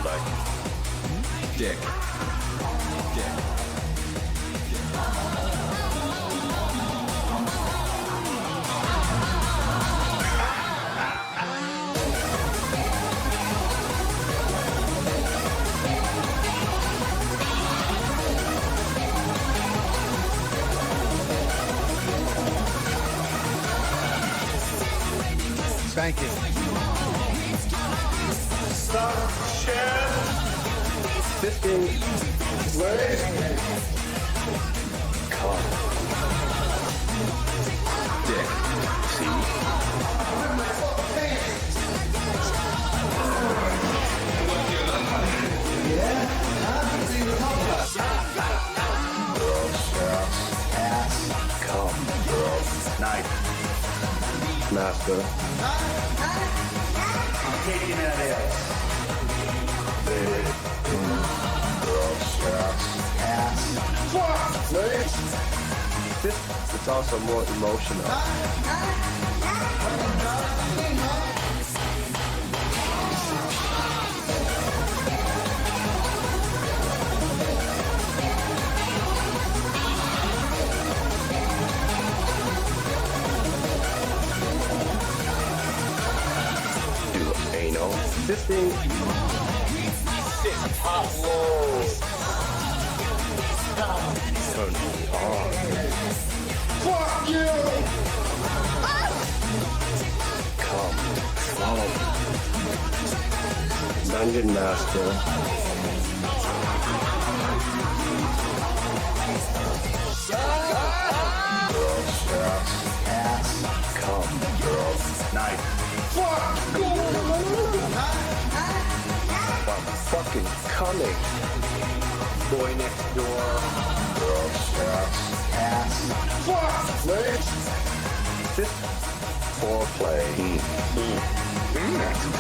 like? Dick. Dick. Thank you. Stop, share. 15. Wait. Come. Dick. See? Come. Knife. Master. Taking that ass. It's also more emotional. Do anal. 15. Sick hot low. Turn me on. Fuck you! Come. Swallow me. Dungeon Master. Come. Knife. I'm fucking coming. Boy next door. Foreplay.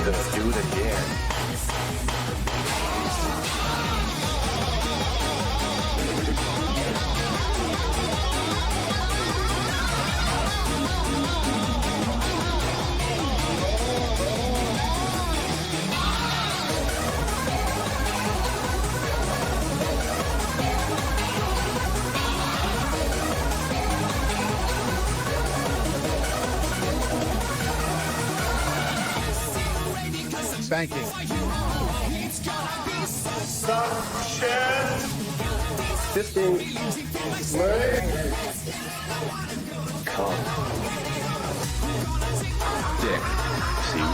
Let's do it again. Thank you. Stop, share. 15. Wait. Come. Dick. See?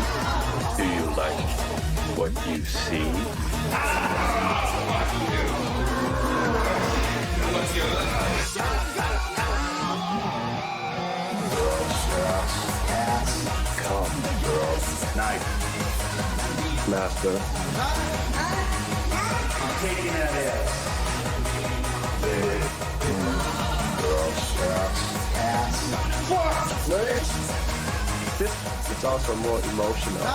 Do you like what you see? Come. Knife. Master. Taking that ass. It's also more emotional.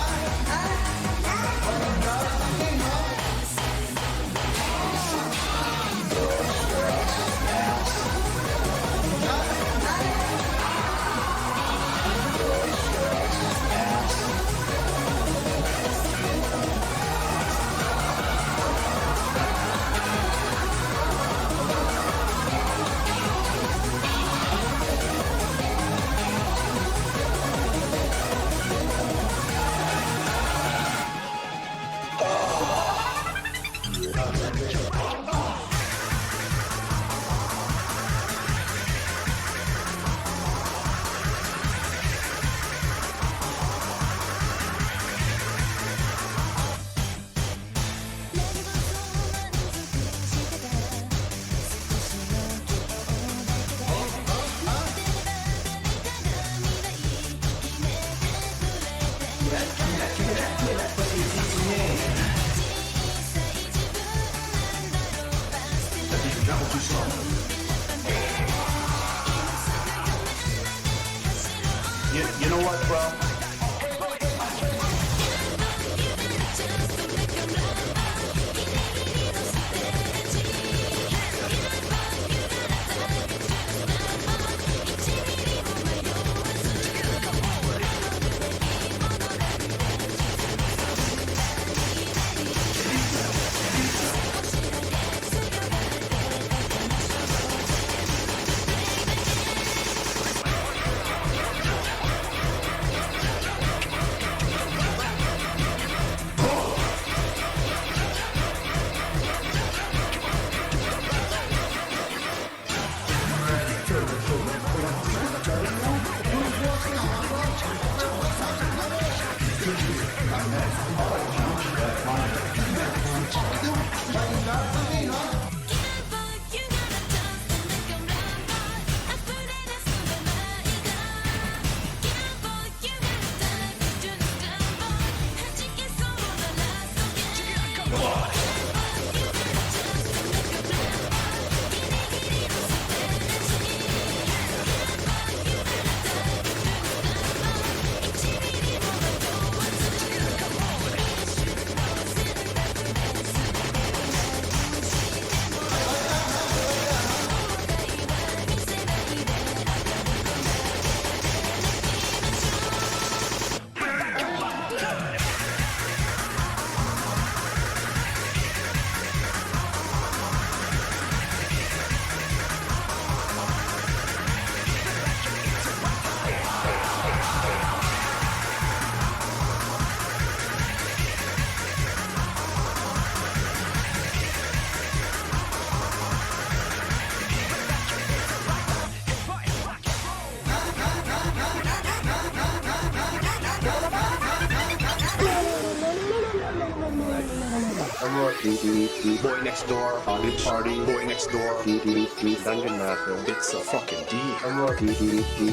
Boy next door, audit party. Boy next door, dungeon master. It's a fucking deal.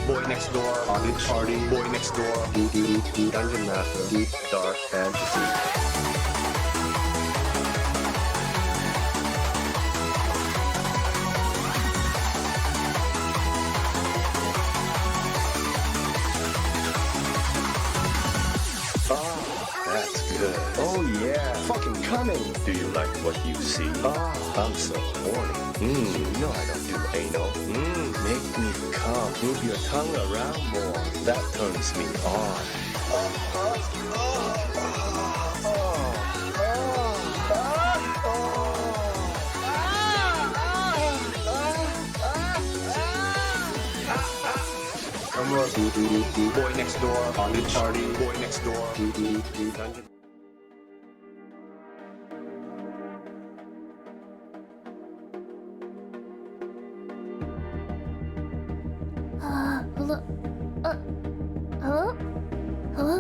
Boy next door, audit party. Boy next door, dungeon master. Deep dark fantasy. That's good. Oh yeah, fucking cunning. Do you like what you see? I'm so horny. You know I don't do anal. Make me come. Move your tongue around more. That turns me on. Boy next door, audit party. Boy next door, dungeon. Hello? Hello? Hello?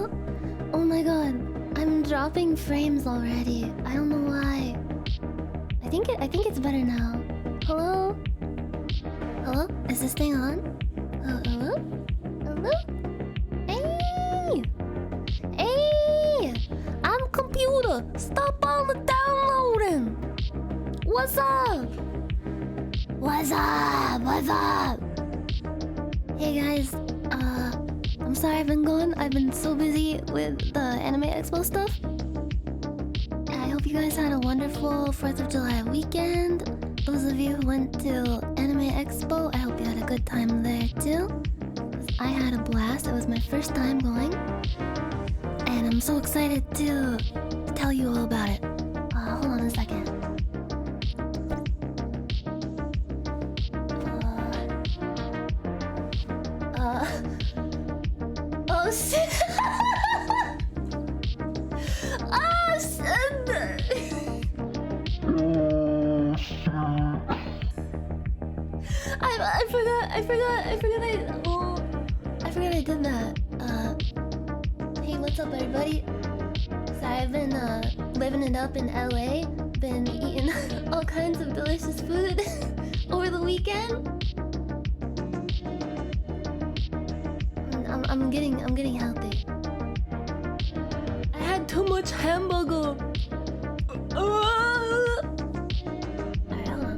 Oh my god, I'm dropping frames already. I don't know why. I think it's better now. Hello? Hello? Is this thing on? Hello? Hello? Hey! Hey! I'm computer! Stop all the downloading! What's up? What's up? What's up? Hey guys, I'm sorry I've been gone. I've been so busy with the Anime Expo stuff. I hope you guys had a wonderful 4th of July weekend. Those of you who went to Anime Expo, I hope you had a good time there too. 'Cause I had a blast. It was my first time going. And I'm so excited to tell you all about it. Hold on a second. Oh shit! Oh shit! I forgot I did that. Hey, what's up everybody? So I've been living it up in LA. Been eating all kinds of delicious food over the weekend. I'm getting healthy. I had too much hamburger. Alright, hold on.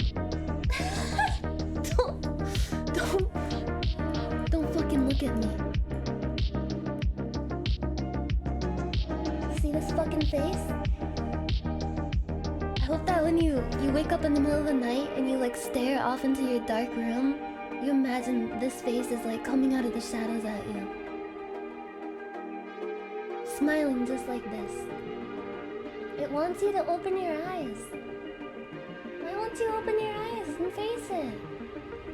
Don't fucking look at me. See this fucking face? I hope that when you wake up in the middle of the night and you like stare off into your dark room, you imagine this face is like coming out of the shadows at you. Smiling just like this. It wants you to open your eyes. Why won't you open your eyes and face it?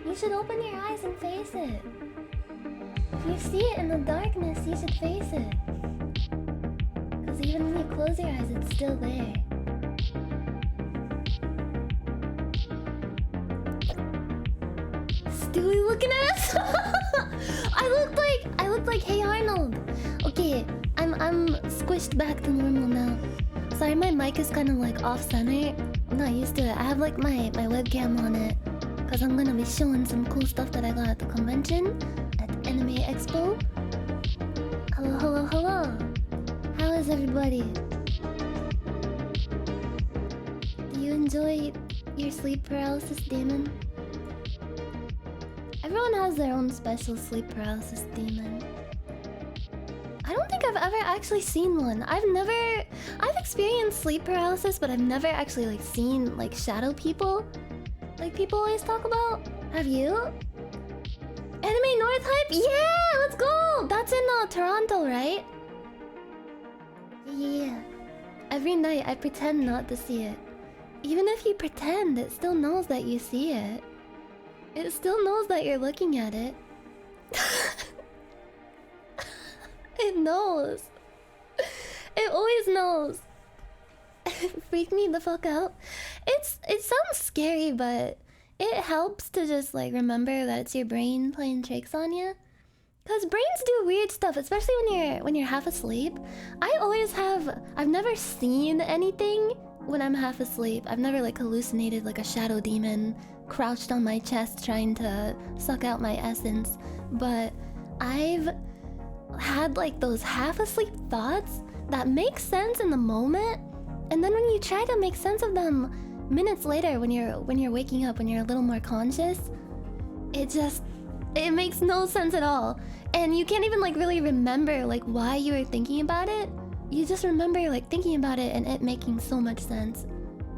You should open your eyes and face it. If you see it in the darkness, you should face it. Because even when you close your eyes, it's still there. Stewie looking at us? I looked like Hey Arnold. Okay, I'm squished back to normal now. Sorry, my mic is kind of like off center. I'm not used to it. I have like my webcam on it because I'm gonna be showing some cool stuff that I got at the convention at Anime Expo. Hello. How is everybody? enjoy your sleep paralysis demon? Everyone has their own special sleep paralysis demon. I don't think I've ever actually seen one. I've experienced sleep paralysis, but I've never actually like seen like shadow people, like people always talk about. Have you? Anime North hype? Yeah, let's go. That's in Toronto, right? Yeah. Every night I pretend not to see it. Even if you pretend, it still knows that you see it. It still knows that you're looking at it. It knows. It always knows. Freak me the fuck out. It sounds scary, but it helps to just like remember that it's your brain playing tricks on you. Cause brains do weird stuff, especially when you're half asleep. I've never seen anything when I'm half asleep. I've never like hallucinated like a shadow demon crouched on my chest trying to suck out my essence. But I've had like those half asleep thoughts that make sense in the moment, and then when you try to make sense of them minutes later when you're waking up, when you're a little more conscious, it makes no sense at all. And you can't even like really remember like why you were thinking about it. You just remember like thinking about it and it making so much sense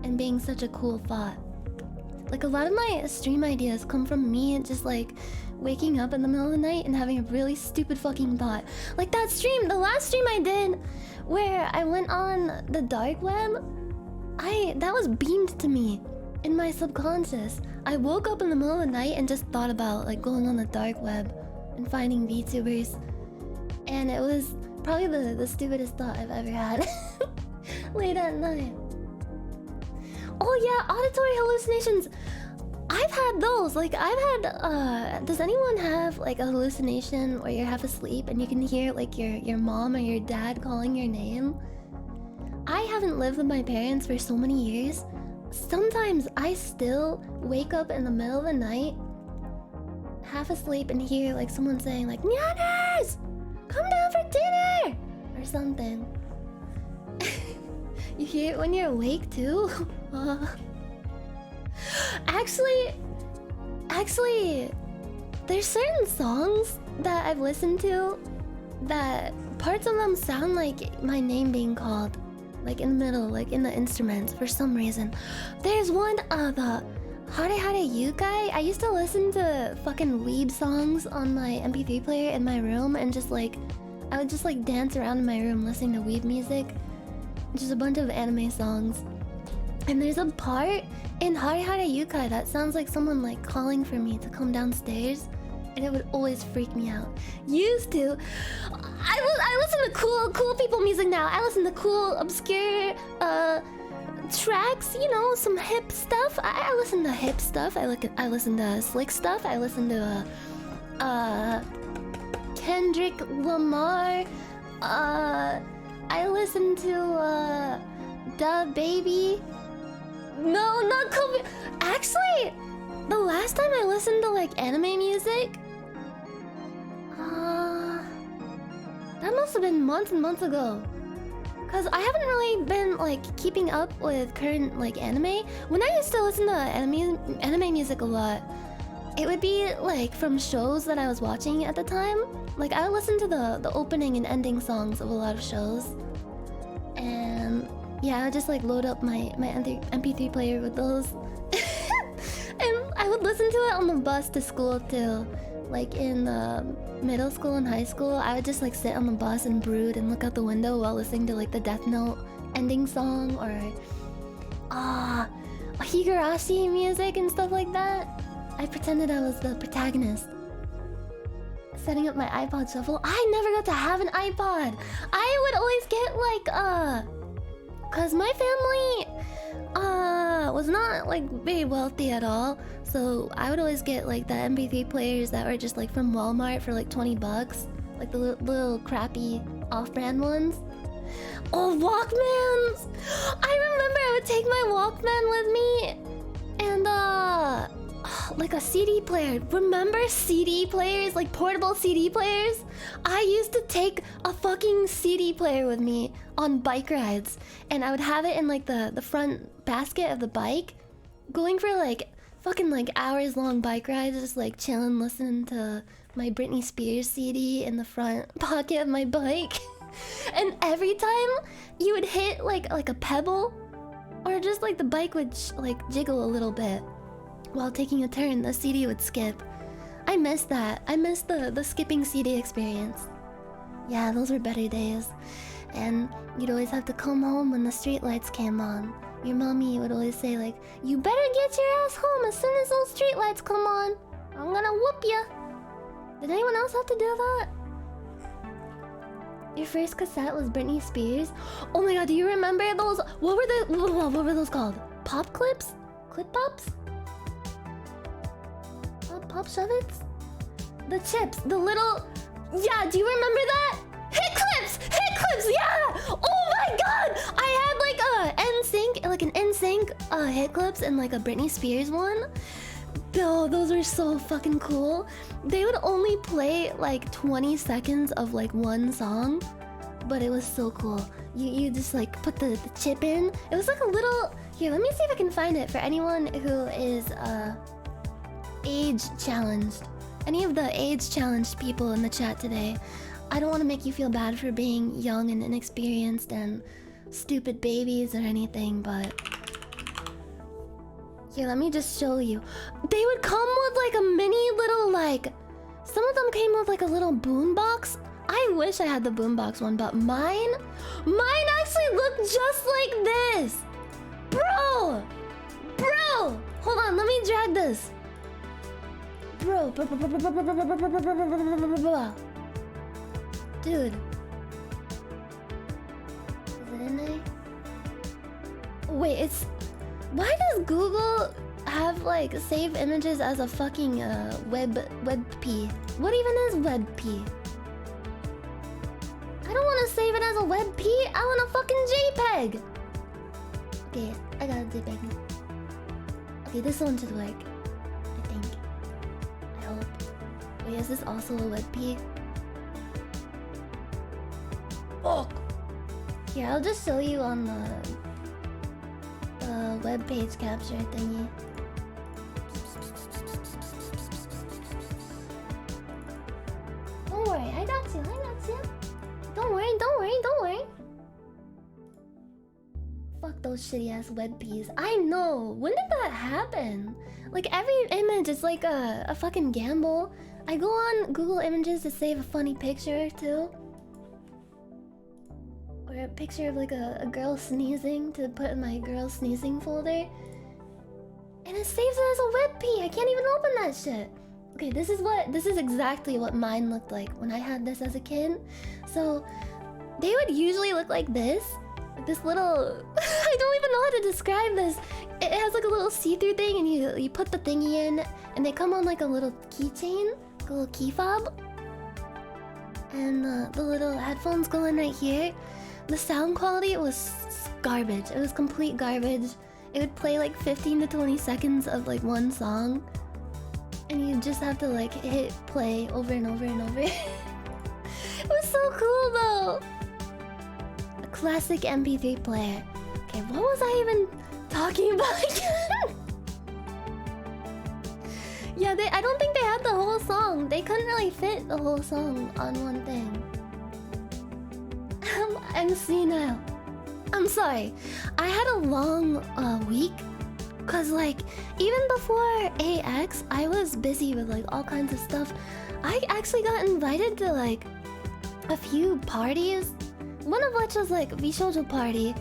and being such a cool thought. Like a lot of my stream ideas come from me just like waking up in the middle of the night and having a really stupid fucking thought. Like that stream, the last stream I did where I went on the dark web, that was beamed to me in my subconscious. I woke up in the middle of the night and just thought about like going on the dark web and finding VTubers, and it was probably the stupidest thought I've ever had late at night. Oh yeah, auditory hallucinations. I've had those. Like I've had does anyone have like a hallucination where you're half asleep and you can hear like your mom or your dad calling your name? I haven't lived with my parents for so many years. Sometimes I still wake up in the middle of the night, half asleep, and hear like someone saying like, "Nyanners, come down for dinner," or something. You hear it when you're awake too? Actually, there's certain songs that I've listened to that parts of them sound like my name being called. Like in the middle, like in the instruments for some reason. There's one, the Hare Hare Yukai. I used to listen to fucking weeb songs on my MP3 player in my room and just like, I would just like dance around in my room listening to weeb music. Just a bunch of anime songs. And there's a part in Hare Hare Yukai that sounds like someone like calling for me to come downstairs. And it would always freak me out. Used to. I listen to cool people music now. I listen to cool, obscure tracks, you know, some hip stuff. I listen to hip stuff. I listen to slick stuff. I listen to Kendrick Lamar. I listen to Da Baby. No, not Kobe. Actually, the last time I listened to like anime music, that must have been months and months ago. Cause I haven't really been like keeping up with current like anime. When I used to listen to anime music a lot, it would be like from shows that I was watching at the time. Like I would listen to the opening and ending songs of a lot of shows. And yeah, I would just like load up my MP3 player with those. And I would listen to it on the bus to school too. Like in middle school and high school, I would just like sit on the bus and brood and look out the window while listening to like the Death Note ending song or Higurashi music and stuff like that. I pretended I was the protagonist. Setting up my iPod shuffle. I never got to have an iPod. I would always get like cause my family was not like very wealthy at all. So I would always get like the MP3 players that were just like from Walmart for like 20 bucks. Like the little crappy off-brand ones. Oh, Walkmans! I remember I would take my Walkman with me. And like a CD player. Remember CD players, like portable CD players? I used to take a fucking CD player with me on bike rides, and I would have it in like the front basket of the bike, going for like fucking like hours long bike rides, just like chilling, listening to my Britney Spears CD in the front pocket of my bike. And every time you would hit like a pebble, or just like the bike would like jiggle a little bit while taking a turn, the CD would skip. I miss that. I miss the skipping CD experience. Yeah, those were better days. And you'd always have to come home when the streetlights came on. Your mommy would always say like, "You better get your ass home as soon as those streetlights come on. I'm gonna whoop ya." Did anyone else have to do that? Your first cassette was Britney Spears? Oh my god, do you remember those? What were those called? Pop clips? Clip pops? Pop shove-its? The chips, the little... Yeah, do you remember that? Hit clips! Hit clips, yeah! Oh my god! I had like an NSYNC hit clips and like a Britney Spears one. Oh, those were so fucking cool. They would only play like 20 seconds of like one song, but it was so cool. You just like put the chip in. It was like a little... Here, let me see if I can find it for anyone who is age challenged. Any of the age challenged people in the chat today. I don't want to make you feel bad for being young and inexperienced and stupid babies or anything, but... Here, let me just show you. They would come with like a mini little like... Some of them came with like a little boombox. I wish I had the boombox one, but mine actually looked just like this. Bro! Hold on, let me drag this. Bro. Dude. Is it in there? Wait, it's... Why does Google have like save images as a fucking WebP? What even is WebP? I don't want to save it as a WebP. I want a fucking JPEG. Okay, I got a JPEG. Okay, this one should work. I think. I hope. Wait, is this also a WebP? Oh. Here, I'll just show you on the web page capture thingy. Don't worry, I got you. Don't worry. Fuck those shitty ass WebPs. I know. When did that happen? Like every image is like a fucking gamble. I go on Google Images to save a funny picture too. Or a picture of like a girl sneezing to put in my girl sneezing folder. And it saves it as a WebP. I can't even open that shit. Okay, this is exactly what mine looked like when I had this as a kid. So they would usually look like this. Like this little I don't even know how to describe this. It has like a little see-through thing and you put the thingy in and they come on like a little keychain, like a little key fob. And the little headphones go in right here. The sound quality was garbage. It was complete garbage. It would play like 15 to 20 seconds of like one song. And you just have to like hit play over and over and over. It was so cool though. A classic MP3 player. Okay, what was I even talking about again? Yeah, I don't think they had the whole song. They couldn't really fit the whole song on one thing. I'm senile. I'm sorry. I had a long week. Cause like, even before AX, I was busy with like all kinds of stuff. I actually got invited to like a few parties. One of which was like VSHOJO party.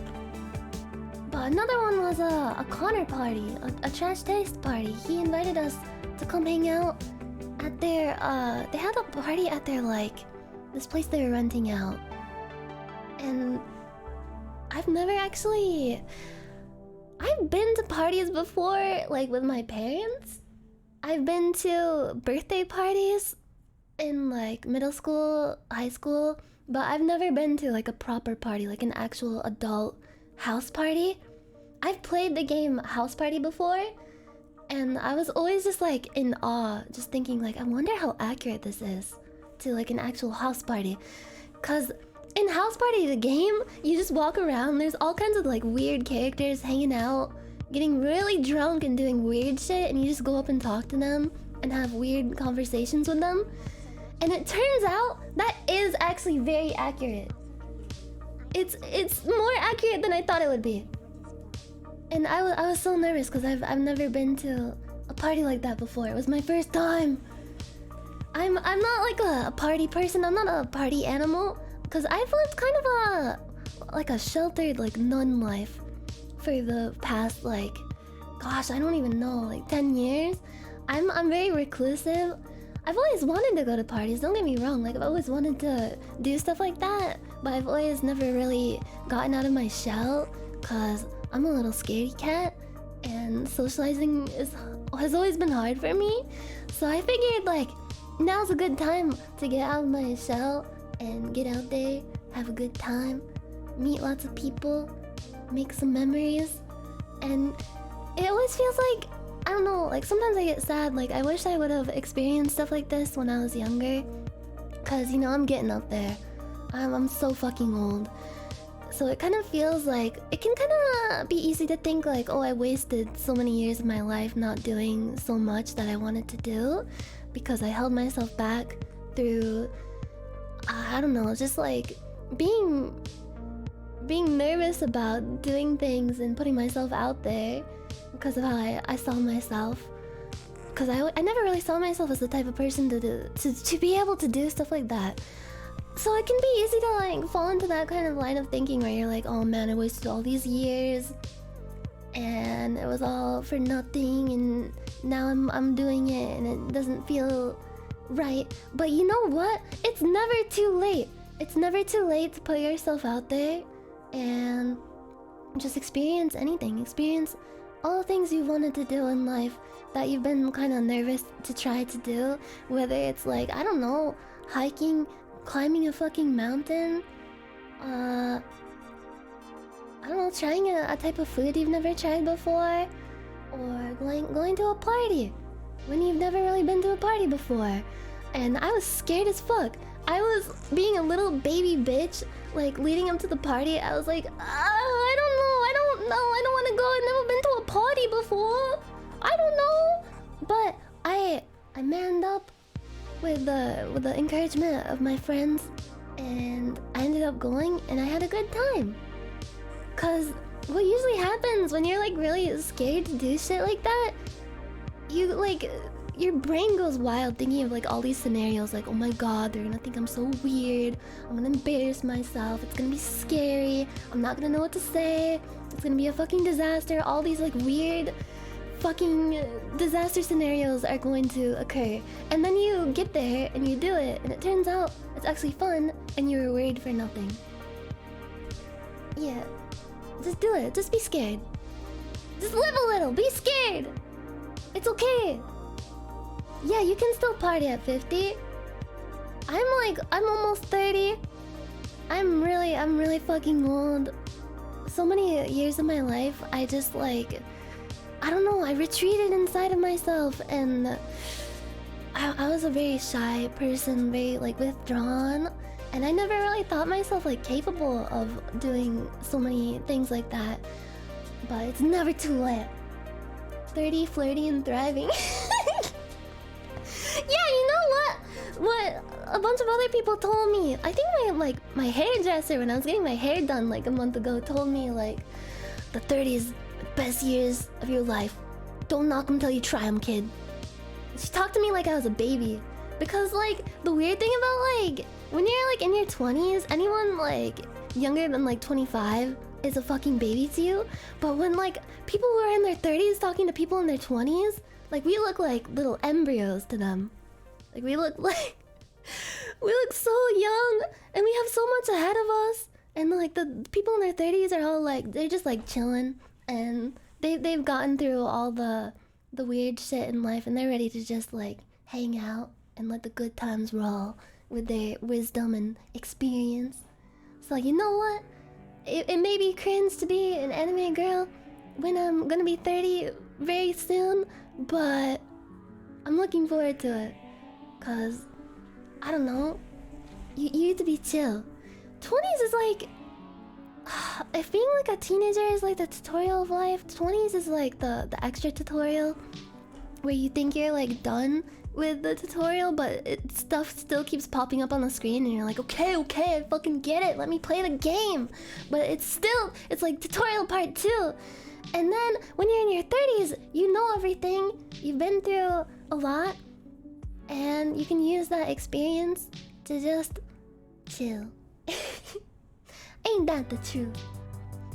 But another one was a Connor party, a trash taste party. He invited us to come hang out at their they had a party at their like this place they were renting out. And I've been to parties before, like with my parents. I've been to birthday parties in like middle school, high school, but I've never been to like a proper party, like an actual adult house party. I've played the game House Party before, And I was always just like in awe, just thinking like, I wonder how accurate this is to like an actual house party. Cause in House Party, the game, you just walk around, there's all kinds of like weird characters hanging out, getting really drunk and doing weird shit, and you just go up and talk to them and have weird conversations with them. And it turns out that is actually very accurate. It's more accurate than I thought it would be. And I was so nervous because I've never been to a party like that before. It was my first time. I'm not like a party person. I'm not a party animal because I've lived kind of a sheltered like nun life for the past like, gosh, I don't even know, like 10 years. I'm very reclusive. I've always wanted to go to parties, don't get me wrong, like I've always wanted to do stuff like that, but I've always never really gotten out of my shell because I'm a little scaredy cat and socializing has always been hard for me. So I figured like now's a good time to get out of my shell and get out there, have a good time, meet lots of people, make some memories. And it always feels like, I don't know, like sometimes I get sad, like I wish I would have experienced stuff like this when I was younger. Cause you know, I'm getting up there. I'm so fucking old. So it kind of feels like, it can kind of be easy to think like, oh, I wasted so many years of my life not doing so much that I wanted to do. Because I held myself back through, I don't know, just like being nervous about doing things and putting myself out there. Because of how I saw myself. Because I never really saw myself as the type of person to be able to do stuff like that. So it can be easy to like fall into that kind of line of thinking where you're like, oh man, I wasted all these years and it was all for nothing, and now I'm doing it and it doesn't feel right. But you know what? It's never too late. It's never too late to put yourself out there and just experience anything. Experience all the things you've wanted to do in life that you've been kind of nervous to try to do. Whether it's like, I don't know, hiking, climbing a fucking mountain, I don't know, trying a type of food you've never tried before, or going to a party when you've never really been to a party before. And I was scared as fuck. I was being a little baby bitch, like leading up to the party. I was like, I don't know, I don't want to go. I've never been to a party before. I don't know. But I manned up with the encouragement of my friends, and I ended up going, and I had a good time. Cause what usually happens when you're like really scared to do shit like that, you like, your brain goes wild thinking of like all these scenarios, like, oh my god, they're gonna think I'm so weird, I'm gonna embarrass myself, it's gonna be scary, I'm not gonna know what to say, it's gonna be a fucking disaster. All these like weird fucking disaster scenarios are going to occur, and then you get there and you do it, and it turns out it's actually fun and you were worried for nothing. Yeah, just do it. Just be scared. Just live a little, be scared. It's okay. Yeah, you can still party at 50. I'm almost 30. I'm really fucking old. So many years of my life, I just like, I don't know, I retreated inside of myself, and I was a very shy person, very like withdrawn, and I never really thought myself like capable of doing so many things like that. But it's never too late. 30, flirty, and thriving. Yeah, you know what? What a bunch of other people told me. I think my hairdresser, when I was getting my hair done like a month ago, told me like, the 30s, best years of your life. Don't knock them till you try them, kid. She talked to me like I was a baby. Because like, the weird thing about like, when you're like in your 20s, anyone like younger than like 25 is a fucking baby to you. But when like people who are in their 30s talking to people in their 20s, like we look like little embryos to them. Like we look so young, and we have so much ahead of us. And like the people in their 30s are all like, they're just like chilling, and they've gotten through all the weird shit in life, and they're ready to just like hang out and let the good times roll with their wisdom and experience. So you know what? It may be cringe to be an anime girl, when I'm gonna be 30 very soon, but I'm looking forward to it. Cause I don't know. You need to be chill. 20s is like if being like a teenager is like the tutorial of life, 20s is like the extra tutorial where you think you're like done with the tutorial, but stuff still keeps popping up on the screen and you're like, okay, I fucking get it, let me play the game. But it's like tutorial part 2. And then when you're in your 30s, you know everything, you've been through a lot, and you can use that experience to just chill. Ain't that the truth?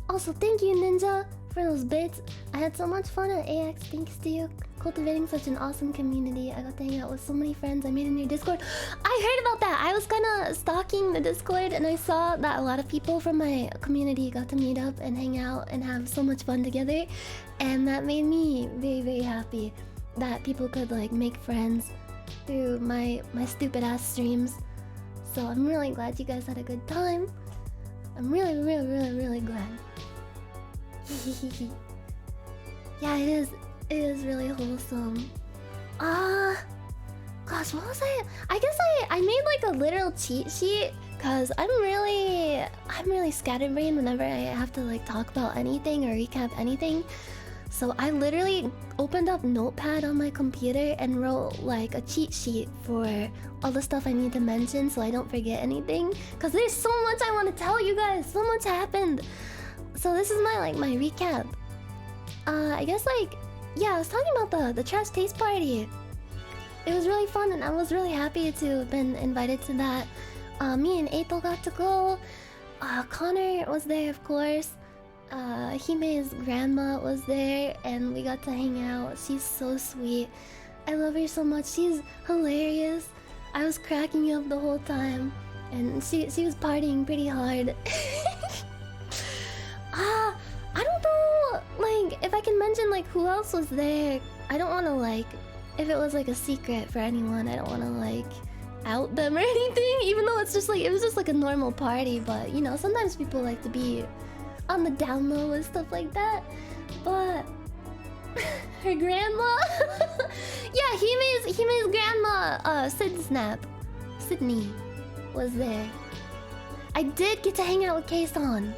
Also, thank you, Ninja, for those bits. I had so much fun at AX. Thanks to you. Cultivating such an awesome community. I got to hang out with so many friends I made in your Discord. I heard about that. I was kind of stalking the Discord and I saw that a lot of people from my community got to meet up and hang out and have so much fun together. And that made me very, very happy that people could like make friends through my stupid ass streams. So I'm really glad you guys had a good time. I'm really, really, really, really glad. Yeah, it is really wholesome. Gosh, what was I guess I made like a literal cheat sheet because I'm really scatterbrained whenever I have to like talk about anything or recap anything. So I literally opened up Notepad on my computer and wrote like a cheat sheet for all the stuff I need to mention so I don't forget anything. Cause there's so much I want to tell you guys. So much happened. So this is my recap. I guess I was talking about the trash taste party. It was really fun and I was really happy to have been invited to that. Me and Ethel got to go. Connor was there, of course. Hime's grandma was there and we got to hang out. She's so sweet. I love her so much. She's hilarious. I was cracking up the whole time and she was partying pretty hard. I don't know like if I can mention like who else was there. I don't want to like if it was like a secret for anyone. I don't want to like out them or anything, even though it's just like it was just like a normal party, but you know, sometimes people like to be on the down low and stuff like that. But her grandma yeah, Hime's grandma, Sydney was there. I did get to hang out with K-san,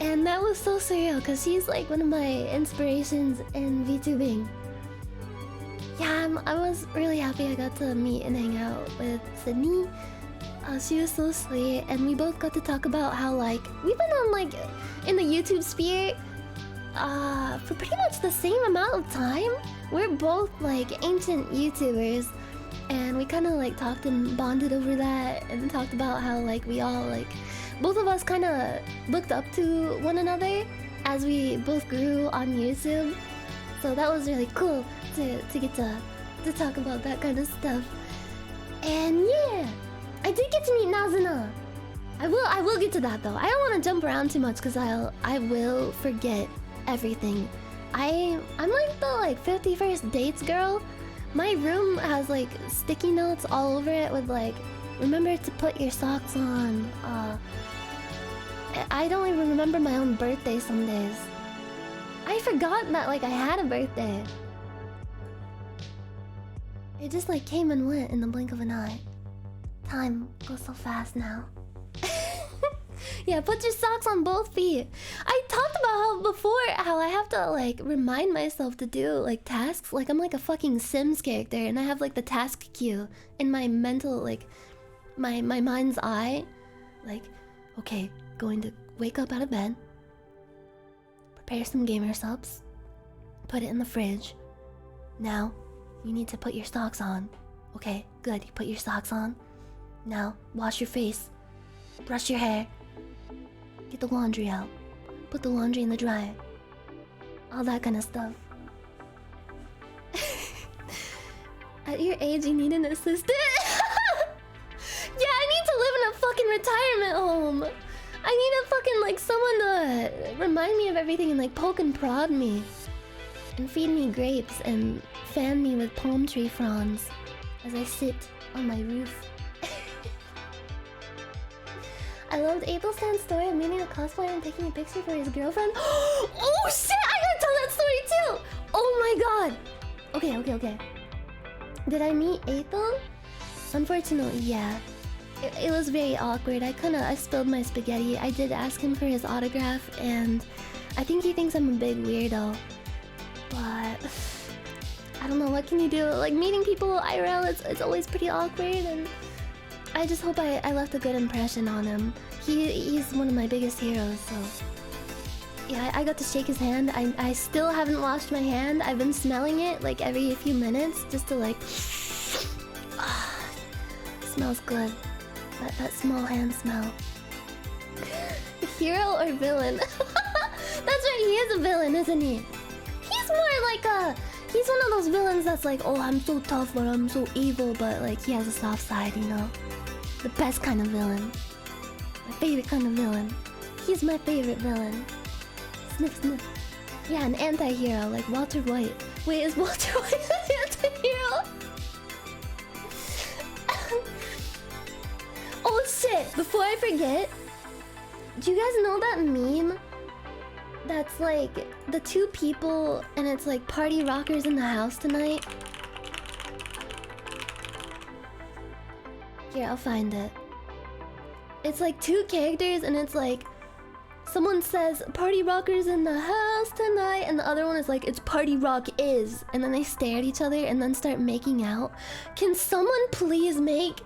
and that was so surreal because she's like one of my inspirations in VTubing. Yeah, I was really happy I got to meet and hang out with Sydney. She was so sweet, and we both got to talk about how like we've been on like in the YouTube sphere for pretty much the same amount of time. We're both like ancient YouTubers, and we kind of like talked and bonded over that, and talked about how like we all like both of us kind of looked up to one another as we both grew on YouTube. So that was really cool to get to talk about that kind of stuff. And yeah, I did get to meet Nazuna. I will get to that though. I don't want to jump around too much because I will forget everything. I'm like the 51st dates girl. My room has like sticky notes all over it with like, remember to put your socks on. I don't even remember my own birthday some days. I forgot that like I had a birthday. It just like came and went in the blink of an eye. Time goes so fast now. Yeah, put your socks on both feet. I talked about how I have to like remind myself to do like tasks. Like I'm like a fucking Sims character and I have like the task queue in my mental like my mind's eye. Like, okay, going to wake up out of bed, prepare some gamer subs, put it in the fridge. Now, you need to put your socks on. Okay, good, you put your socks on. Now, wash your face, brush your hair, get the laundry out, put the laundry in the dryer. All that kind of stuff. At your age, you need an assistant? Yeah, I need to live in a fucking retirement home. I need a fucking, like, someone to remind me of everything and, like, poke and prod me. And feed me grapes and fan me with palm tree fronds as I sit on my roof. I loved Abelstan's story of meeting a cosplayer and taking a picture for his girlfriend. Oh shit! I gotta Okay. Did I meet Ethel? Unfortunately, yeah. It was very awkward. I spilled my spaghetti. I did ask him for his autograph, and I think he thinks I'm a big weirdo. But I don't know, what can you do? Like, meeting people IRL, it's always pretty awkward, and I just hope I left a good impression on him. He's one of my biggest heroes, so... Yeah, I got to shake his hand. I still haven't washed my hand. I've been smelling it like every few minutes just to like... Smells good. That small hand smell. Hero or villain? That's right, he is a villain, isn't he? He's more like a... He's one of those villains that's like, oh, I'm so tough or I'm so evil, but like he has a soft side, you know? The best kind of villain. My favorite kind of villain. He's my favorite villain. Sniff, sniff. Yeah, an anti-hero, like Walter White. Wait, is Walter White an anti-hero? Oh shit! Before I forget, do you guys know that meme? That's like the two people and it's like party rockers in the house tonight? Here, I'll find it. It's like two characters and it's like someone says party rockers in the house tonight and the other one is like it's party rock is, and then they stare at each other and then start making out. Can someone please make...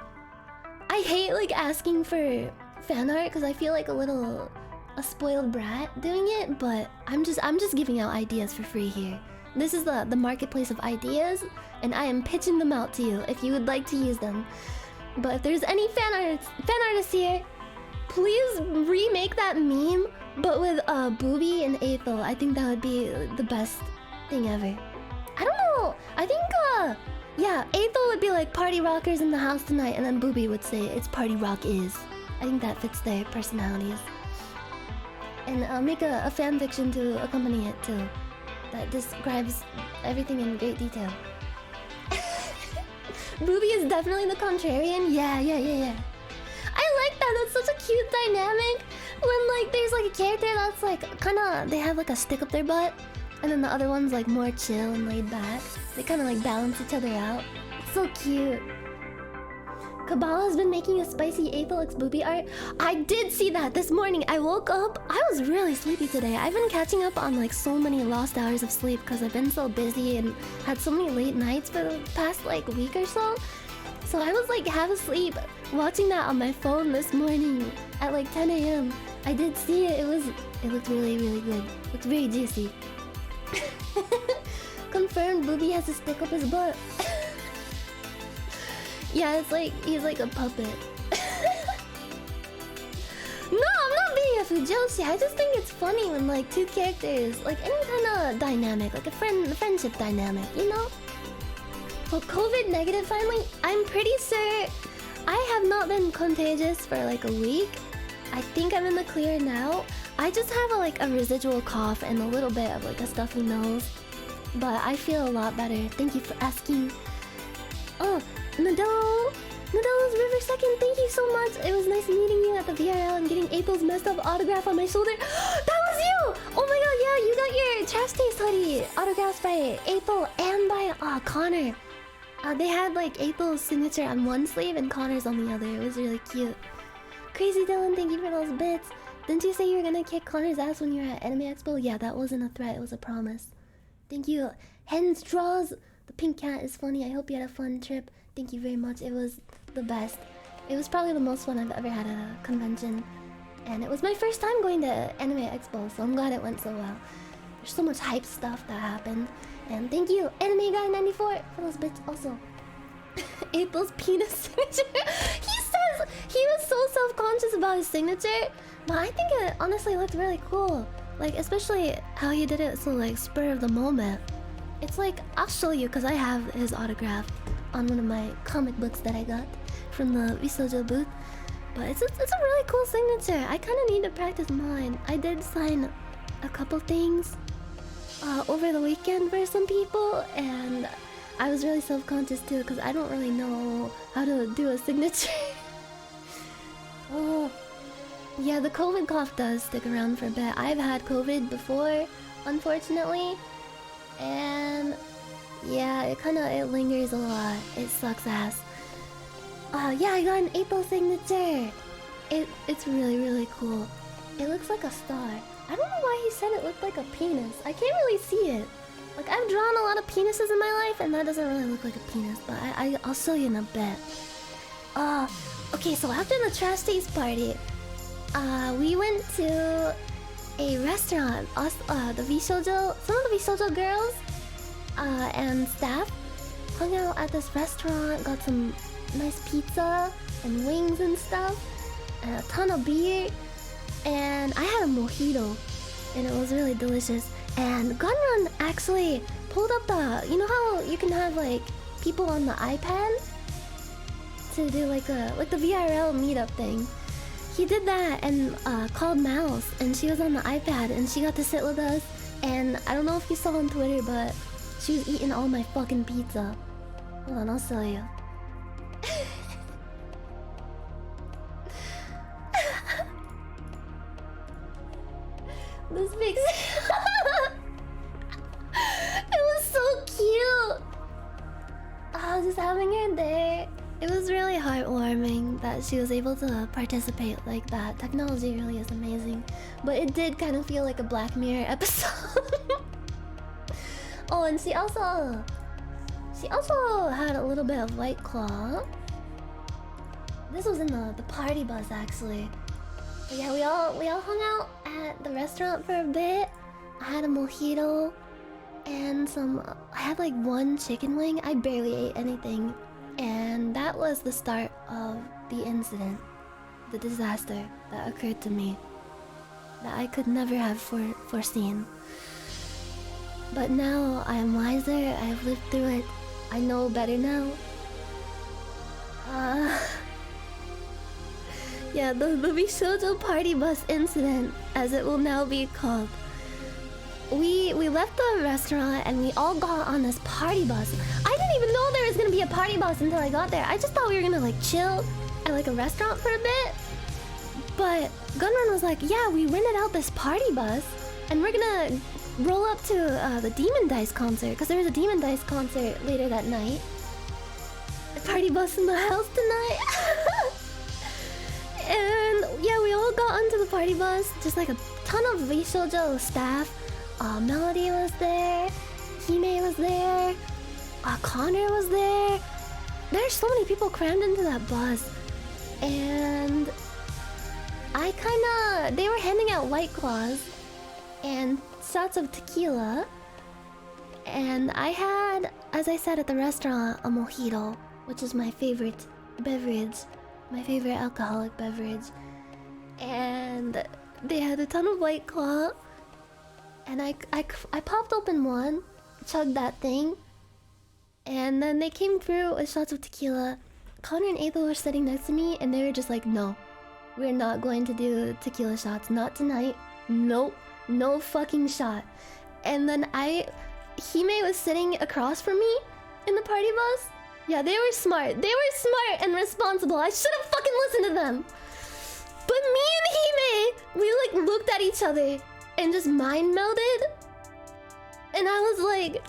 I hate like asking for fan art because I feel like a spoiled brat doing it, but I'm just giving out ideas for free here. This is the marketplace of ideas and I am pitching them out to you if you would like to use them. But if there's any fan artists here, please remake that meme, but with Booby and Ethel. I think that would be the best thing ever. I don't know. I think yeah, Ethel would be like party rockers in the house tonight, and then Booby would say it's party rock is. I think that fits their personalities. And I'll make a fan fiction to accompany it too, that describes everything in great detail. Booby is definitely the contrarian. Yeah. I like that. That's such a cute dynamic. When like there's like a character that's like kinda, they have like a stick up their butt, and then the other one's like more chill and laid back. They kinda like balance each other out. It's so cute. Kabbalah's been making a spicy Ethel x Booby art. I did see that this morning. I woke up. I was really sleepy today. I've been catching up on like so many lost hours of sleep because I've been so busy and had so many late nights for the past like week or so. So I was like half asleep watching that on my phone this morning at like 10 a.m. I did see it. It looked really good. It looked very juicy. Confirmed Booby has to stick up his butt. Yeah, it's like he's like a puppet. No, I'm not being a fujoshi. I just think it's funny when like two characters, like any kind of dynamic, like a friendship dynamic, you know? Well, COVID negative finally. I'm pretty sure I have not been contagious for like a week. I think I'm in the clear now. I just have a residual cough and a little bit of like a stuffy nose, but I feel a lot better. Thank you for asking. Oh, Nadella's River Second, thank you so much. It was nice meeting you at the VRL and getting April's messed up autograph on my shoulder. That was you! Oh my god, yeah, you got your Trash Taste hoodie autographed by April and by Connor. They had like April's signature on one sleeve and Connor's on the other. It was really cute. Crazy Dylan, thank you for those bits. Didn't you say you were gonna kick Connor's ass when you were at Anime Expo? Yeah, that wasn't a threat, it was a promise. Thank you. Hens Draws, the pink cat is funny. I hope you had a fun trip. Thank you very much. It was the best. It was probably the most fun I've ever had at a convention. And it was my first time going to Anime Expo, so I'm glad it went so well. There's so much hype stuff that happened. And thank you, Anime Guy 94, for those bits also. April's penis signature. He says he was so self-conscious about his signature, but I think it honestly looked really cool. Like, especially how he did it so like spur of the moment. It's like, I'll show you because I have his autograph on one of my comic books that I got from the VSHOJO booth. But it's a really cool signature. I kind of need to practice mine. I did sign a couple things over the weekend for some people, and I was really self-conscious too because I don't really know how to do a signature. Oh, yeah, the COVID cough does stick around for a bit. I've had COVID before, unfortunately, and Yeah, it lingers a lot. It sucks ass. Yeah, I got an April signature. It's really, really cool. It looks like a star. I don't know why he said it looked like a penis. I can't really see it. Like, I've drawn a lot of penises in my life, and that doesn't really look like a penis, but I'll show you in a bit. Okay, so after the trash taste party, we went to a restaurant. The VSHOJO, some of the VSHOJO girls, and staff hung out at this restaurant, got some nice pizza and wings and stuff, and a ton of beer, and I had a mojito, and it was really delicious. And Gunrun actually pulled up the, you know how you can have like people on the iPad to do like the VRL meetup thing. He did that and called Mouse, and she was on the iPad, and she got to sit with us. And I don't know if you saw on Twitter, but she was eating all my fucking pizza. Hold on, I'll show you. This makes it was so cute. I was just having her there. It was really heartwarming that she was able to participate like that. Technology really is amazing, but it did kind of feel like a Black Mirror episode. Oh, and she also had a little bit of White Claw. This was in the party bus actually. But yeah, we all hung out at the restaurant for a bit. I had a mojito and I had like one chicken wing. I barely ate anything. And that was the start of the incident, the disaster that occurred to me that I could never have foreseen. But now I am wiser, I have lived through it, I know better now. Yeah, the VSHOJO party bus incident, as it will now be called. We left the restaurant and we all got on this party bus. I didn't even know there was gonna be a party bus until I got there. I just thought we were gonna like chill at like a restaurant for a bit. But Gunrun was like, yeah, we rented out this party bus and we're gonna roll up to the Demon Dice concert, because there was a Demon Dice concert later that night. The party bus in the house tonight. And yeah, we all got onto the party bus, just like a ton of VSHOJO staff. Melody was there, Hime was there, Connor was there. There's so many people crammed into that bus. And they were handing out White Claws and shots of tequila. And I had, as I said at the restaurant, a mojito, which is my favorite beverage, my favorite alcoholic beverage. And they had a ton of White Claw. And I popped open one, chugged that thing, and then they came through with shots of tequila. Connor and Ethel were sitting next to me, and they were just like, no, we're not going to do tequila shots, not tonight. Nope, no fucking shot. And then Hime was sitting across from me in the party bus. Yeah, they were smart. They were smart and responsible. I should have fucking listened to them. But me and Hime, we like looked at each other and just mind melded. And I was like,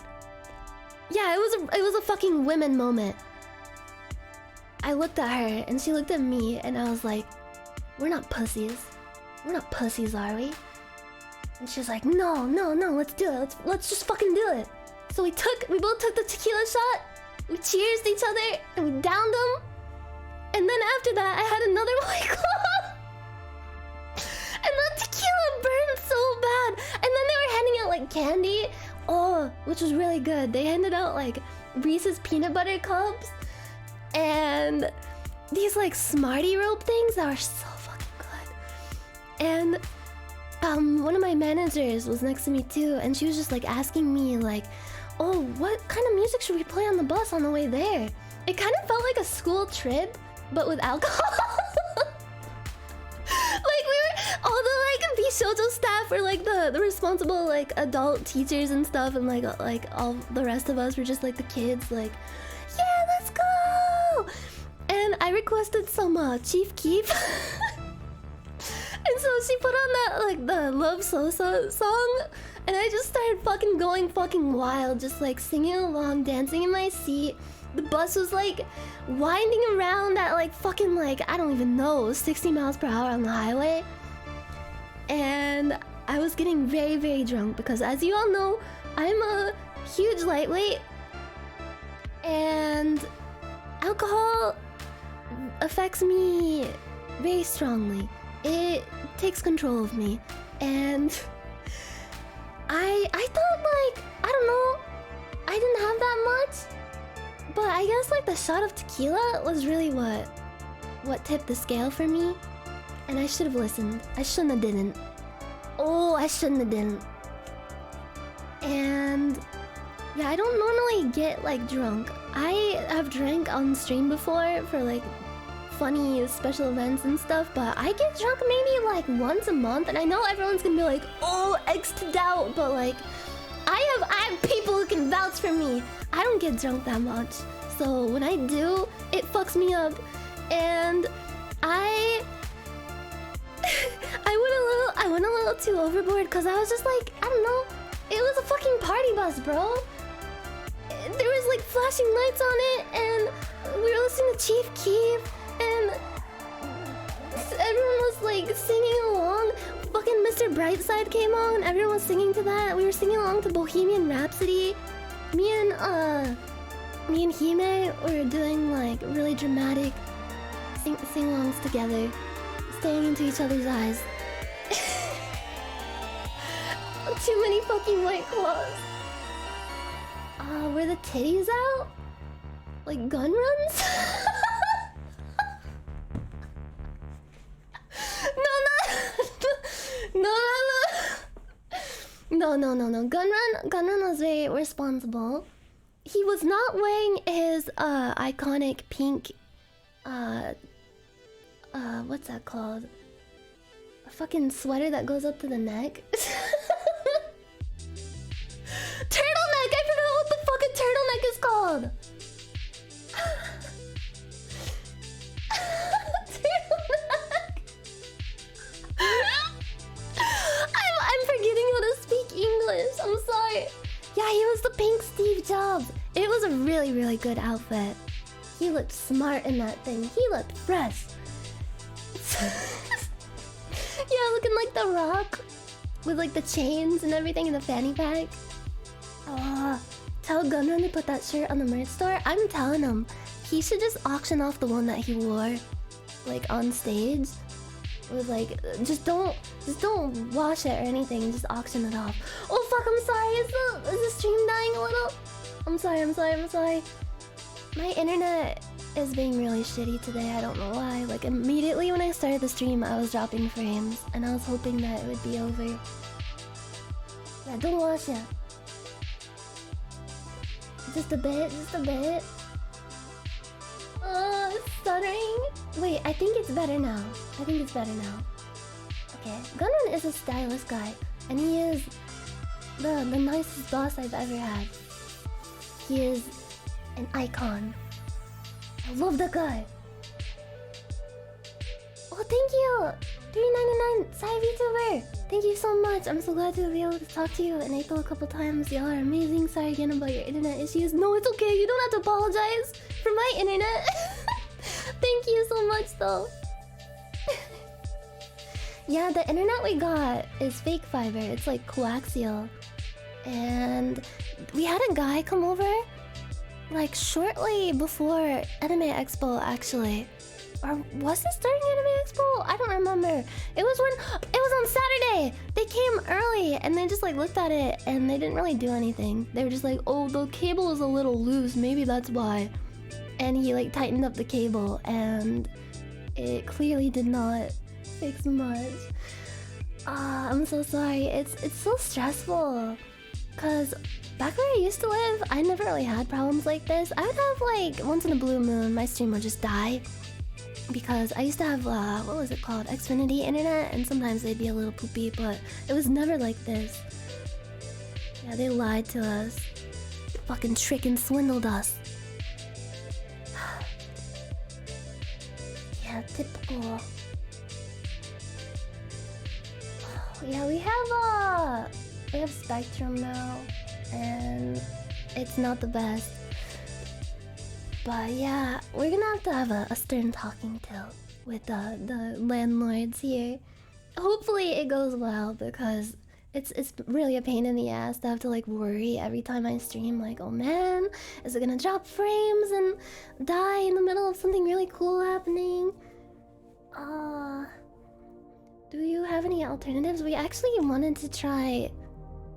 yeah, it was a fucking women moment. I looked at her and she looked at me and I was like, we're not pussies. We're not pussies, are we? And she was like, no, let's do it. Let's just fucking do it. So we both took the tequila shot, we cheersed each other, and we downed them. And then after that, I had another White Claw. And the tequila burned so bad. And then they were handing out like candy. Oh, which was really good. They handed out like Reese's peanut butter cups and these like Smartie rope things that were so fucking good. And one of my managers was next to me too, and she was just like asking me like, oh, what kind of music should we play on the bus on the way there? It kind of felt like a school trip, but with alcohol. Like we were all the like VSHOJO staff were like the responsible like adult teachers and stuff, and like all the rest of us were just like the kids, like, yeah, let's go. And I requested some Chief Keef. And And so she put on that, like, the Love Sosa song, and I just started fucking going fucking wild, just like singing along, dancing in my seat. The bus was like winding around at like fucking like, I don't even know, 60 miles per hour on the highway. And I was getting very, very drunk because, as you all know, I'm a huge lightweight. And alcohol affects me very strongly. It takes control of me. And I thought, like, I don't know, I didn't have that much. But I guess like the shot of tequila was really what tipped the scale for me. And I should have listened. I shouldn't have didn't. Oh, I shouldn't have didn't. And yeah, I don't normally get like drunk. I have drank on stream before for like funny special events and stuff, but I get drunk maybe like once a month. And I know everyone's gonna be like, oh, X'd out, but like I have people who can vouch for me. I don't get drunk that much. So when I do, it fucks me up. And I went a little too overboard because I was just like, I don't know. It was a fucking party bus, bro. There was like flashing lights on it, and we were listening to Chief Keef, and everyone was like singing along. Fucking Mr. Brightside came on, everyone was singing to that. We were singing along to Bohemian Rhapsody. Me and Hime were doing like really dramatic sing-alongs together, staring into each other's eyes. Too many fucking White Claws. Were the titties out? Like gun runs? No. Gun run was very responsible. He was not wearing his iconic pink what's that called? A fucking sweater that goes up to the neck. Turtleneck! I forgot what the fucking turtleneck is called. Turtleneck. I'm forgetting how to speak English. I'm sorry. Yeah, he was the pink Steve Jobs. It was a really, really good outfit. He looked smart in that thing. He looked fresh. Yeah, looking like The Rock. With like the chains and everything in the fanny pack. Tell Gunrun to put that shirt on the merch store. I'm telling him. He should just auction off the one that he wore. Like on stage. With like, just don't wash it or anything. Just auction it off. Oh fuck, I'm sorry. Is the stream dying a little? I'm sorry. My internet is being really shitty today. I don't know why. Like immediately when I started the stream, I was dropping frames. And I was hoping that it would be over. Yeah, don't wash it. Just a bit. Stuttering. Wait, I think it's better now. Okay, Gunrun is a stylish guy. And he is the nicest boss I've ever had. He is an icon. I love that guy. Oh, thank you! $3.99 Side VTuber! Thank you so much. I'm so glad to be able to talk to you in April a couple times. Y'all are amazing. Sorry again about your internet issues. No, it's okay. You don't have to apologize for my internet. Thank you so much, though. Yeah, the internet we got is fake fiber. It's like coaxial. And we had a guy come over like shortly before Anime Expo, actually. Or was it during Anime Expo? I don't remember. It was on Saturday. They came early and they just like looked at it and they didn't really do anything. They were just like, oh, the cable is a little loose. Maybe that's why. And he like tightened up the cable and it clearly did not fix much. I'm so sorry. It's so stressful. Cause back where I used to live, I never really had problems like this. I would have like once in a blue moon, my stream would just die. Because I used to have, what was it called? Xfinity internet, and sometimes they'd be a little poopy, but it was never like this. Yeah, they lied to us. Fucking trick and swindled us. Yeah, typical. Yeah, we have Spectrum now, and it's not the best. But yeah, we're gonna have a stern talking to with the landlords here. Hopefully it goes well, because it's really a pain in the ass to have to like worry every time I stream, like, oh man, is it gonna drop frames and die in the middle of something really cool happening? Do you have any alternatives? We actually wanted to try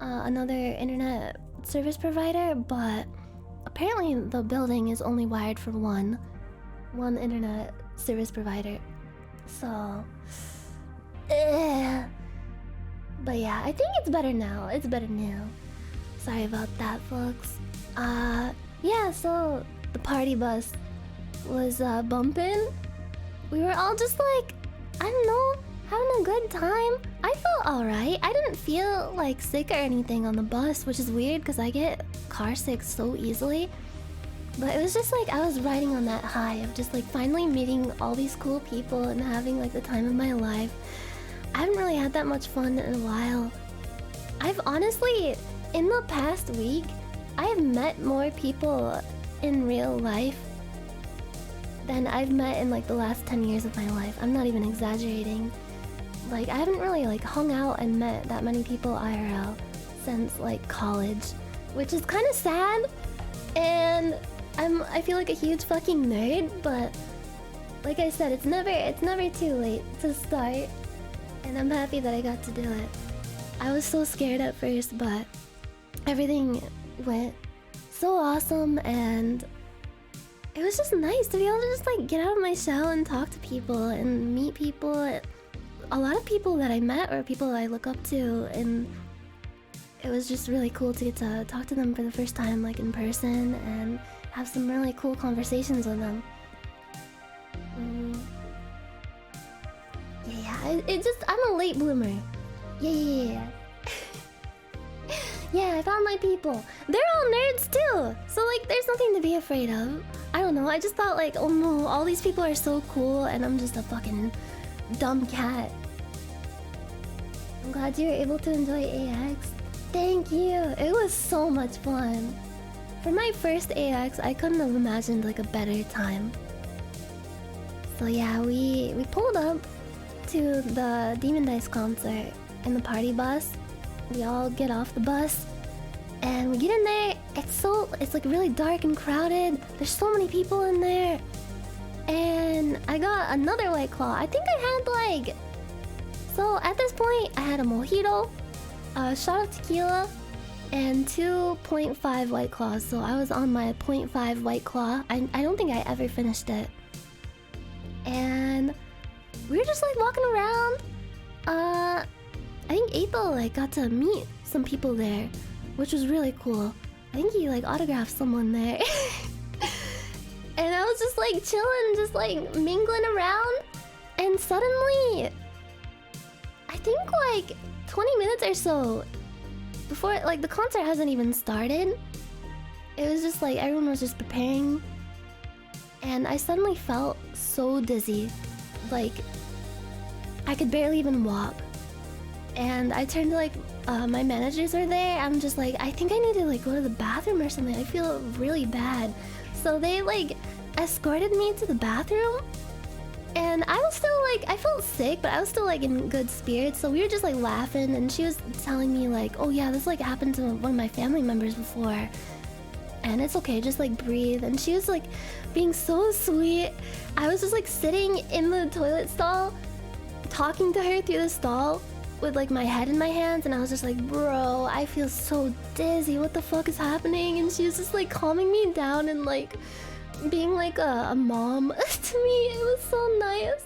another internet service provider, but apparently the building is only wired for one internet service provider. So, but yeah, I think it's better now. It's better now. Sorry about that, folks. Yeah, so the party bus was bumping. We were all just like, I don't know, having a good time. I felt alright. I didn't feel like sick or anything on the bus, which is weird because I get car sick so easily. But it was just like I was riding on that high of just like finally meeting all these cool people and having like the time of my life. I haven't really had that much fun in a while. I've honestly, in the past week, I have met more people in real life than I've met in like the last 10 years of my life. I'm not even exaggerating. Like, I haven't really like hung out and met that many people IRL since like college, which is kind of sad. And I feel like a huge fucking nerd, but like I said, it's never too late to start. And I'm happy that I got to do it. I was so scared at first, but everything went so awesome, and it was just nice to be able to just like get out of my shell and talk to people and meet people. A lot of people that I met are people I look up to, and it was just really cool to get to talk to them for the first time, like in person, and have some really cool conversations with them. I'm a late bloomer. Yeah. Yeah, I found my people. They're all nerds too, so like there's nothing to be afraid of. I don't know, I just thought like, oh no, all these people are so cool and I'm just a fucking dumb cat. I'm glad you were able to enjoy AX. Thank you, it was so much fun. For my first AX, I couldn't have imagined like a better time. So yeah, we pulled up to the Demon Dice concert in the party bus. We all get off the bus and we get in there. It's like really dark and crowded. There's so many people in there. And I got another White Claw. I think I had like... So at this point, I had a mojito, a shot of tequila, and 2.5 White Claws. So I was on my 0.5 White Claw. I don't think I ever finished it. And we were just like walking around. I think Aethel like got to meet some people there, which was really cool. I think he like autographed someone there. And I was just like chilling, just like mingling around, and suddenly I think like 20 minutes or so before like the concert hasn't even started, it was just like everyone was just preparing, and I suddenly felt so dizzy, like I could barely even walk. And I turned to like my managers were there. I'm just like, I think I need to like go to the bathroom or something. I feel really bad. So they like escorted me to the bathroom, and I was still like, I felt sick, but I was still like in good spirits. So we were just like laughing, and she was telling me like, oh yeah, this like happened to one of my family members before, and it's okay, just like breathe. And she was like being so sweet. I was just like sitting in the toilet stall talking to her through the stall with like my head in my hands, and I was just like, bro, I feel so dizzy, what the fuck is happening? And she was just like calming me down and like being like a mom to me. It was so nice.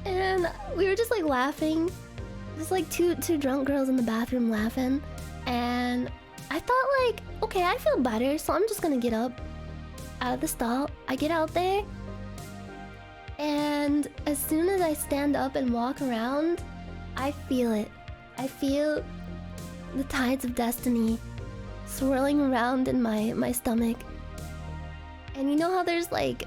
And we were just like laughing, just like two drunk girls in the bathroom laughing. And I thought like, okay, I feel better, so I'm just gonna get up out of the stall. I get out there, and as soon as I stand up and walk around, I feel it. I feel the tides of destiny swirling around in my stomach. And you know how there's like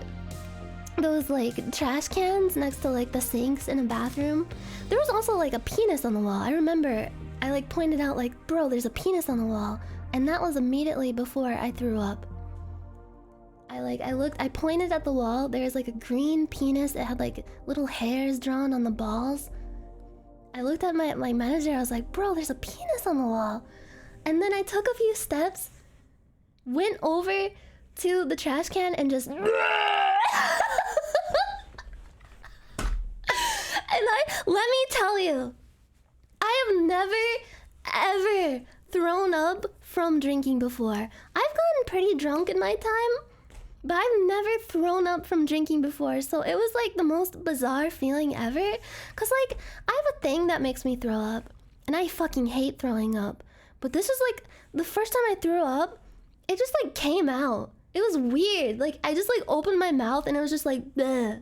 those like trash cans next to like the sinks in a bathroom. There was also like a penis on the wall. I remember I like pointed out like, bro, there's a penis on the wall, and that was immediately before I threw up. I pointed at the wall. There's like a green penis. It had like little hairs drawn on the balls. I looked at my manager. I was like, bro, there's a penis on the wall. And then I took a few steps, went over to the trash can and just and let me tell you, I have never ever thrown up from drinking before. I've gotten pretty drunk in my time, but I've never thrown up from drinking before. So it was like the most bizarre feeling ever. Cause like I have a thing that makes me throw up, and I fucking hate throwing up. But this was like the first time I threw up, it just like came out. It was weird. Like I just like opened my mouth and it was just like bleh.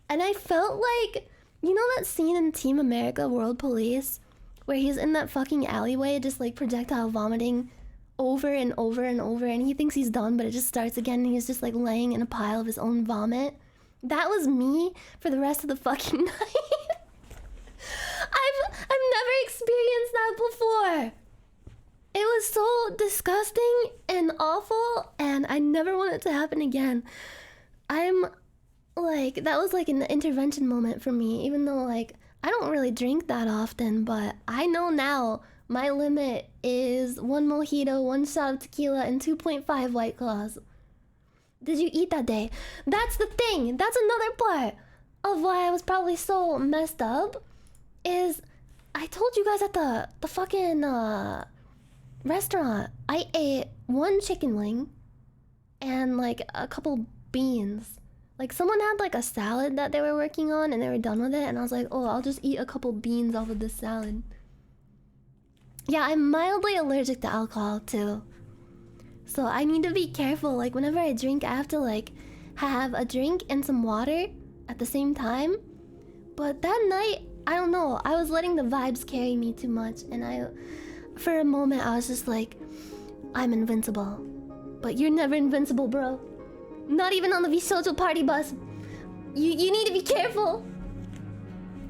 And I felt like, you know that scene in Team America World Police where he's in that fucking alleyway just like projectile vomiting over and over and over, and he thinks he's done but it just starts again and he's just like laying in a pile of his own vomit? That was me for the rest of the fucking night. I've never experienced that before. It was so disgusting and awful, and I never want it to happen again. I'm like, that was like an intervention moment for me, even though like I don't really drink that often, but I know now my limit is 1 mojito, 1 shot of tequila, and 2.5 White Claws. Did you eat that day? That's the thing. That's another part of why I was probably so messed up. Is I told you guys at the fucking restaurant, I ate 1 chicken wing and like a couple beans. Like someone had like a salad that they were working on and they were done with it, and I was like, oh, I'll just eat a couple beans off of this salad. Yeah, I'm mildly allergic to alcohol too, so I need to be careful. Like whenever I drink, I have to like have a drink and some water at the same time. But that night, I don't know, I was letting the vibes carry me too much, and for a moment I was just like, I'm invincible. But you're never invincible, bro. Not even on the VSHOJO party bus. You need to be careful.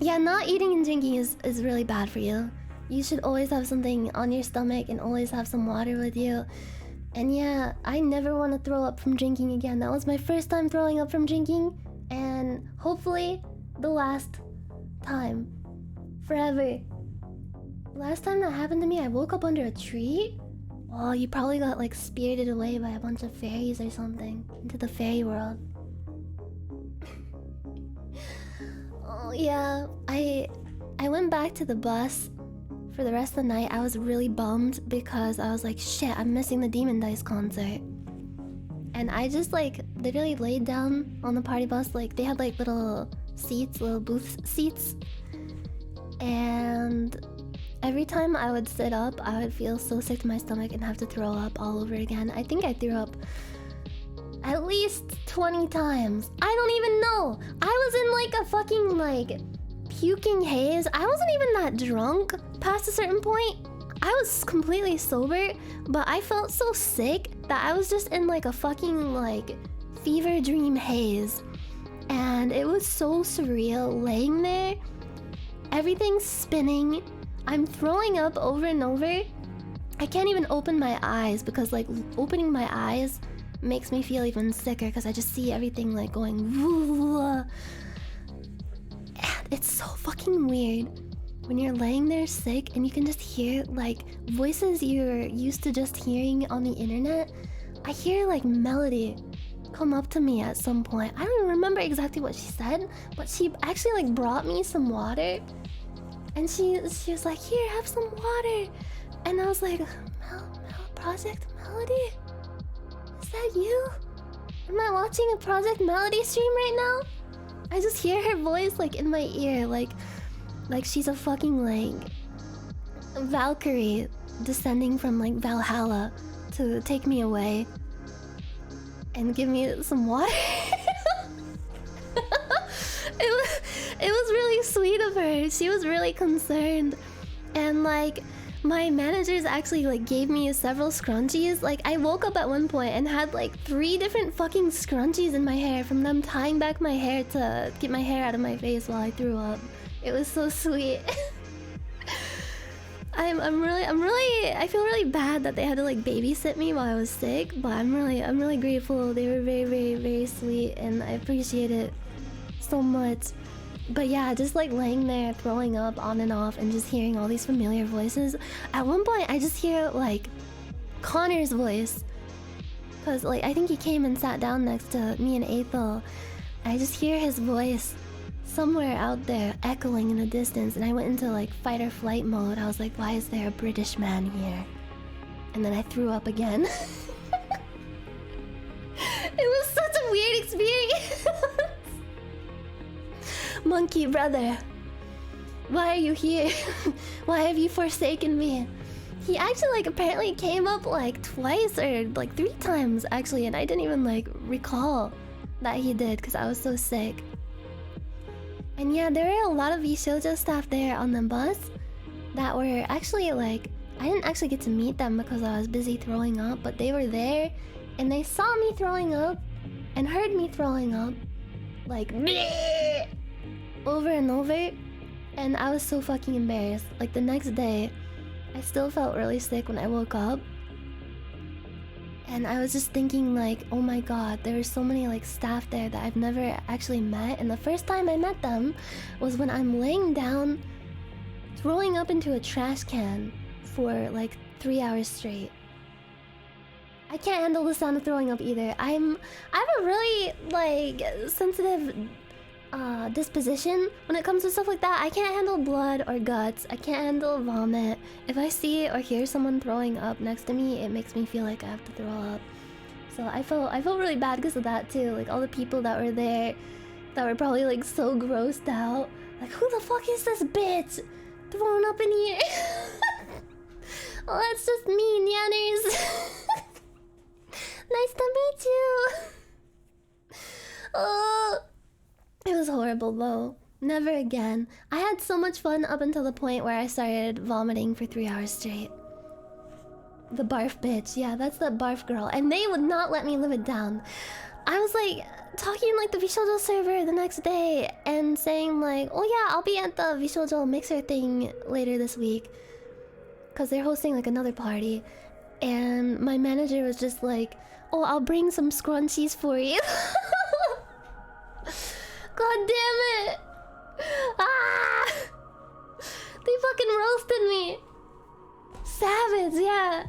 Yeah, not eating and drinking is really bad for you. You should always have something on your stomach and always have some water with you. And yeah, I never want to throw up from drinking again. That was my first time throwing up from drinking, and hopefully the last time. Forever. Last time that happened to me, I woke up under a tree. Oh, you probably got like spirited away by a bunch of fairies or something into the fairy world. Oh yeah, I went back to the bus for the rest of the night. I was really bummed because I was like, shit, I'm missing the Demon Dice concert. And I just like literally laid down on the party bus. Like they had like little seats, little booth seats. And every time I would sit up, I would feel so sick to my stomach and have to throw up all over again. I think I threw up at least 20 times. I don't even know. I was in like a fucking like puking haze. I wasn't even that drunk past a certain point. I was completely sober, but I felt so sick that I was just in like a fucking like fever dream haze. And it was so surreal laying there. Everything's spinning. I'm throwing up over and over. I can't even open my eyes because like opening my eyes makes me feel even sicker because I just see everything like going and it's so fucking weird when you're laying there sick and you can just hear like voices you're used to just hearing on the internet. I hear like Melody come up to me at some point. I don't even remember exactly what she said, but she actually like brought me some water. And she was like, here, have some water. And I was like, Project Melody? Is that you? Am I watching a Project Melody stream right now? I just hear her voice like in my ear, like she's a fucking like Valkyrie descending from like Valhalla to take me away and give me some water. It was really sweet of her. She was really concerned. And like my managers actually like gave me several scrunchies. Like I woke up at one point and had like 3 different fucking scrunchies in my hair from them tying back my hair to get my hair out of my face while I threw up. It was so sweet. I feel really bad that they had to like babysit me while I was sick, but I'm really grateful. They were very sweet and I appreciate it so much. But yeah, just like laying there throwing up on and off and just hearing all these familiar voices. At one point I just hear like Connor's voice, cause like I think he came and sat down next to me and Ethel. I just hear his voice somewhere out there echoing in the distance, and I went into like fight or flight mode. I was like, why is there a British man here? And then I threw up again. It was such a weird experience. Monkey brother, why are you here? Why have you forsaken me? He actually like apparently came up like twice or like 3 times actually, and I didn't even like recall that he did because I was so sick. And yeah, there were a lot of VSHOJO staff there on the bus that were actually like, I didn't actually get to meet them because I was busy throwing up, but they were there and they saw me throwing up and heard me throwing up like bleh, over and over, and I was so fucking embarrassed. Like the next day I still felt really sick when I woke up, and I was just thinking like, oh my god, there were so many like staff there that I've never actually met, and the first time I met them was when I'm laying down throwing up into a trash can for like 3 hours straight. I can't handle the sound of throwing up either. I have a really like sensitive disposition when it comes to stuff like that. I can't handle blood or guts. I can't handle vomit. If I see or hear someone throwing up next to me, it makes me feel like I have to throw up. So I felt really bad because of that too. Like all the people that were there that were probably like so grossed out. Like, who the fuck is this bitch throwing up in here? Oh, that's just me, Nyanners. Nice to meet you. Oh, it was horrible though. Never again. I had so much fun up until the point where I started vomiting for 3 hours straight. The barf bitch. Yeah, that's the barf girl. And they would not let me live it down. I was like talking in like the VSHOJO server the next day and saying like, oh yeah, I'll be at the VSHOJO mixer thing later this week, because they're hosting like another party. And my manager was just like, oh, I'll bring some scrunchies for you. God damn it! Ah! They fucking roasted me. Savage, yeah.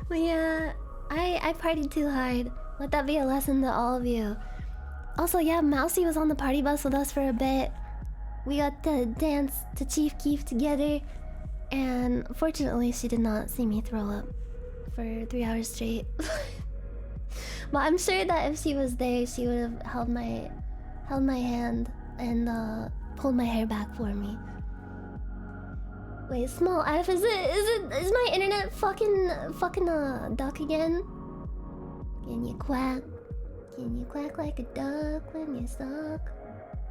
But yeah, I partied too hard. Let that be a lesson to all of you. Also, yeah, Mousy was on the party bus with us for a bit. We got to dance to Chief Keef together. And fortunately, she did not see me throw up for 3 hours straight. But I'm sure that if she was there, she would have held my hand and pulled my hair back for me. Wait, small F, is my internet fucking duck again? Can you quack? Can you quack like a duck when you suck?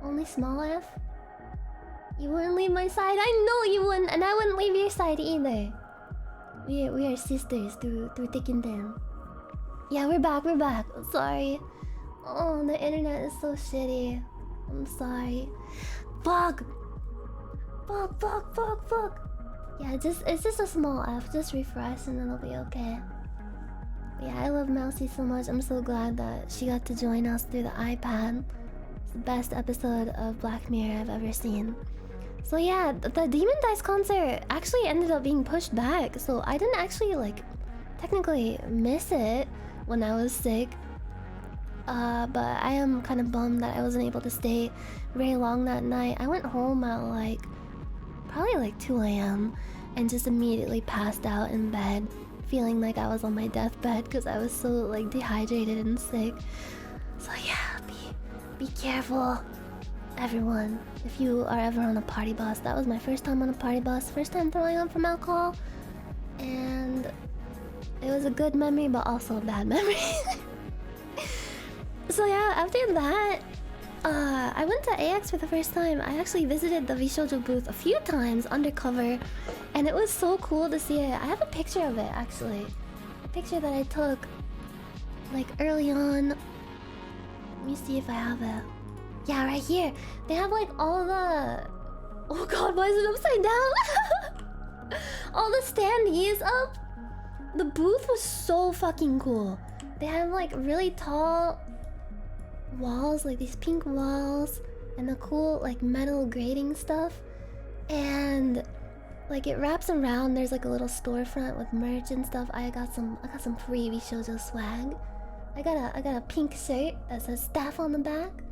Only small F? You wouldn't leave my side? I know you wouldn't, and I wouldn't leave your side either. We are sisters through thick and thin. Yeah, we're back. Sorry. Oh, the internet is so shitty. I'm sorry. Fuck. Yeah, it's just a small F. Just refresh and it'll be okay. But yeah, I love Mousy so much. I'm so glad that she got to join us through the iPad. It's the best episode of Black Mirror I've ever seen. So yeah, the Demon Dice concert actually ended up being pushed back. So I didn't actually like technically miss it when I was sick. But I am kind of bummed that I wasn't able to stay very long that night. I went home at like probably like 2 a.m. and just immediately passed out in bed, feeling like I was on my deathbed because I was so like dehydrated and sick. So yeah, be careful, everyone. If you are ever on a party bus, that was my first time on a party bus, first time throwing up from alcohol, and it was a good memory, but also a bad memory. So yeah, after that, I went to AX for the first time. I actually visited the VSHOJO booth a few times undercover, and it was so cool to see it. I have a picture of it actually, a picture that I took like early on. Let me see if I have it. Yeah, right here. They have like all the... Oh god, why is it upside down? All the standees up. The booth was so fucking cool. They have like really tall walls, like these pink walls, and the cool like metal grating stuff. And like it wraps around. There's like a little storefront with merch and stuff. I got some free VSHOJO swag. I got a pink shirt that says staff on the back.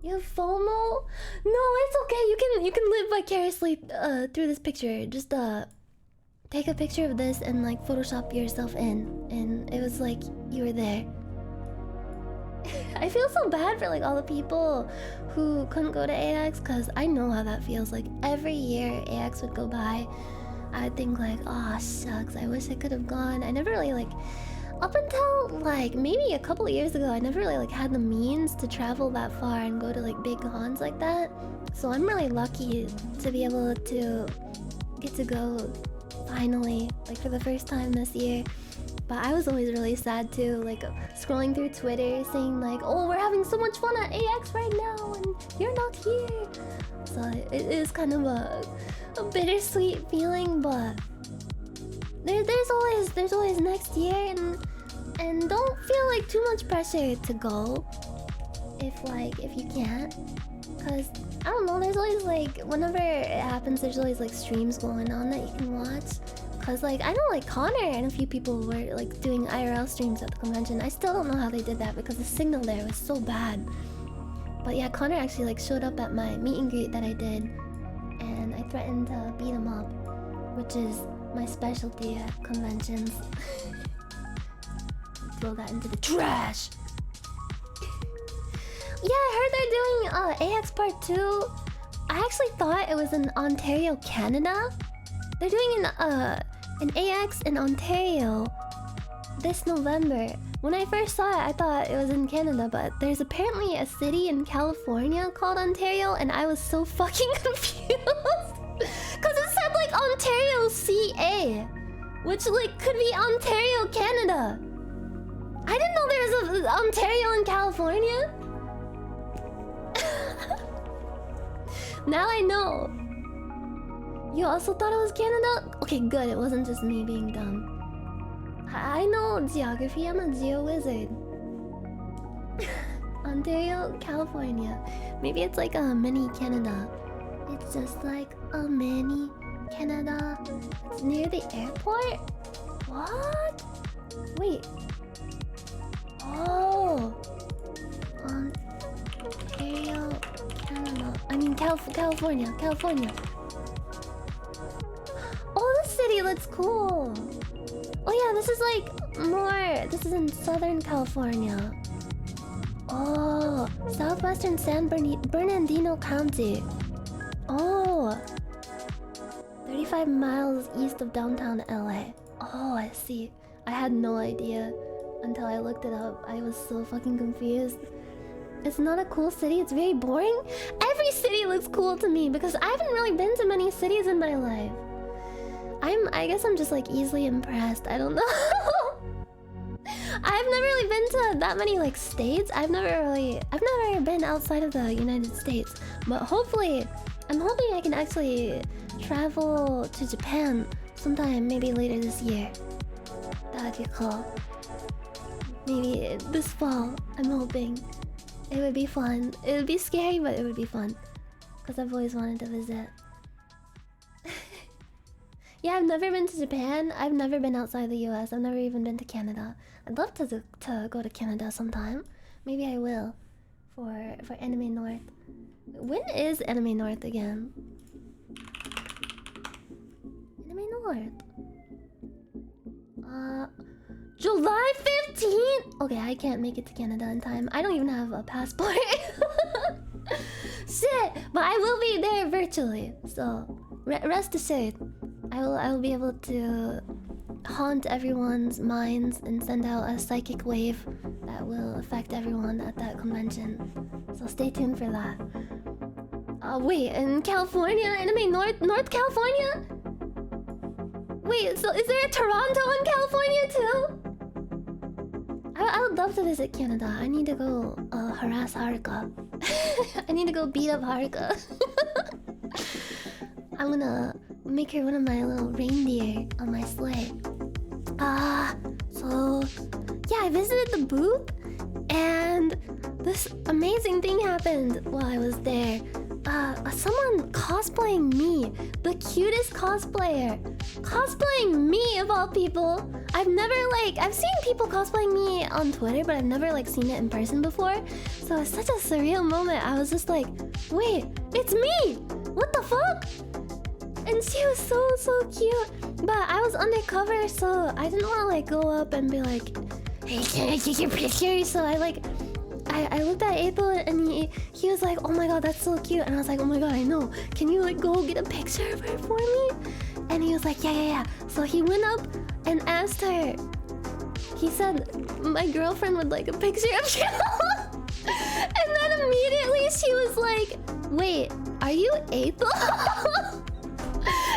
You have FOMO? No, it's okay. You can live vicariously through this picture. Just take a picture of this and like Photoshop yourself in, and it was like you were there. I feel so bad for like all the people who couldn't go to AX, because I know how that feels. Like every year AX would go by, I would think like, oh shucks, I wish I could have gone. I never really like, up until like maybe a couple of years ago, I never really like had the means to travel that far and go to like big cons like that. So I'm really lucky to be able to get to go finally, like for the first time this year. But I was always really sad too, like scrolling through Twitter saying like, oh, we're having so much fun at AX right now and you're not here. So it is kind of a bittersweet feeling, but there's always next year, and don't feel like too much pressure to go if you can't, because I don't know, there's always like, whenever it happens, there's always like streams going on that you can watch. Cause like I know like Connor and a few people were like doing IRL streams at the convention. I still don't know how they did that because the signal there was so bad. But yeah, Connor actually like showed up at my meet and greet that I did, and I threatened to beat him up, which is my specialty at conventions. Throw that into the trash. Yeah, I heard they're doing AX Part 2. I actually thought it was in Ontario, Canada. They're doing an AX in Ontario this November. When I first saw it, I thought it was in Canada, but there's apparently a city in California called Ontario, and I was so fucking confused. Cause it said like Ontario CA, which like could be Ontario, Canada. I didn't know there was a Ontario in California. Now I know. You also thought it was Canada? Okay, good. It wasn't just me being dumb. I know geography. I'm a geo wizard. Ontario, California. Maybe it's like a mini Canada. It's just like a mini Canada. It's near the airport? What? Wait. Oh. Ontario, Canada. I mean California. Oh, this city looks cool. Oh yeah, this is like more... This is in Southern California. Oh, southwestern San Bernardino County. Oh, 35 miles east of downtown LA. Oh, I see. I had no idea until I looked it up. I was so fucking confused. It's not a cool city. It's very boring. Every city looks cool to me because I haven't really been to many cities in my life. I guess I'm just like easily impressed. I don't know. I've never really been to that many like states. I've never been outside of the United States. But hopefully, I'm hoping I can actually travel to Japan sometime, maybe later this year. That'd be cool. Maybe this fall. I'm hoping. It would be fun. It would be scary, but it would be fun. Because I've always wanted to visit. Yeah, I've never been to Japan. I've never been outside the US. I've never even been to Canada. I'd love to go to Canada sometime. Maybe I will. For Anime North. When is Anime North again? Anime North. July 15th? Okay, I can't make it to Canada in time. I don't even have a passport. Shit! But I will be there virtually. So, rest assured. I will be able to haunt everyone's minds and send out a psychic wave that will affect everyone at that convention. So stay tuned for that. Wait, in California, anime North California? Wait, so is there a Toronto in California too? I would love to visit Canada. I need to go harass Haruka. I need to go beat up Haruka. I'm gonna make her one of my little reindeer on my sleigh. So yeah, I visited the booth and this amazing thing happened while I was there. Someone cosplaying me, the cutest cosplayer, cosplaying me of all people. I've seen people cosplaying me on Twitter, but I've never seen it in person before. So it's such a surreal moment. I was just like, wait, it's me! What the fuck? And she was so cute. But I was undercover, so I didn't want to go up and be like, hey, can I take your picture? So I looked at April and he was like, oh my god, that's so cute. And I was like, oh my god, I know. Can you go get a picture of her for me? And he was like, yeah. So he went up and asked her. He said, my girlfriend would like a picture of you. And then immediately she was like, wait, are you April?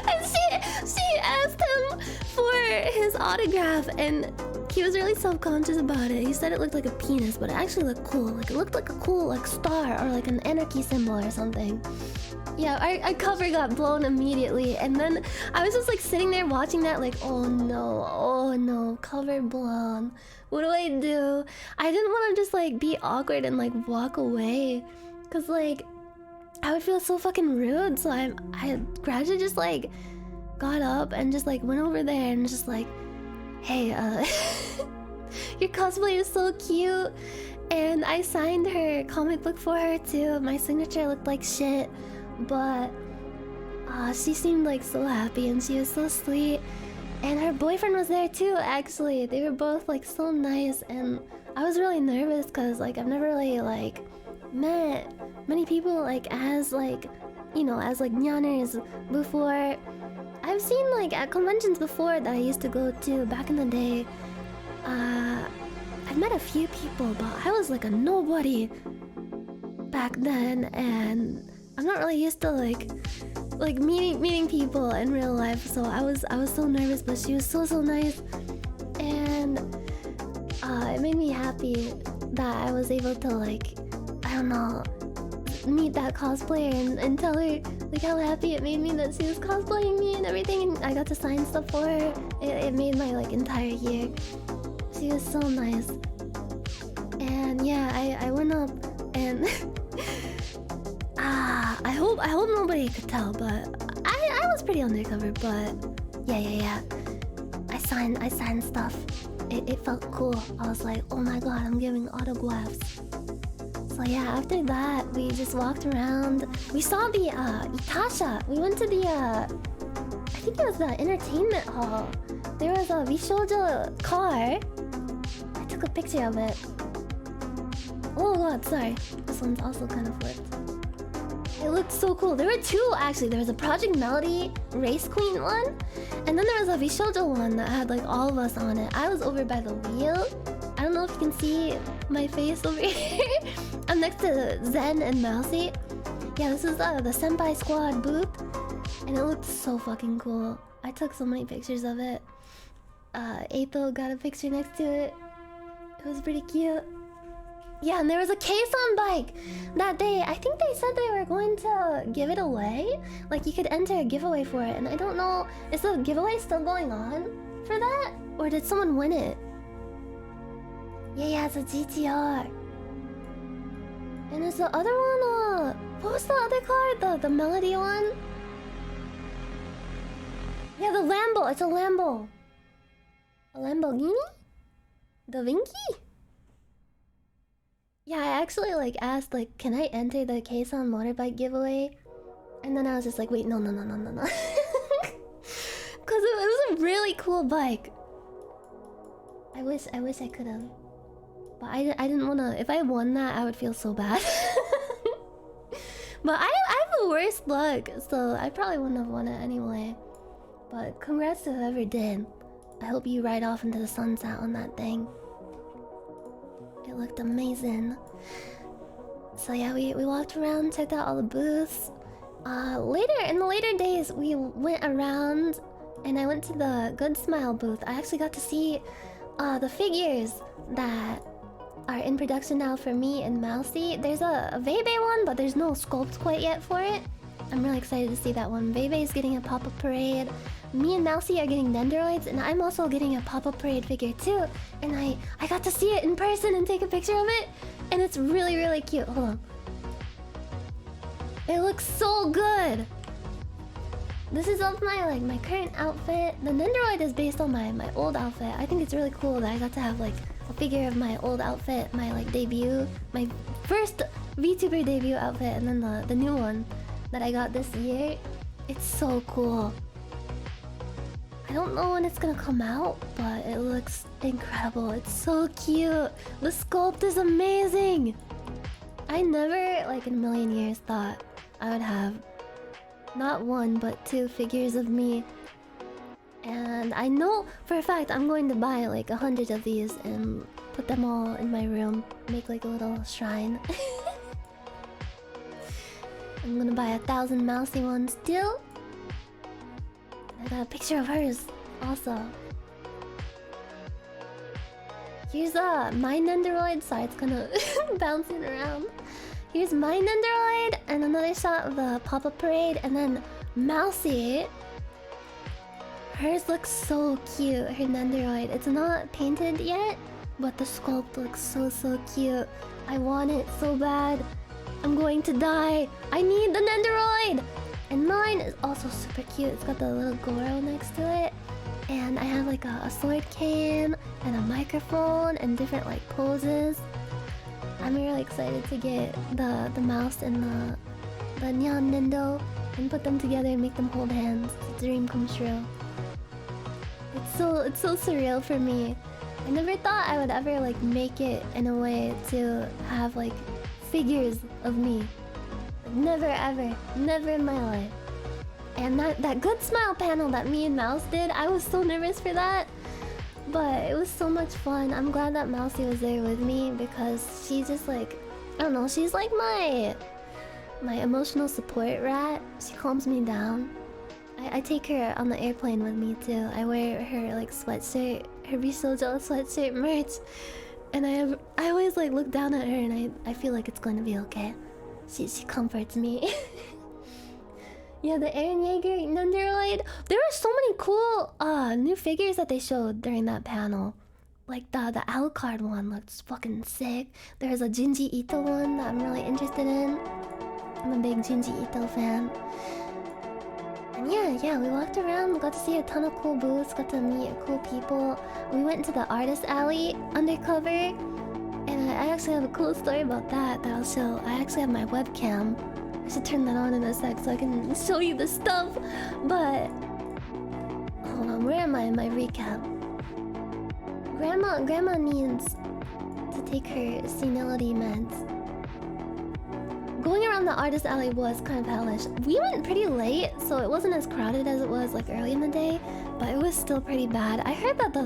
And she asked him for his autograph and he was really self-conscious about it. He said it looked like a penis, but it actually looked cool. It looked like a cool star or an anarchy symbol or something. Yeah, our cover got blown immediately, and then I was just sitting there watching that oh no, cover blown. What do I do? I didn't want to just be awkward and walk away, cause I would feel so fucking rude. So I gradually just got up and just went over there and just hey, your cosplay is so cute. And I signed her comic book for her too. My signature looked like shit, but she seemed so happy and she was so sweet. And her boyfriend was there too, actually. They were both so nice, and I was really nervous because I've never really met many people as Nyanners before. I've seen at conventions before that I used to go to back in the day. I've met a few people, but I was a nobody back then, and I'm not really used to meeting people in real life. So I was so nervous, but she was so nice, and it made me happy that I was able to I don't know, meet that cosplayer and tell her how happy it made me that she was cosplaying me and everything, and I got to sign stuff for her. It made my entire year. She was so nice. And yeah, I went up and I hope nobody could tell, but I was pretty undercover, but yeah. I signed stuff. It felt cool. I was like, oh my god, I'm giving autographs. So yeah, after that, we just walked around. We saw the Itasha. We went to the I think it was the entertainment hall. There was a VSHOJO car. I took a picture of it. Oh god, sorry. This one's also kind of flipped. It looked so cool. There were two actually. There was a Project Melody Race Queen one, and then there was a VSHOJO one that had all of us on it. I was over by the wheel. I don't know if you can see my face over here. I'm next to Zen and Mousy. Yeah, this is the Senpai Squad booth, and it looked so fucking cool. I took so many pictures of it. April got a picture next to it. It was pretty cute. Yeah, and there was a Keisan bike that day. I think they said they were going to give it away. You could enter a giveaway for it, and I don't know, is the giveaway still going on for that? Or did someone win it? Yeah, it's a GTR. And is the other one, what was the other car? The Melody one? Yeah, the Lambo. It's a Lambo. A Lamborghini? Da Vinci? Yeah, I actually asked can I enter the Keisan motorbike giveaway? And then I was just wait, no. Cause it was a really cool bike. I wish I could have. But I didn't wanna. If I won that, I would feel so bad. But I have the worst luck, so I probably wouldn't have won it anyway. But congrats to whoever did. I hope you ride off into the sunset on that thing. It looked amazing. So yeah, we walked around, checked out all the booths. Later, in the later days, we went around and I went to the Good Smile booth. I actually got to see the figures that are in production now for me and Mousy. There's a Vebe one, but there's no sculpt quite yet for it. I'm really excited to see that one. Vebe is getting a pop-up parade. Me and Mousy are getting Nendoroids, and I'm also getting a pop-up parade figure too. And I got to see it in person and take a picture of it, and it's really, really cute. Hold on. It looks so good. This is of my current outfit. The Nendoroid is based on my old outfit. I think it's really cool that I got to have like a figure of my old outfit, my like debut, my first VTuber debut outfit, and then the new one that I got this year. It's so cool. I don't know when it's gonna come out, but it looks incredible. It's so cute. The sculpt is amazing. I never, like in a million years, thought I would have not one, but two figures of me. And I know for a fact I'm going to buy like 100 of these and put them all in my room. Make like a little shrine. I'm gonna buy 1,000 Mousy ones too. I got a picture of hers also. Here's my Nendoroid. Sorry, it's kind of bouncing around. Here's my Nendoroid and another shot of the pop-up parade, and then Mousy. Hers looks so cute, her Nendoroid. It's not painted yet, but the sculpt looks so cute. I want it so bad. I'm going to die. I need the Nendoroid! And mine is also super cute. It's got the little Goro next to it. And I have like a sword cane and a microphone and different like poses. I'm really excited to get the mouse and the Nyan Nendo and put them together and make them hold hands. It's a dream come true. It's so surreal for me. I never thought I would ever like make it in a way to have like figures of me. Never ever, never in my life. And that Good Smile panel that me and Mouse did, I was so nervous for that. But it was so much fun. I'm glad that Mousy was there with me because she's just like, I don't know, she's like my emotional support rat. She calms me down. I take her on the airplane with me too. I wear her like sweatshirt, her VSHOJO sweatshirt merch. And I always like look down at her and I feel like it's going to be okay. She comforts me. Yeah, the Eren Yeager Nendoroid. There were so many cool new figures that they showed during that panel. Like the Alucard one looked fucking sick. There's a Junji Ito one that I'm really interested in. I'm a big Junji Ito fan. And yeah, we walked around, got to see a ton of cool booths, got to meet cool people. We went into the artist alley undercover. And I actually have a cool story about that I'll show. I actually have my webcam. I should turn that on in a sec so I can show you the stuff. But hold on, where am I in my recap? Grandma needs to take her senility meds. Going around the artist alley was kind of hellish. We went pretty late, so it wasn't as crowded as it was like early in the day, but it was still pretty bad. I heard that the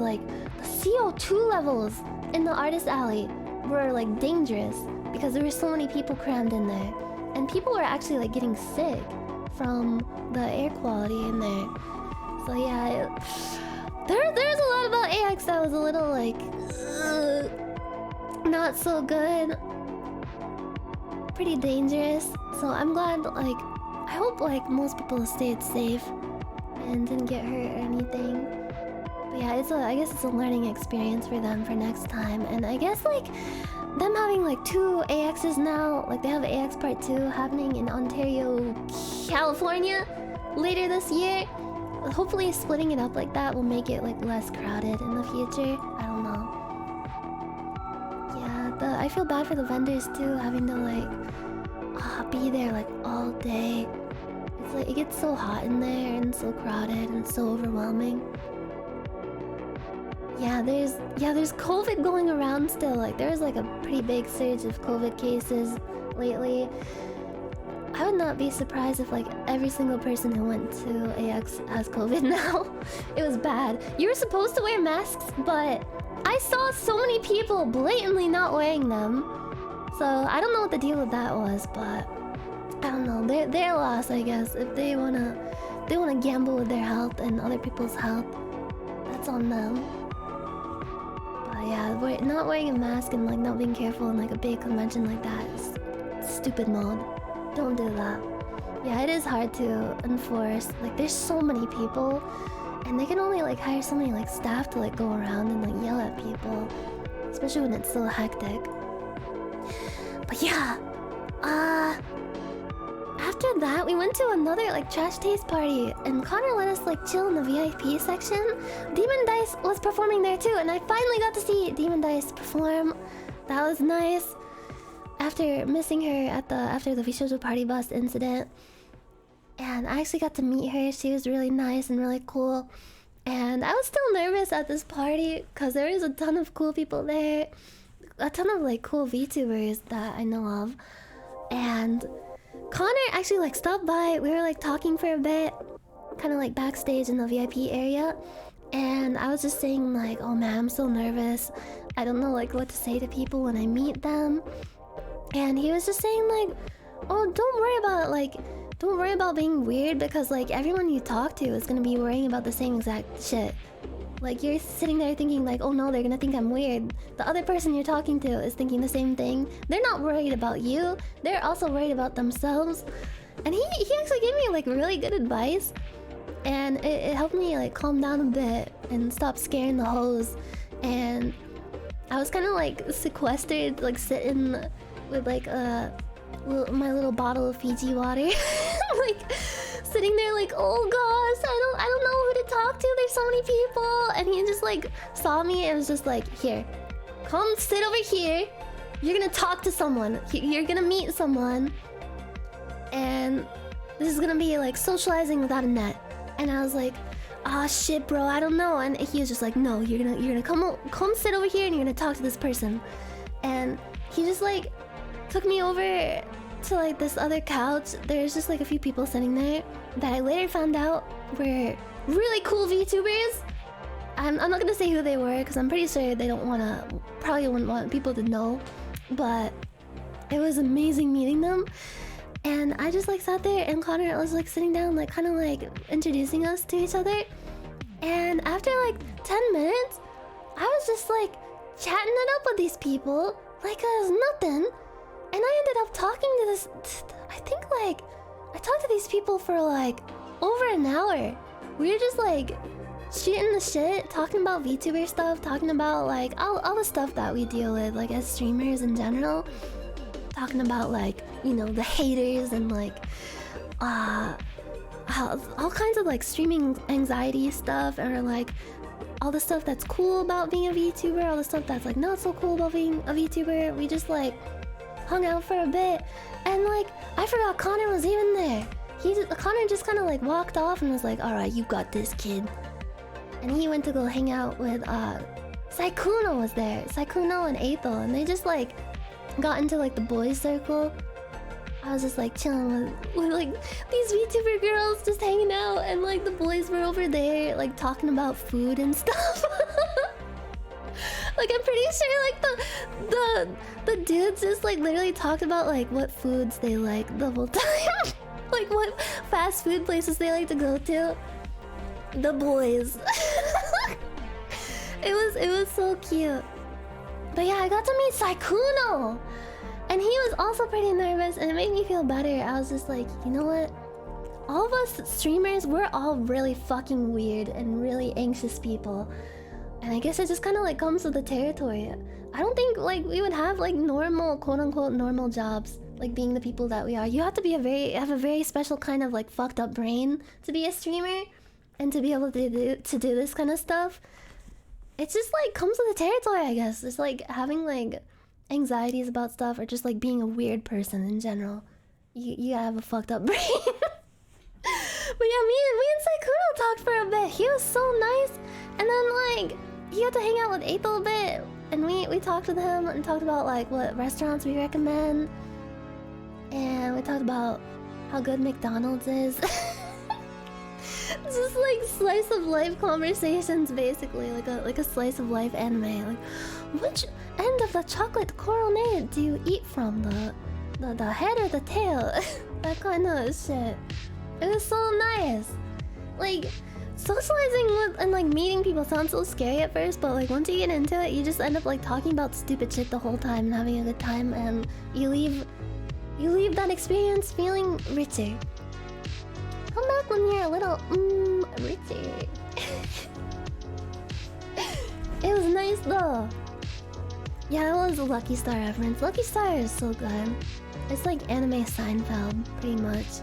CO2 levels in the artist alley were like dangerous because there were so many people crammed in there. And people were actually like getting sick from the air quality in there. So yeah, there's a lot about AX that was a little like not so good, pretty dangerous. So I'm glad, like, I hope like most people stayed safe and didn't get hurt or anything. But yeah, I guess it's a learning experience for them for next time. And I guess like them having like 2 AXs now, like they have AX Part 2 happening in Ontario, California later this year. Hopefully splitting it up like that will make it like less crowded in the future. I don't know. Yeah, I feel bad for the vendors too, having to like be there like all day. It's like it gets so hot in there and so crowded and so overwhelming. Yeah, there's COVID going around still. Like there's like a pretty big surge of COVID cases lately. I would not be surprised if like every single person who went to AX has COVID now. It was bad. You were supposed to wear masks, but I saw so many people blatantly not wearing them. So I don't know what the deal with that was, but I don't know. They're lost, I guess. If they wanna gamble with their health and other people's health, that's on them. But yeah, not wearing a mask and like not being careful in like a big convention like that is stupid mode. Don't do that. Yeah, it is hard to enforce. Like there's so many people, and they can only like hire so many like staff to like go around and like yell at people, especially when it's so hectic. But yeah, after that we went to another like trash taste party, and Connor let us like chill in the VIP section. Demon Dice was performing there too, and I finally got to see Demon Dice perform. That was nice. After missing her at after the VSHOJO party bus incident, and I actually got to meet her. She was really nice and really cool. And I was still nervous at this party because there was a ton of cool people there, a ton of like cool VTubers that I know of. And Connor actually like stopped by. We were like talking for a bit, kind of like backstage in the VIP area. And I was just saying like, oh man, I'm so nervous. I don't know like what to say to people when I meet them. And he was just saying like, oh, don't worry about being weird, because like everyone you talk to is gonna be worrying about the same exact shit. Like you're sitting there thinking like, oh no, they're gonna think I'm weird. The other person you're talking to is thinking the same thing. They're not worried about you. They're also worried about themselves. And he actually gave me like really good advice. And it helped me like calm down a bit and stop scaring the hoes. And I was kind of like sequestered, like sitting with like my little bottle of Fiji water, like sitting there like, oh gosh, I don't know who to talk to. There's so many people. And he just like saw me and was just like, here, come sit over here. You're gonna talk to someone. You're gonna meet someone, and this is gonna be like socializing without a net. And I was like, ah, shit, bro, I don't know. And he was just like, no, you're gonna come sit over here and you're gonna talk to this person. And he just like took me over to like this other couch. There's just like a few people sitting there that I later found out were really cool VTubers. I'm not gonna say who they were because I'm pretty sure they probably wouldn't want people to know. But it was amazing meeting them. And I just like sat there, and Connor was like sitting down, like kind of like introducing us to each other. And after like 10 minutes, I was just like chatting it up with these people like it was nothing. And I ended up talking to this, I think like, I talked to these people for like over an hour. We were just like shooting the shit, talking about VTuber stuff, talking about like all the stuff that we deal with like as streamers in general. Talking about like, you know, the haters and like all kinds of like streaming anxiety stuff, or like all the stuff that's cool about being a VTuber, all the stuff that's like not so cool about being a VTuber. We just like hung out for a bit, and like I forgot Connor was even there. Connor just kind of like walked off and was like, all right, you got this, kid. And he went to go hang out with Saikuno was there. Saikuno and Aethel, and they just like got into like the boys circle. I was just like chilling with like these VTuber girls just hanging out, and like the boys were over there like talking about food and stuff. Like I'm pretty sure like the dudes just like literally talked about like what foods they like the whole time. Like what fast food places they like to go to. The boys. It was so cute. But yeah, I got to meet Saikuno, and he was also pretty nervous, and it made me feel better. I was just like, you know what? All of us streamers, we're all really fucking weird and really anxious people. And I guess it just kind of like comes with the territory. I don't think like we would have like normal, quote unquote, normal jobs, like being the people that we are. You have to be have a very special kind of like fucked up brain to be a streamer and to be able to do this kind of stuff. It just like comes with the territory, I guess. It's like having like anxieties about stuff, or just like being a weird person in general. You gotta have a fucked up brain. But yeah, me and Saikuno talked for a bit. He was so nice. And then like he got to hang out with Aethel a bit, and we talked with him and talked about like what restaurants we recommend, and we talked about how good McDonald's is. Just like slice of life conversations, basically, like a slice of life anime. Like, which end of the chocolate coronet do you eat from? The head or the tail? That kind of shit. It was so nice. Like, socializing with and like meeting people sounds so scary at first, but like once you get into it, you just end up like talking about stupid shit the whole time and having a good time, and you leave that experience feeling richer. Come back when you're a little richer. It was nice though. Yeah, that was a Lucky Star reference. Lucky Star is so good. It's like anime Seinfeld, pretty much.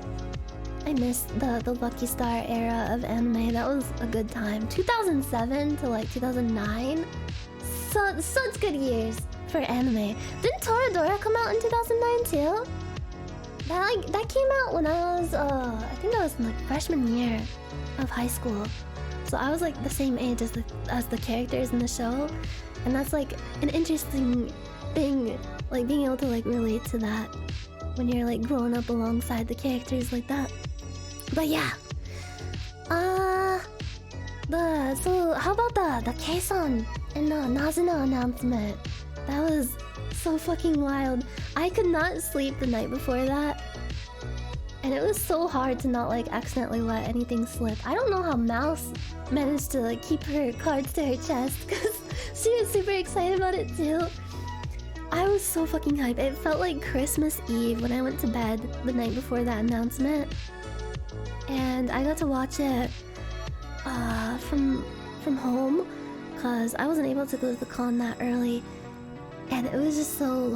I missed the Lucky Star era of anime. That was a good time. 2007 to like 2009. Such good years for anime. Didn't Toradora come out in 2009 too? That came out when I was I think I was in like freshman year of high school. So I was like the same age as the characters in the show. And that's like an interesting thing, like being able to like relate to that when you're like growing up alongside the characters like that. But yeah. So how about the Kason and the Nazuna announcement? That was so fucking wild. I could not sleep the night before that. And it was so hard to not like accidentally let anything slip. I don't know how Mouse managed to like keep her cards to her chest because she was super excited about it too. I was so fucking hyped. It felt like Christmas Eve when I went to bed the night before that announcement. And I got to watch it from home because I wasn't able to go to the con that early. And it was just so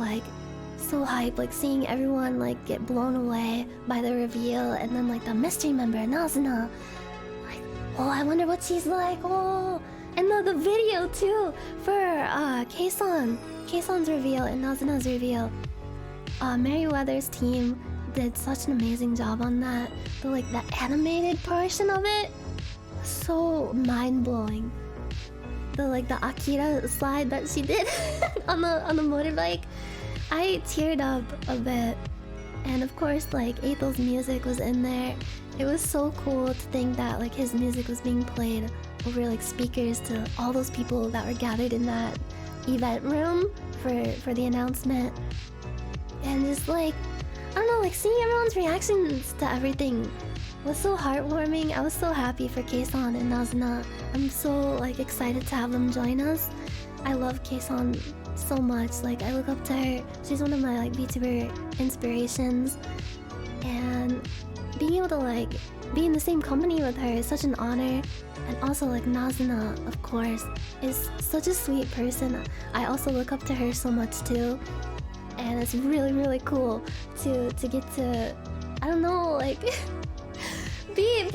hype, like seeing everyone like get blown away by the reveal, and then like the mystery member Nazuna, like, oh, I wonder what she's like. Oh, and the video too for Kayson's reveal and Nazuna's reveal. Merryweather's team did such an amazing job on that. The animated portion of it was so mind-blowing. The Akira slide that she did on the motorbike, I teared up a bit. And of course, like, Ethel's music was in there. It was so cool to think that like his music was being played over like speakers to all those people that were gathered in that event room for the announcement. And just like, I don't know, like seeing everyone's reactions to everything was so heartwarming. I was so happy for Kason and Nazuna. I'm so like excited to have them join us. I love Kason so much. Like, I look up to her. She's one of my like VTuber inspirations. And being able to like be in the same company with her is such an honor. And also like Nazuna, of course, is such a sweet person. I also look up to her so much too. And it's really, really cool to get to, I don't know, like be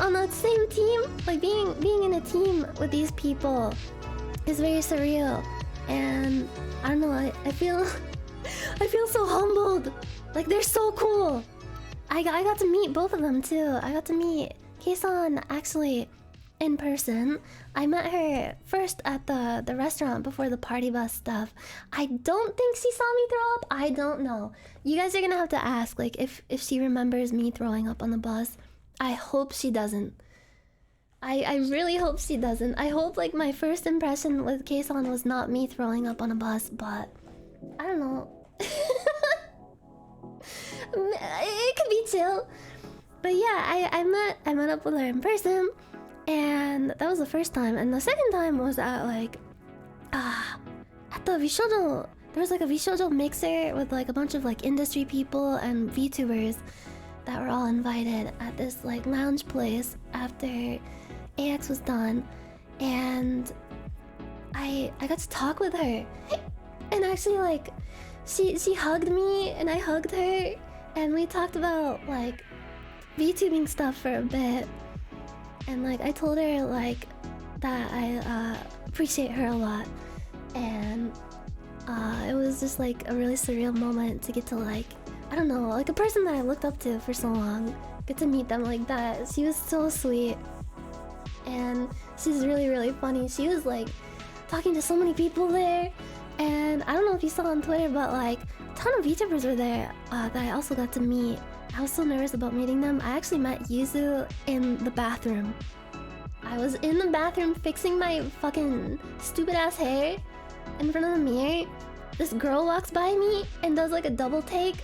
on the same team. Like being in a team with these people is very surreal. And I don't know, I feel so humbled. Like, they're so cool. I got to meet both of them too. I got to meet Kason actually in person. I met her first at the restaurant before the party bus stuff. I don't think she saw me throw up. I don't know. You guys are gonna have to ask like if she remembers me throwing up on the bus. I hope she doesn't. I really hope she doesn't. I hope like my first impression with Kason was not me throwing up on a bus, but I don't know. It could be chill. But yeah, I met up with her in person, and that was the first time. And the second time was at like at the VSHOJO. There was like a VSHOJO mixer with like a bunch of like industry people and VTubers that were all invited at this like lounge place after AX was done. And I got to talk with her. And actually like she hugged me and I hugged her, and we talked about like VTubing stuff for a bit. And like I told her like that I appreciate her a lot, and it was just like a really surreal moment to get to like, I don't know, like a person that I looked up to for so long, get to meet them like that. She was so sweet, and she's really, really funny. She was like talking to so many people there, and I don't know if you saw on Twitter, but like a ton of VTubers were there that I also got to meet I was so nervous about meeting them. I actually met Yuzu in the bathroom. I was in the bathroom fixing my fucking stupid ass hair in front of the mirror. This girl walks by me and does like a double take,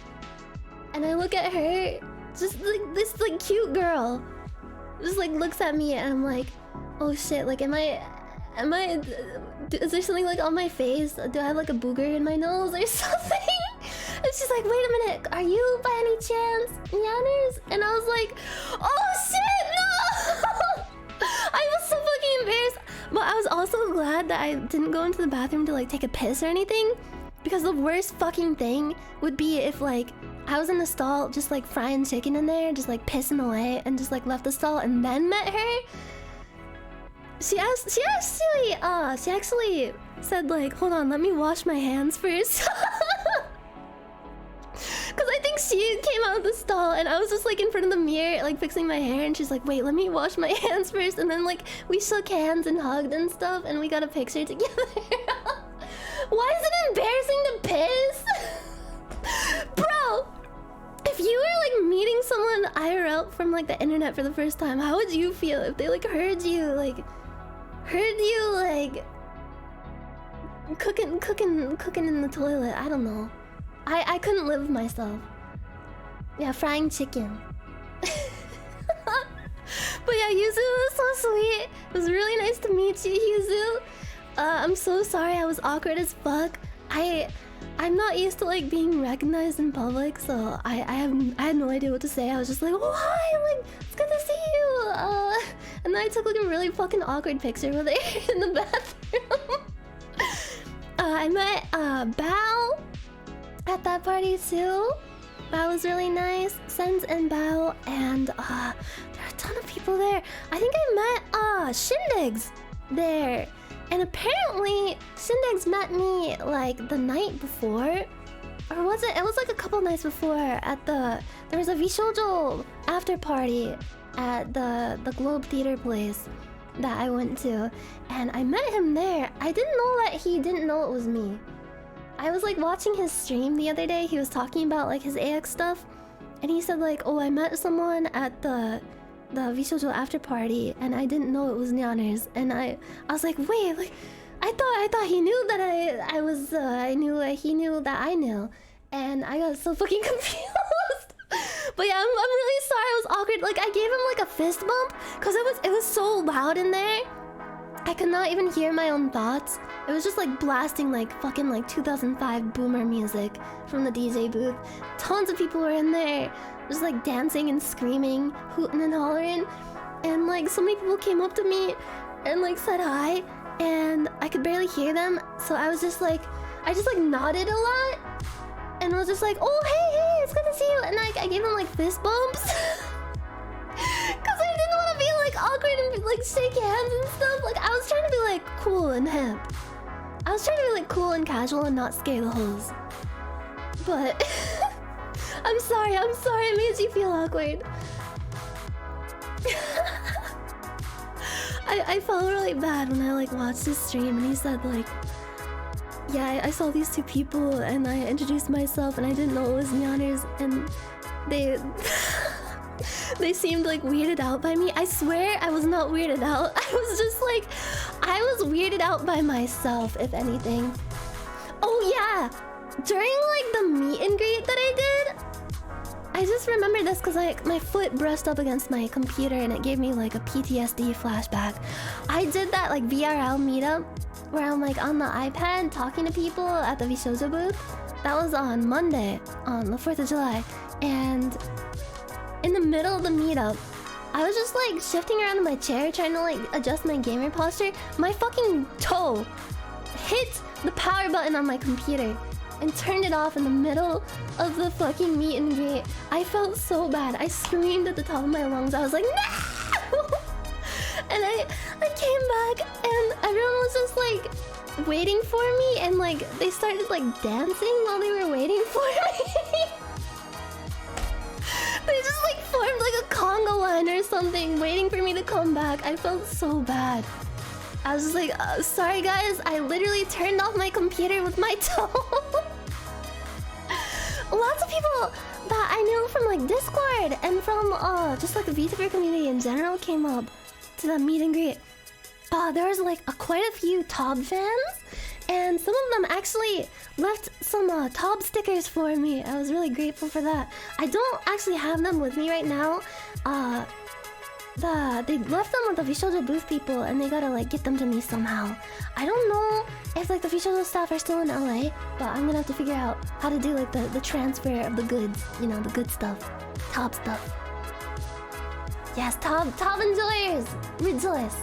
and I look at her, just like this like cute girl, just like looks at me, and I'm like, oh shit, like am I is there something like on my face? Do I have like a booger in my nose or something? And she's like, wait a minute, are you by any chance Nyanners? And I was like, oh shit, no! I was so fucking embarrassed. But I was also glad that I didn't go into the bathroom to like take a piss or anything, because the worst fucking thing would be if like I was in the stall just like frying chicken in there, just like pissing away, and just like left the stall and then met her. She actually said like, hold on, let me wash my hands first. Cause I think she came out of the stall and I was just like in front of the mirror like fixing my hair, and she's like, wait, let me wash my hands first. And then like we shook hands and hugged and stuff, and we got a picture together. Why is it embarrassing to piss? Bro, if you were like meeting someone IRL from like the internet for the first time, how would you feel if they like heard you like cooking in the toilet? I don't know. I couldn't live with myself. Yeah, frying chicken. But yeah, Yuzu was so sweet. It was really nice to meet you, Yuzu. I'm so sorry I was awkward as fuck. I'm not used to like being recognized in public, so I had no idea what to say. I was just like, oh hi, like it's good to see you. And then I took like a really fucking awkward picture with her in the bathroom. I met Bao at that party too. Bao was really nice. Sens and Bao, and there are a ton of people there. I think I met Shindegs there. And apparently Shindegs met me like the night before. Or was it? It was like a couple nights before at there was a VSHOJO after party at the Globe Theater place that I went to. And I met him there. I didn't know that he didn't know it was me. I was like watching his stream the other day. He was talking about like his AX stuff. And he said like, oh, I met someone at the VSHOJO after party, and I didn't know it was Nyanners. And I was like, wait, like I thought he knew that he knew that I knew, and I got so fucking confused. But yeah, I'm really sorry. I was awkward. Like I gave him like a fist bump because it was so loud in there. I could not even hear my own thoughts. It was just like blasting like fucking like 2005 boomer music from the DJ booth. Tons of people were in there, just like dancing and screaming, hooting and hollering. And like so many people came up to me and like said hi, and I could barely hear them. So I just nodded a lot and was just like, oh hey, it's good to see you. And like I gave them like fist bumps. Cause I didn't want to be like awkward and like shake hands and stuff. Like I was trying to be like cool and hip. I was trying to be like cool and casual and not scare the hoes. But I'm sorry I made you feel awkward. I felt really bad when I like watched his stream and he said like, yeah, I saw these two people and I introduced myself and I didn't know it was Nyanners, and they seemed like weirded out by me. I swear I was not weirded out. I was weirded out by myself, if anything. Oh yeah, during like the meet and greet that I did, I just remember this because like my foot brushed up against my computer and it gave me like a PTSD flashback. I did that like VRL meetup where I'm like on the iPad talking to people at the VSHOJO booth. That was on Monday, on the 4th of July. And in the middle of the meetup, I was just like shifting around in my chair trying to like adjust my gamer posture. My fucking toe hit the power button on my computer and turned it off in the middle of the fucking meet and greet. I felt so bad. I screamed at the top of my lungs. I was like, no! And I came back and everyone was just like waiting for me, and like they started like dancing while they were waiting for me. They just like formed like a conga line or something waiting for me to come back. I felt so bad. I was just like, sorry guys, I literally turned off my computer with my toe. lots of people that I knew from like Discord and from just like the VTuber community in general came up to the meet and greet. There was like quite a few Tob fans, and some of them actually left some Tob stickers for me. I was really grateful for that. I don't actually have them with me right now. They left them with the VSHOJO booth people, and they gotta like get them to me somehow. I don't know if like the VSHOJO staff are still in LA, but I'm gonna have to figure out how to do like the transfer of the goods, you know, the good stuff, Tob stuff. Yes, Tob enjoyers, rejoice.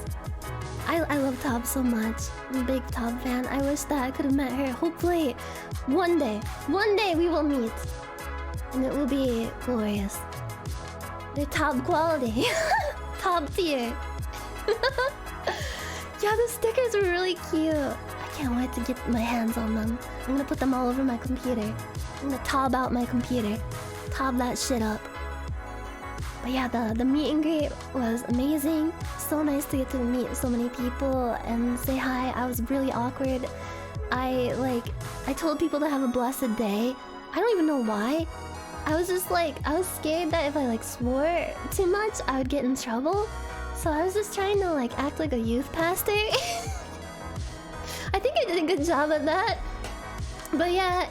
I love Tob so much. I'm a big Tob fan. I wish that I could have met her. Hopefully, one day we will meet, and it will be glorious. They're Tob quality, Tob tier. Yeah, the stickers are really cute. I can't wait to get my hands on them. I'm gonna put them all over my computer. I'm gonna Tob out my computer, Tob that shit up. But yeah, the meet and greet was amazing. So nice to get to meet so many people and say hi. I was really awkward. I told people to have a blessed day. I don't even know why. I was just like, I was scared that if I like swore too much, I would get in trouble. So I was just trying to like act like a youth pastor. I think I did a good job at that. But yeah.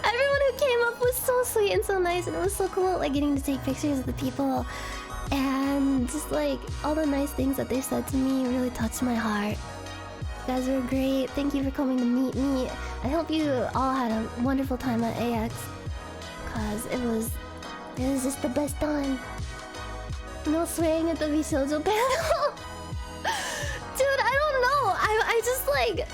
Everyone who came up was so sweet and so nice, and it was so cool like getting to take pictures of the people, and just like all the nice things that they said to me really touched my heart. You guys were great. Thank you for coming to meet me. I hope you all had a wonderful time at AX, cause it was just the best time. No swearing at the VSHOJO panel. Dude, I don't know. I just like,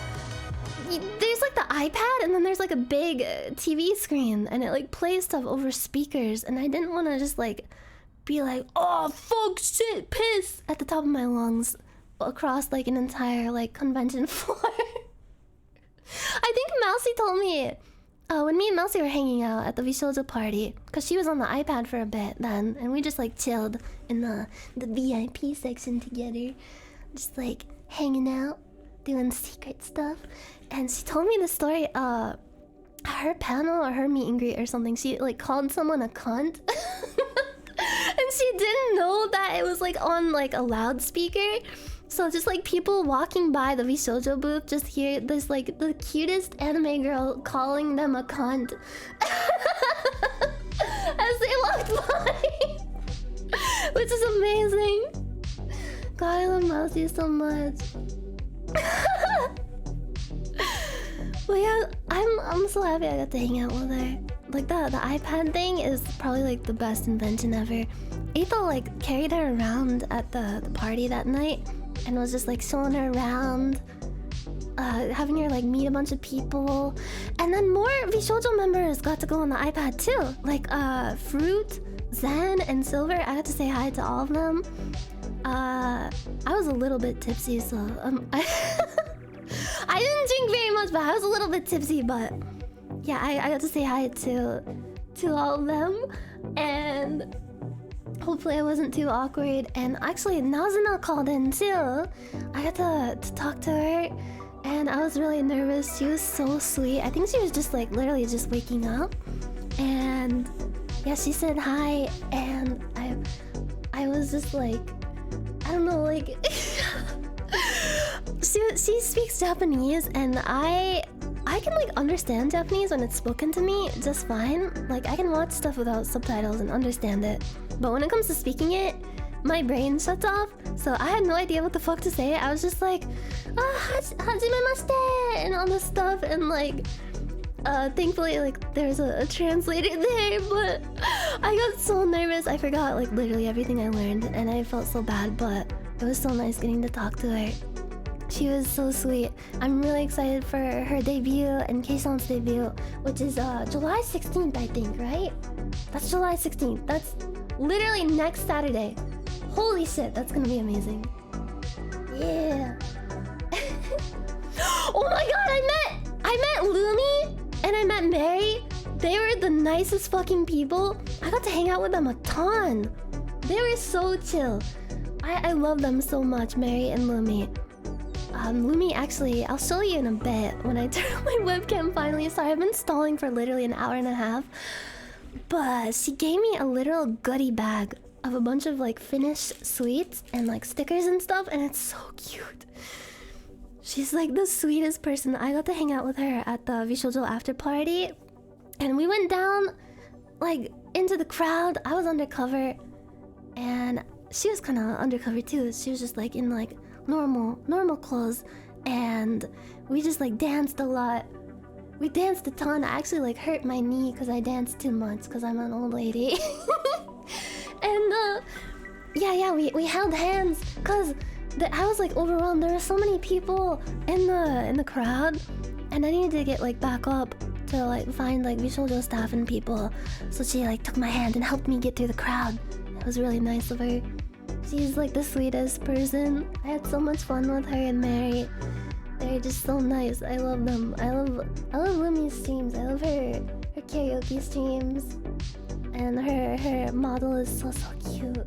there's like the iPad, and then there's like a big TV screen, and it like plays stuff over speakers, and I didn't want to just like be like, oh fuck, shit, piss at the top of my lungs across like an entire like convention floor. I think Mousy told me when me and Mousy were hanging out at the VSHOJO party, because she was on the iPad for a bit then, and we just like chilled in the VIP section together, just like hanging out, doing secret stuff. And she told me the story, her panel or her meet and greet or something, she like called someone a cunt. And she didn't know that it was like on like a loudspeaker. So just like people walking by the VSHOJO booth just hear this like the cutest anime girl calling them a cunt. As they walked by. Which is amazing. God, I love Mousy so much. Well, yeah, I'm so happy I got to hang out with her. Like the iPad thing is probably like the best invention ever. Ethel like carried her around at the party that night and was just like showing her around, having her like meet a bunch of people, and then more VSHOJO members got to go on the iPad too. Like Fruit, Zen, and Silver. I had to say hi to all of them. I was a little bit tipsy, so I didn't drink very much, but I was a little bit tipsy. But yeah, I got to say hi to all of them, and hopefully I wasn't too awkward. And actually, Nazuna called in too. I got to talk to her, and I was really nervous. She was so sweet. I think she was just like literally just waking up, and yeah, she said hi, and I was just like, I don't know, like she speaks Japanese, and I can like understand Japanese when it's spoken to me just fine. Like I can watch stuff without subtitles and understand it, but when it comes to speaking it, my brain shuts off. So I had no idea what the fuck to say. I was just like, hajimemashite, and all this stuff, and like thankfully like there's a translator there, but I got so nervous I forgot like literally everything I learned, and I felt so bad, but it was so nice getting to talk to her. She was so sweet. I'm really excited for her debut and Kayson's debut, which is July 16th, I think, right? That's July 16th. That's literally next Saturday. Holy shit, that's gonna be amazing. Yeah. Oh my god, I met Lumi and I met Mary. They were the nicest fucking people. I got to hang out with them a ton. They were so chill. I love them so much, Mary and Lumi. Lumi, actually, I'll show you in a bit when I turn on my webcam finally. Sorry, I've been stalling for literally an hour and a half. But she gave me a literal goodie bag of a bunch of like Finnish sweets and like stickers and stuff, and it's so cute. She's like the sweetest person. I got to hang out with her at the VSHOJO after party, and we went down like into the crowd. I was undercover, and she was kind of undercover too. She was just like in like normal clothes, and we just like danced a lot. We danced a ton. I actually like hurt my knee because I danced too much because I'm an old lady. And yeah, we held hands because I was like overwhelmed. There were so many people in the crowd, and I needed to get like back up to like find like VSHOJO staff and people. So she like took my hand and helped me get through the crowd. It was really nice of her. She's like the sweetest person. I had so much fun with her and Mary. They're just so nice. I love them. I love Lumi's streams. I love her karaoke streams. And her model is so cute.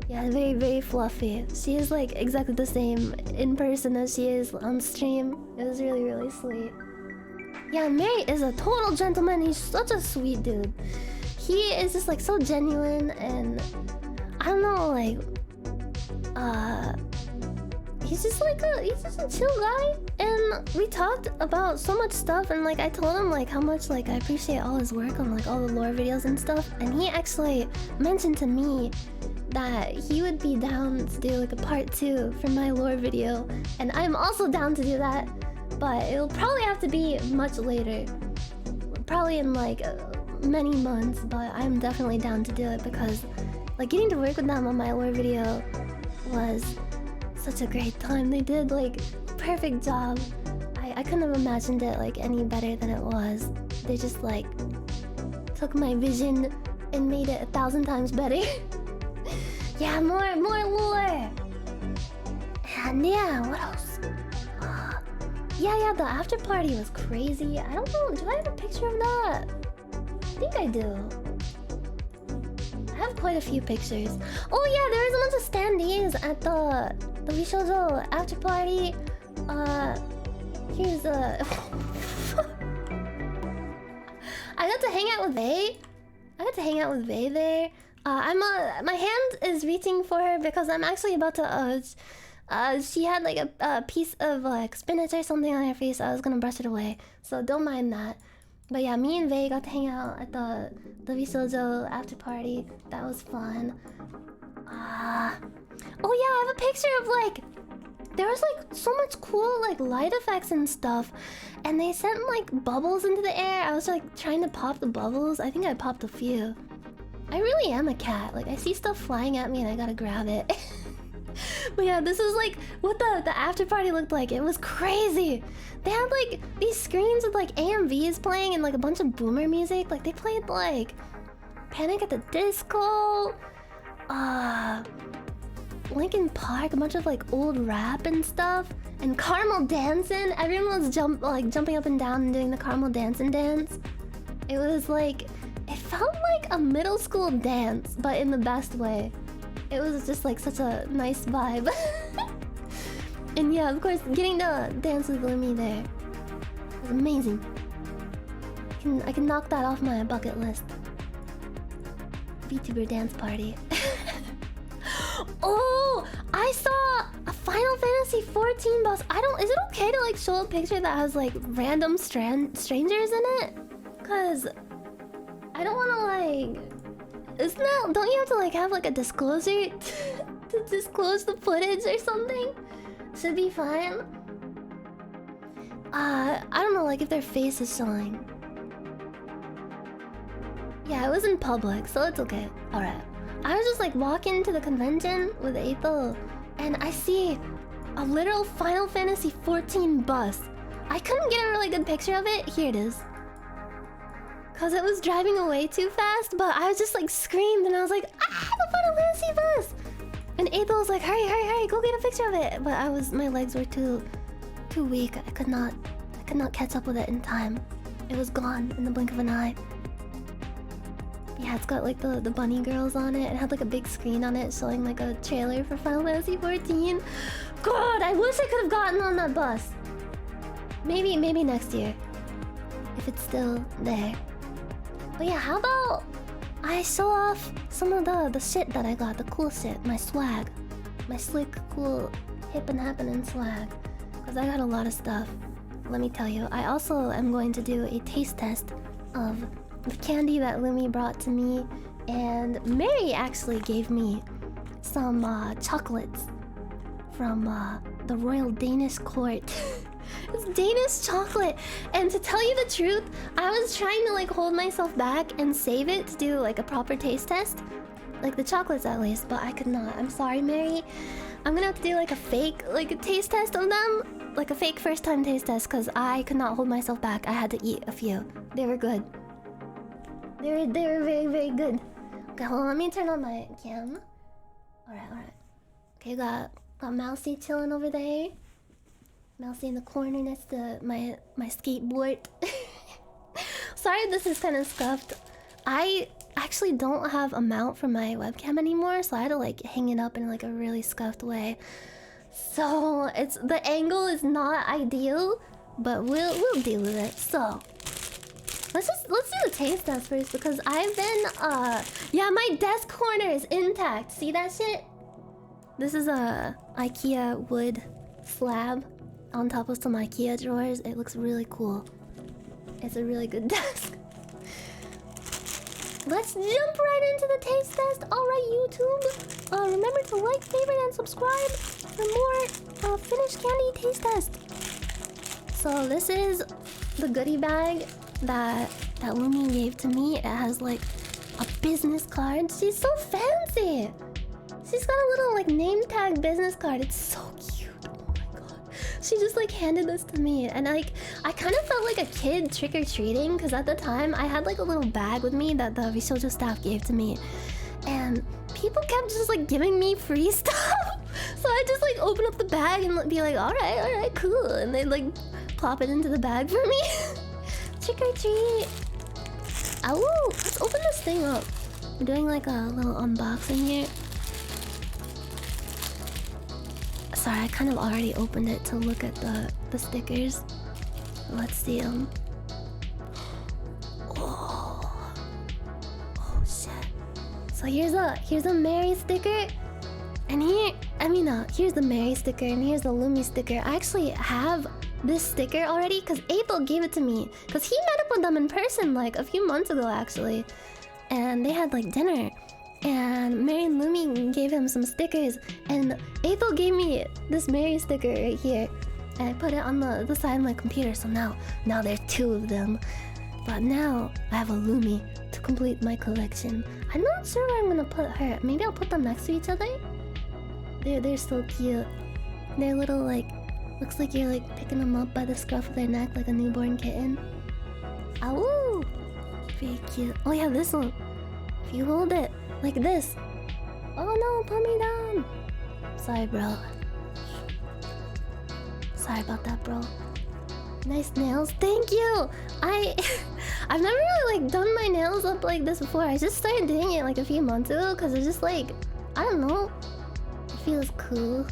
Yeah, very, very fluffy. She is like exactly the same in person as she is on stream. It was really, really sweet. Yeah, Mary is a total gentleman. He's such a sweet dude. He is just like so genuine, and I don't know, like he's just a chill guy. And we talked about so much stuff, and like I told him like how much like I appreciate all his work on like all the lore videos and stuff, and he actually mentioned to me that he would be down to do like a part 2 for my lore video, and I'm also down to do that, but it'll probably have to be much later, probably in like many months, but I'm definitely down to do it because like getting to work with them on my lore video was such a great time. They did like perfect job. I couldn't have imagined it like any better than it was. They just like took my vision and made it 1,000 times better. Yeah, more lore. And yeah, what else? Yeah, the after party was crazy. I don't know, do I have a picture of that? I think I do. I have quite a few pictures. Oh yeah, there was a bunch of standees at the VSHOJO after party. Here's I got to hang out with Vay. There. My hand is reaching for her because I'm actually about to she had like a piece of like spinach or something on her face. I was gonna brush it away, so don't mind that. But yeah, me and Vay got to hang out at the VSHOJO after party. That was fun. Oh yeah, I have a picture of like there was like so much cool like light effects and stuff, and they sent like bubbles into the air. I was like trying to pop the bubbles. I think I popped a few. I really am a cat. Like I see stuff flying at me and I gotta grab it. But yeah, this is like what the after party looked like. It was crazy. They had like these screens with like AMVs playing and like a bunch of boomer music. Like they played like Panic at the Disco, Linkin Park, a bunch of like old rap and stuff, and Caramel dancing. Everyone was jumping up and down and doing the Caramel dancing dance. It was like, it felt like a middle school dance, but in the best way. It was just like such a nice vibe. And yeah, of course, getting to dance with Lumi there was amazing. I can knock that off my bucket list. VTuber dance party. Oh, I saw a Final Fantasy 14 boss. Is it okay to like show a picture that has like random strangers in it? Cause I don't want to like. Don't you have to like have like a disclosure to disclose the footage or something? Should be fine. I don't know, like if their face is showing. Yeah, it was in public, so it's okay. Alright. I was just like walking to the convention with Aethel, and I see a literal Final Fantasy 14 bus. I couldn't get a really good picture of it. Here it is. Cause it was driving away too fast, but I was just like screamed and I was like, ah, the Final Fantasy bus! And Aethel was like, hurry, go get a picture of it. But my legs were too weak. I could not catch up with it in time. It was gone in the blink of an eye. Yeah, it's got like the bunny girls on it. It had like a big screen on it showing like a trailer for Final Fantasy 14. God, I wish I could have gotten on that bus. Maybe next year. If it's still there. But yeah, how about I show off some of the shit that I got, the cool shit, my swag. My slick, cool, hip and happening swag. Because I got a lot of stuff. Let me tell you, I also am going to do a taste test of the candy that Lumi brought to me. And Mary actually gave me some chocolates from the Royal Danish Court. It's Danish chocolate. And to tell you the truth, I was trying to like hold myself back and save it to do like a proper taste test. Like the chocolates at least, but I could not. I'm sorry, Mary. I'm gonna have to do like a fake like a taste test of them. Like a fake first time taste test because I could not hold myself back. I had to eat a few. They were good. They were very, very good. Okay, hold on, let me turn on my cam. Alright. Okay, got Mousy chilling over there. Mousy in the corner next to my skateboard. Sorry if this is kind of scuffed. I actually don't have a mount for my webcam anymore, so I had to like hang it up in like a really scuffed way. So it's the angle is not ideal, but we'll deal with it. So let's do the taste test first because I've been yeah, my desk corner is intact. See that shit? This is a IKEA wood slab on top of some IKEA drawers. It looks really cool. It's a really good desk. Let's jump right into the taste test. Alright, YouTube. Remember to like, favorite, and subscribe for more Finnish candy taste test. So this is the goodie bag that Lumi gave to me. It has like a business card. She's so fancy. She's got a little like name tag business card. It's so cute. Oh my god. She just like handed this to me, and like I kind of felt like a kid trick-or-treating because at the time I had like a little bag with me that the VSHOJO staff gave to me, and people kept just like giving me free stuff. So I just like open up the bag and be like, all right, cool, and they like plop it into the bag for me. Trick or treat. Oh, let's open this thing up. We're doing like a little unboxing here. Sorry, I kind of already opened it to look at the stickers. Let's see them. Oh shit. So here's a Mary sticker. And here's the Mary sticker and here's the Lumi sticker. I actually have this sticker already because Abel gave it to me. Because he met up with them in person like a few months ago actually. And they had like dinner. And Mary and Lumi gave him some stickers. And Abel gave me this Mary sticker right here. And I put it on the side of my computer. So now there are two of them. But now I have a Lumi to complete my collection. I'm not sure where I'm gonna put her. Maybe I'll put them next to each other. They're so cute. They're little like, looks like you're like picking them up by the scruff of their neck like a newborn kitten. Ow! Very cute. Oh yeah, this one. If you hold it like this. Oh no, put me down. Sorry, bro. Sorry about that, bro. Nice nails. Thank you. I've never really like done my nails up like this before. I just started doing it like a few months ago because it's just like, I don't know. It feels cool.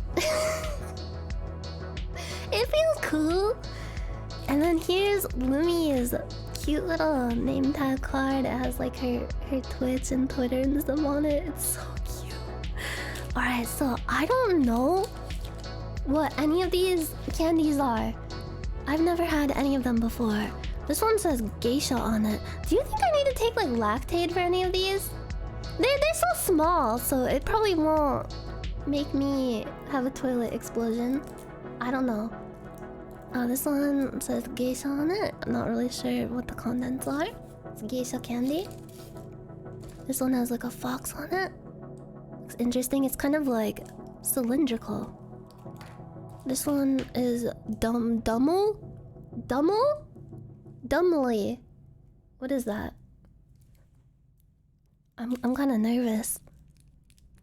It feels cool. And then here's Lumi's cute little name tag card. It has like her Twitch and Twitter and stuff on it. It's so cute. Alright, so I don't know what any of these candies are. I've never had any of them before. This one says geisha on it. Do you think I need to take like Lactaid for any of these? They're so small, so it probably won't make me have a toilet explosion. I don't know. This one says geisha on it. I'm not really sure what the contents are. It's geisha candy. This one has like a fox on it. Looks interesting. It's kind of like cylindrical. This one is Dummel? Dummely. What is that? I'm kind of nervous.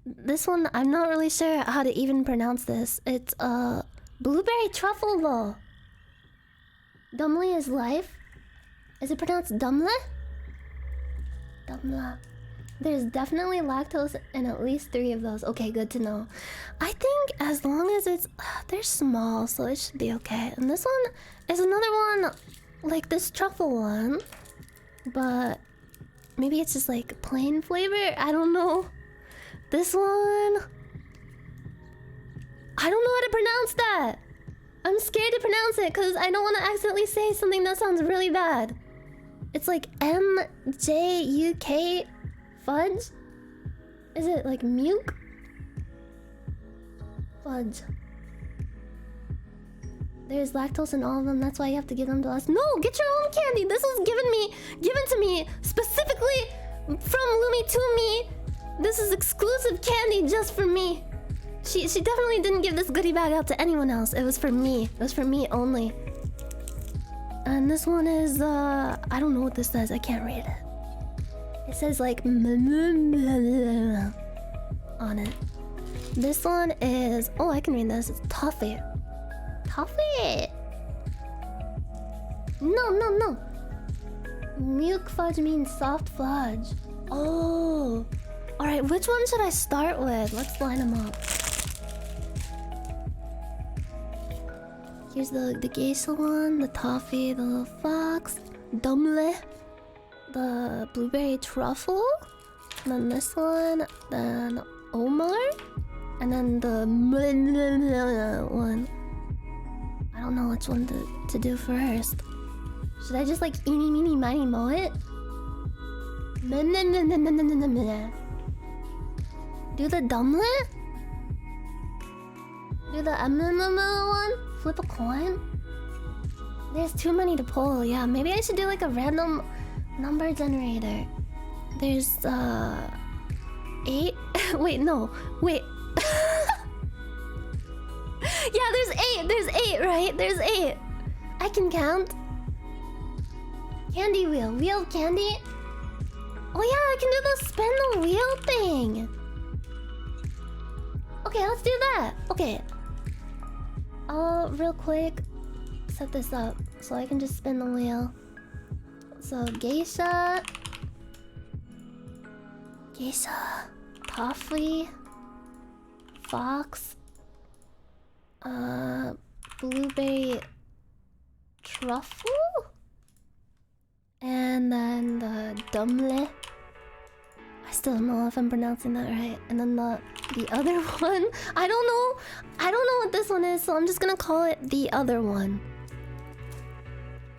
This one, I'm not really sure how to even pronounce this. It's blueberry truffle roll. Dummly is life. Is it pronounced Dumle? Dumla. There's definitely lactose in at least 3 of those. Okay, good to know. I think as long as it's they're small, so it should be okay. And this one is another one, like this truffle one, but maybe it's just like plain flavor. I don't know. This one, I don't know how to pronounce that. I'm scared to pronounce it because I don't want to accidentally say something that sounds really bad. It's like MJUK fudge? Is it like milk? Fudge. There's lactose in all of them, that's why you have to give them to us. No, get your own candy! This was given to me specifically from Lumi to me. This is exclusive candy just for me. She definitely didn't give this goodie bag out to anyone else. It was for me. It was for me only. And this one is I don't know what this says. I can't read it. It says like on it. This one is, oh, I can read this. It's toffee. Toffee. No. Milk fudge means soft fudge. Oh. All right, which one should I start with? Let's line them up. Here's the geisha one, the toffee, the little fox, dumle, the blueberry truffle, and then this one, then Omar, and then the one. I don't know which one to do first. Should I just like eeny meeny miny moe it? Do the dumle? Do the one? Flip a coin? There's too many to pull. Yeah, maybe I should do like a random number generator. There's 8. Wait, no. Wait. Yeah, there's 8. There's 8, right? There's 8. I can count. Candy wheel. Wheel of candy. Oh yeah, I can do the spin the wheel thing. Okay, let's do that. Okay. I'll real quick set this up so I can just spin the wheel. So geisha, toffee, fox, blueberry truffle, and then the dumle. I still don't know if I'm pronouncing that right. And then the other one, I don't know what this one is, so I'm just gonna call it the other one.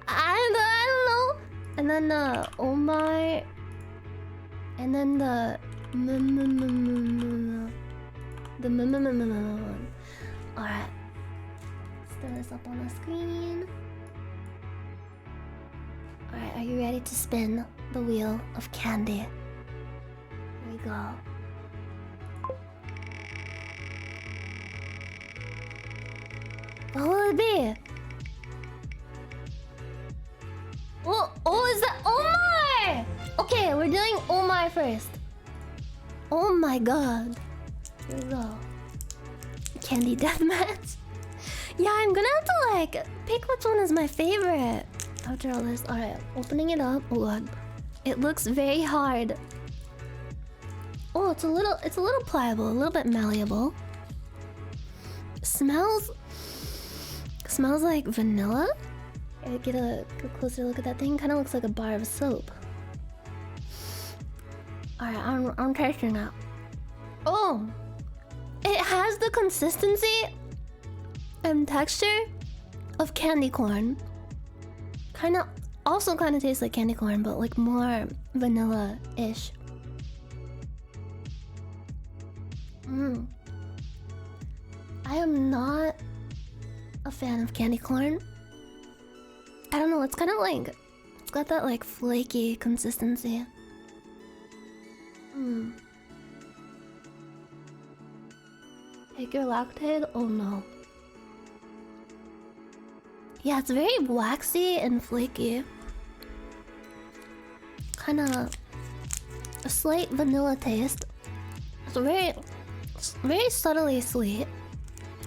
I don't know. And then the Omar, and then the one. All right, let's throw this up on the screen. All right, are you ready to spin the wheel of candy? Here we go. What will it be? Oh, is that Omar? Okay, we're doing Omar first. Oh my god. Here we go. Candy deathmatch. Yeah, I'm gonna have to like pick which one is my favorite after all this. Alright, opening it up. Oh god. It looks very hard. Oh, it's a little pliable, a little bit malleable. Smells like vanilla. Get a closer look at that thing. Kind of looks like a bar of soap. Alright, I'm tasting that. Oh! It has the consistency and texture of candy corn. Also kind of tastes like candy corn, but like more vanilla-ish. I am not a fan of candy corn. I don't know, it's kind of like... It's got that like flaky consistency. Take your lactate? Oh no. Yeah, it's very waxy and flaky. Kinda... a slight vanilla taste. It's very subtly sweet,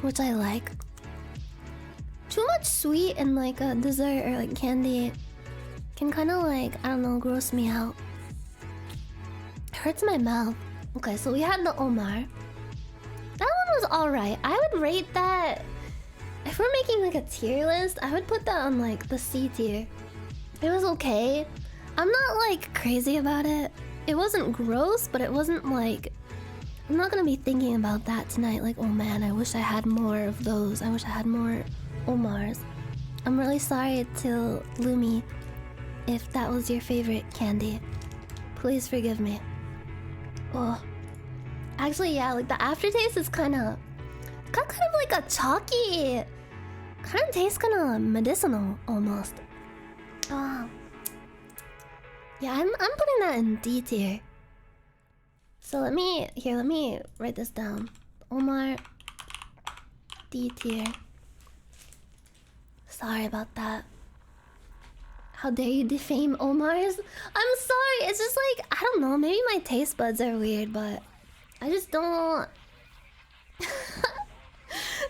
which I like. Too much sweet in like a dessert or like candy can kind of like, I don't know, gross me out. It hurts my mouth. Okay, so we had the Omar. That one was alright. I would rate that if we're making like a tier list, I would put that on like the C tier. It was okay. I'm not like crazy about it. It wasn't gross, but it wasn't like... I'm not gonna be thinking about that tonight. Like, oh man, I wish I had more of those. I wish I had more Omars. I'm really sorry to Lumi if that was your favorite candy. Please forgive me. Oh. Actually, yeah, like the aftertaste is kind of like a chalky... Kind of tastes kind of medicinal, almost. Oh. Yeah, I'm putting that in D tier. So let me write this down. Omar, D tier. Sorry about that. How dare you defame Omar's? I'm sorry, it's just like, I don't know, maybe my taste buds are weird, but I just don't...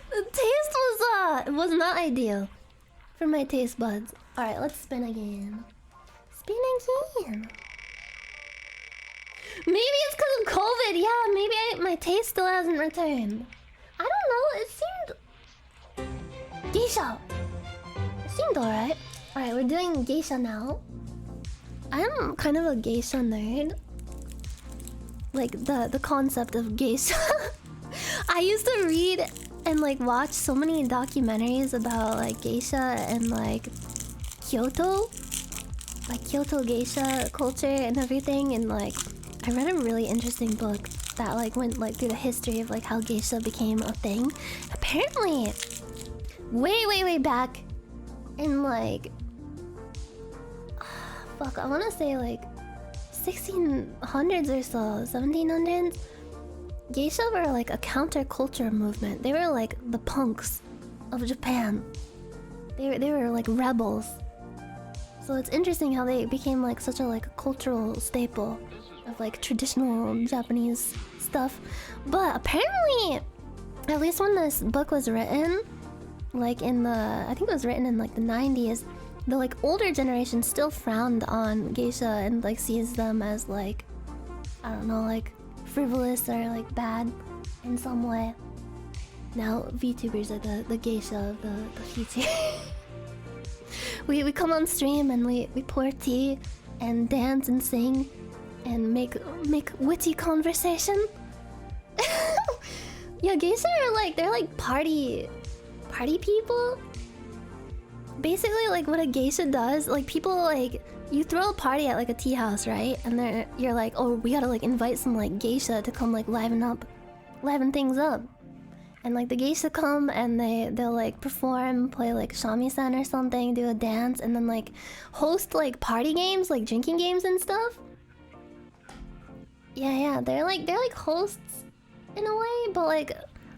The taste was not ideal for my taste buds. Alright, let's spin again. Spin again. Maybe it's because of COVID. Yeah, maybe my taste still hasn't returned. I don't know. It seemed... Geisha. It seemed alright. Alright, we're doing geisha now. I'm kind of a geisha nerd. Like, the concept of geisha. I used to read and, like, watch so many documentaries about, like, geisha and, like, Kyoto. Like, Kyoto geisha culture and everything. And, like, I read a really interesting book that, like, went, like, through the history of, like, how geisha became a thing. Apparently, way back in, like... fuck, I want to say, like, 1600s or so, 1700s. Geisha were like a counterculture movement. They were like the punks of Japan. They were like rebels. So it's interesting how they became like such a like a cultural staple of like traditional Japanese stuff. But apparently, at least when this book was written, like in the... I think it was written in like the 90s, the like older generation still frowned on geisha and like sees them as like, I don't know, like frivolous or like bad in some way. Now VTubers are the geisha of the future. we come on stream and we pour tea and dance and sing and make witty conversation. Yeah, geisha are like, they're like party people. Basically, like what a geisha does, like people like, you throw a party at like a tea house, right? And then you're like, oh, we gotta like invite some like geisha to come like liven things up. And like the geisha come and they'll like perform, play like shamisen or something, do a dance, and then like host like party games, like drinking games and stuff. Yeah, they're like hosts in a way, but like,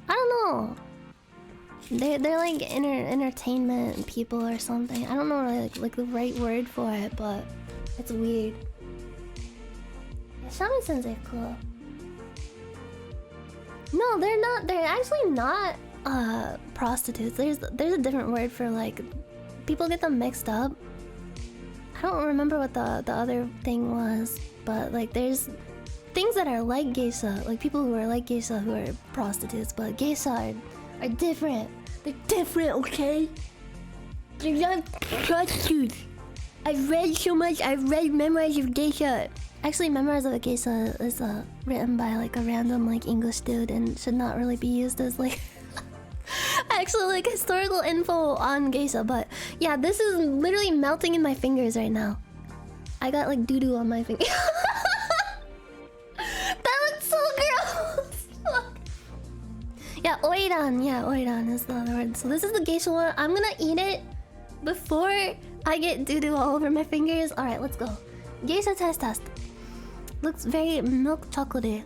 I don't know. They're like entertainment people or something. I don't know really like the right word for it, but it's weird. Yeah, shamisens are cool. No, they're not. They're actually not prostitutes. There's a different word for like people get them mixed up. I don't remember what the other thing was, but like there's things that are like geisha, like people who are like geisha who are prostitutes, but geisha are different. They're different, okay? They're not prostitutes. I've read so much. I've read Memoirs of Geisha. Actually, Memoirs of a Geisha is written by like a random like English dude and should not really be used as like actually like historical info on geisha. But yeah, this is literally melting in my fingers right now. I got like doo-doo on my finger. That looks so gross. Yeah, oiran. Yeah, oiran is the other word. So this is the geisha one. I'm gonna eat it before I get doo-doo all over my fingers. Alright, let's go. Geisha test. Looks very milk chocolatey.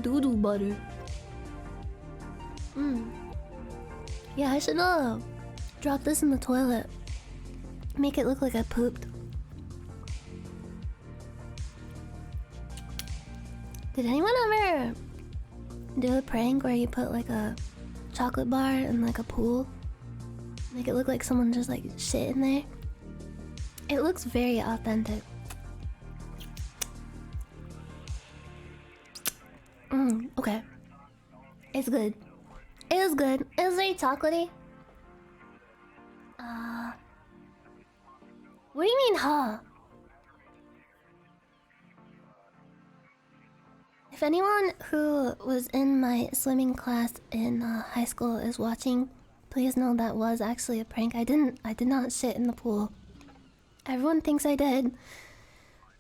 Doo-doo butter. Yeah, I should drop this in the toilet. Make it look like I pooped. Did anyone ever do a prank where you put like a chocolate bar in like a pool? Make it look like someone just like shit in there? It looks very authentic. Okay. It's good. It was good. It was very chocolatey. What do you mean, huh? If anyone who was in my swimming class in high school is watching, please know that was actually a prank. I did not shit in the pool. Everyone thinks I did.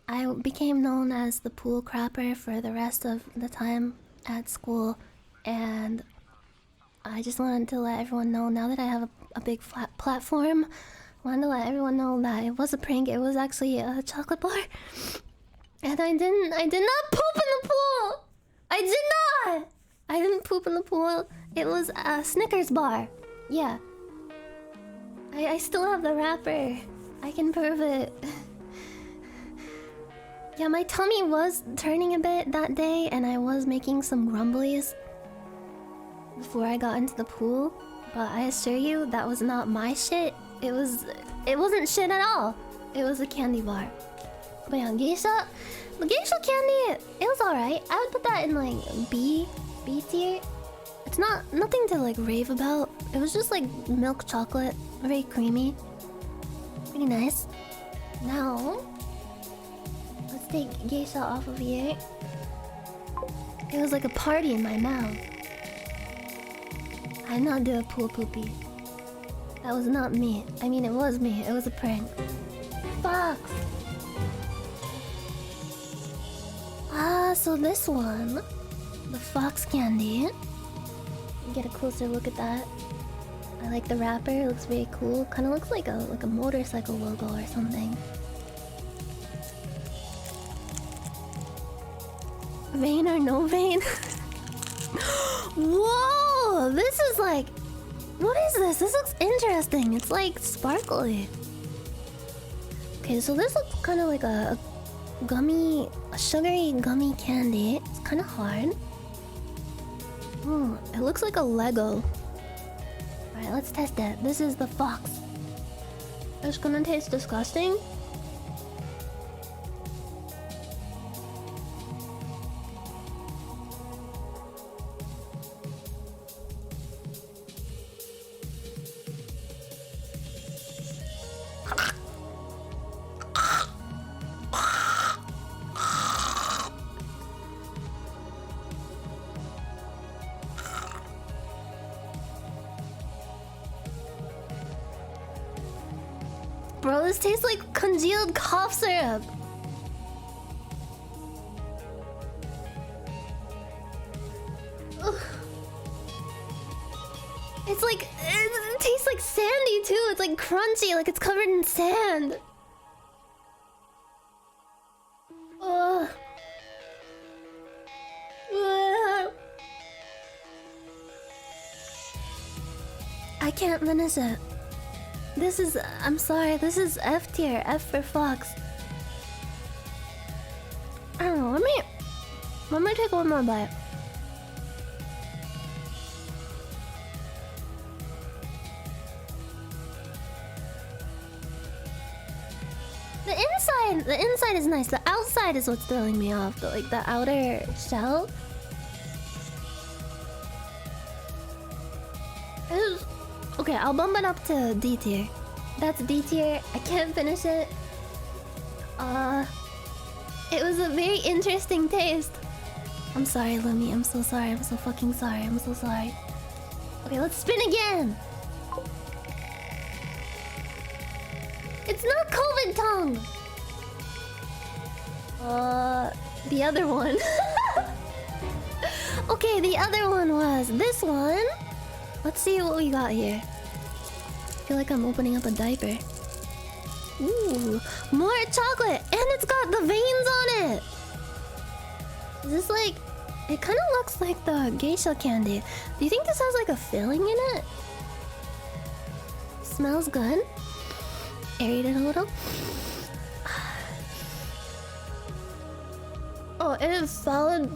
I became known as the pool crapper for the rest of the time at school, and I just wanted to let everyone know, now that I have a big flat platform, wanted to let everyone know that it was a prank. It was actually a chocolate bar. And I did not poop in the pool! I did not! I didn't poop in the pool. It was a Snickers bar. Yeah. I still have the wrapper. I can prove it. Yeah, my tummy was turning a bit that day, and I was making some grumblies before I got into the pool. But I assure you, that was not my shit. It wasn't shit at all. It was a candy bar. But yeah, the geisha candy, it was alright. I would put that in like B tier. It's nothing to like rave about. It was just like milk chocolate, very creamy, pretty nice. Now, let's take geisha off of here. It was like a party in my mouth. I did not do a pool poopy. That was not me. I mean, it was me. It was a prank. Fox! So this one, the fox candy. Get a closer look at that. I like the wrapper. It looks very cool. Kind of looks like a motorcycle logo or something. Vein or no vein? Whoa! This is like... What is this? This looks interesting. It's like sparkly. Okay, so this looks kind of like a sugary gummy candy. It's kind of hard. It looks like a Lego. Alright, let's test it. This is the fox. It's gonna taste disgusting. Bro, this tastes like congealed cough syrup. Ugh. It's like... It tastes like sandy too. It's like crunchy, like it's covered in sand. Ugh. Ugh. I can't finish it. This is... I'm sorry, this is F tier. F for Fox. I don't know, let me take one more bite. The inside is nice. The outside is what's throwing me off. Like the outer shell. Okay, I'll bump it up to D tier. That's D tier. I can't finish it. It was a very interesting taste. I'm sorry, Lumi. I'm so sorry. I'm so fucking sorry. I'm so sorry. Okay, let's spin again. It's not COVID tongue. The other one. Okay, the other one was this one. Let's see what we got here. I feel like I'm opening up a diaper. Ooh, more chocolate! And it's got the veins on it! Is this like... It kind of looks like the geisha candy. Do you think this has like a filling in it? Smells good. Aerate it a little. Oh, it is solid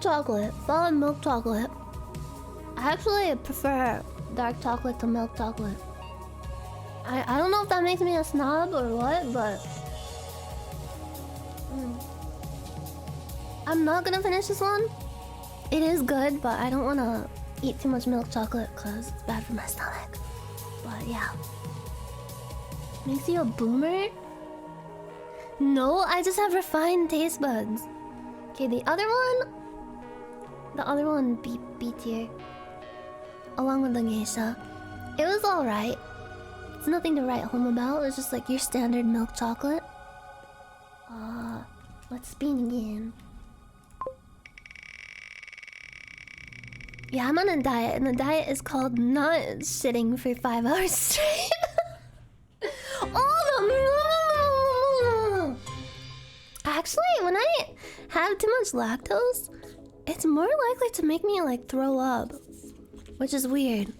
chocolate. Solid milk chocolate. I actually prefer dark chocolate to milk chocolate. I don't know if that makes me a snob or what, but... I'm not gonna finish this one. It is good, but I don't wanna eat too much milk chocolate because it's bad for my stomach. But yeah. Makes you a boomer? No, I just have refined taste buds. Okay, the other one B tier. Along with the geisha. It was alright. It's nothing to write home about. It's just like your standard milk chocolate. Let's spin again. Yeah, I'm on a diet, and the diet is called not shitting for 5 hours straight. Oh, actually, when I have too much lactose, it's more likely to make me like throw up, which is weird.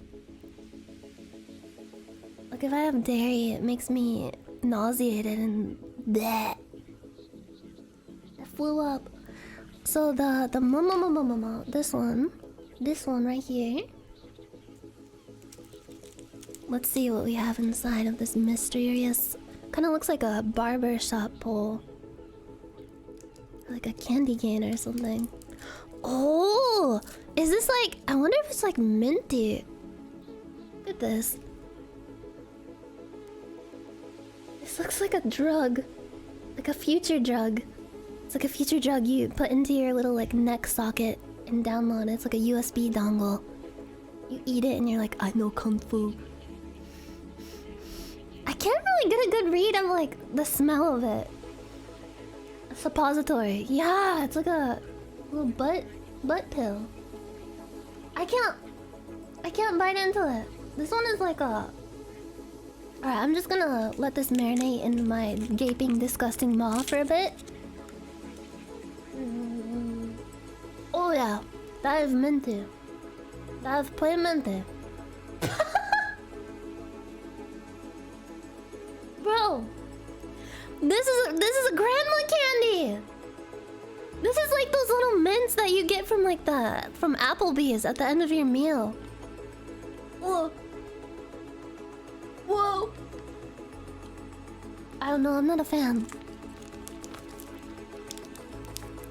Like if I have dairy, it makes me nauseated and bleh. I flew up. So the this one right here. Let's see what we have inside of this mysterious. Kind of looks like a barber shop pole, like a candy cane or something. Oh, is this like? I wonder if it's like minty. Look at this. This looks like a drug, like a future drug. It's like a future drug you put into your little like neck socket and download. It's like a USB dongle. You eat it and you're like, I know kung fu. I can't really get a good read of like the smell of it. A suppository. Yeah, it's like a little butt pill. I can't bite into it. This one is like a. Alright, I'm just gonna let this marinate in my gaping, disgusting maw for a bit. Oh yeah, that is minty. That is plain minty. Bro, this is a grandma candy. This is like those little mints that you get from like from Applebee's at the end of your meal. Whoa. Whoa. I don't know, I'm not a fan.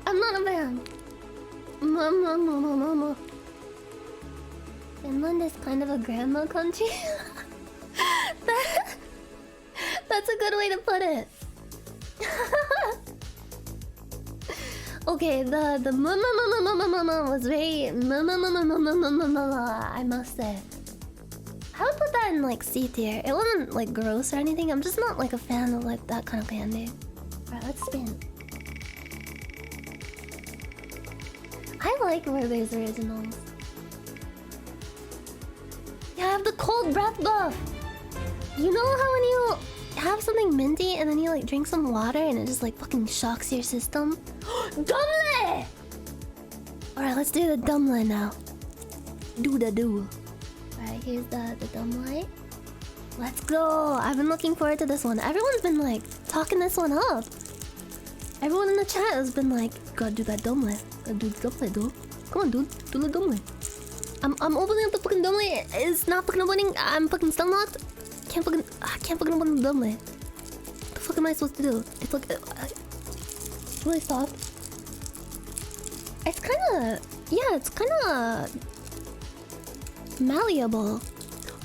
I'm not a fan. Mama. Finland is kind of a grandma country. That's a good way to put it. Okay, the mama was very I must say. I would put that in like C tier. It wasn't like gross or anything. I'm just not like a fan of like that kind of candy. Alright, let's spin. I like Werther's Originals. Yeah, I have the cold breath buff. You know how when you have something minty and then you like drink some water and it just like fucking shocks your system? Dumle! Alright, let's do the dumle now. Do. Alright, here's the dumle. Let's go! I've been looking forward to this one. Everyone's been like talking this one up. Everyone in the chat has been like, gotta do that dumle. Gotta do the dumle, dude. Come on, dude. Do the dumle. I'm opening up the fucking dumle. It's not fucking opening. I'm fucking stun locked. I can't fucking open the dumle. What the fuck am I supposed to do? It's like it's really soft. It's kinda, yeah, it's kinda malleable.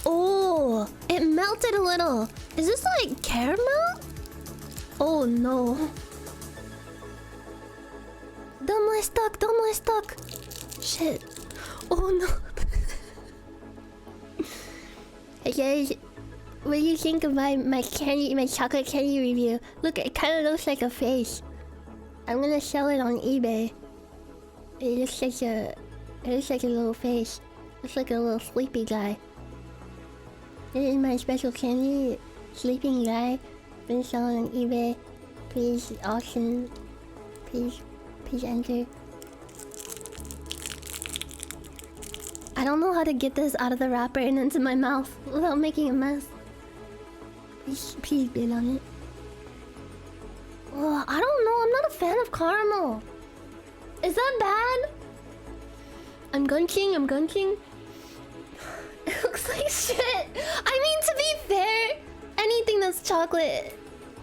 Oh, it melted a little. Is this like caramel? Oh no. Dumle stuck. Shit. Oh no. Hey guys, what do you think of my chocolate candy review? Look, it kind of looks like a face. I'm gonna sell it on eBay. It looks like a little face. Looks like a little sleepy guy. This is my special candy, sleeping guy. Been selling on eBay. Please auction. Please enter. I don't know how to get this out of the wrapper and into my mouth without making a mess. Please bid on it. Oh, I don't know. I'm not a fan of caramel. Is that bad? I'm gunking. It looks like shit. I mean, to be fair, anything that's chocolate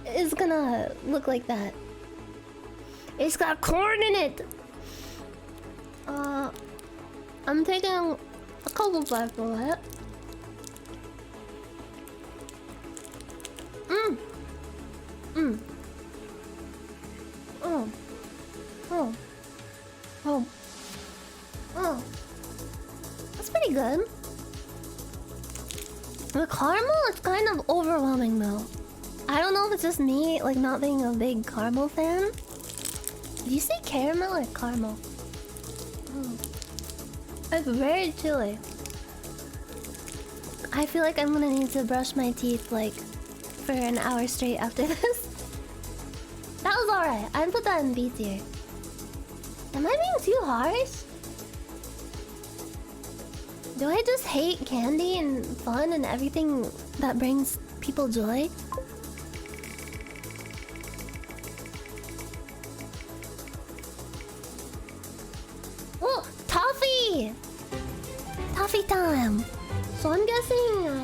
is gonna look like that. It's got corn in it. I'm taking A couple bites of it. Mmm. Mmm. Oh. Oh. Oh. Oh. That's pretty good. The caramel is kind of overwhelming though. I don't know if it's just me, like, not being a big caramel fan. Do you say caramel or caramel? Oh. It's very chilly. I feel like I'm gonna need to brush my teeth, like, for an hour straight after this. That was alright. I'd put that in B tier. Am I being too harsh? Do I just hate candy and fun and everything that brings people joy? Oh, toffee! Toffee time! So I'm guessing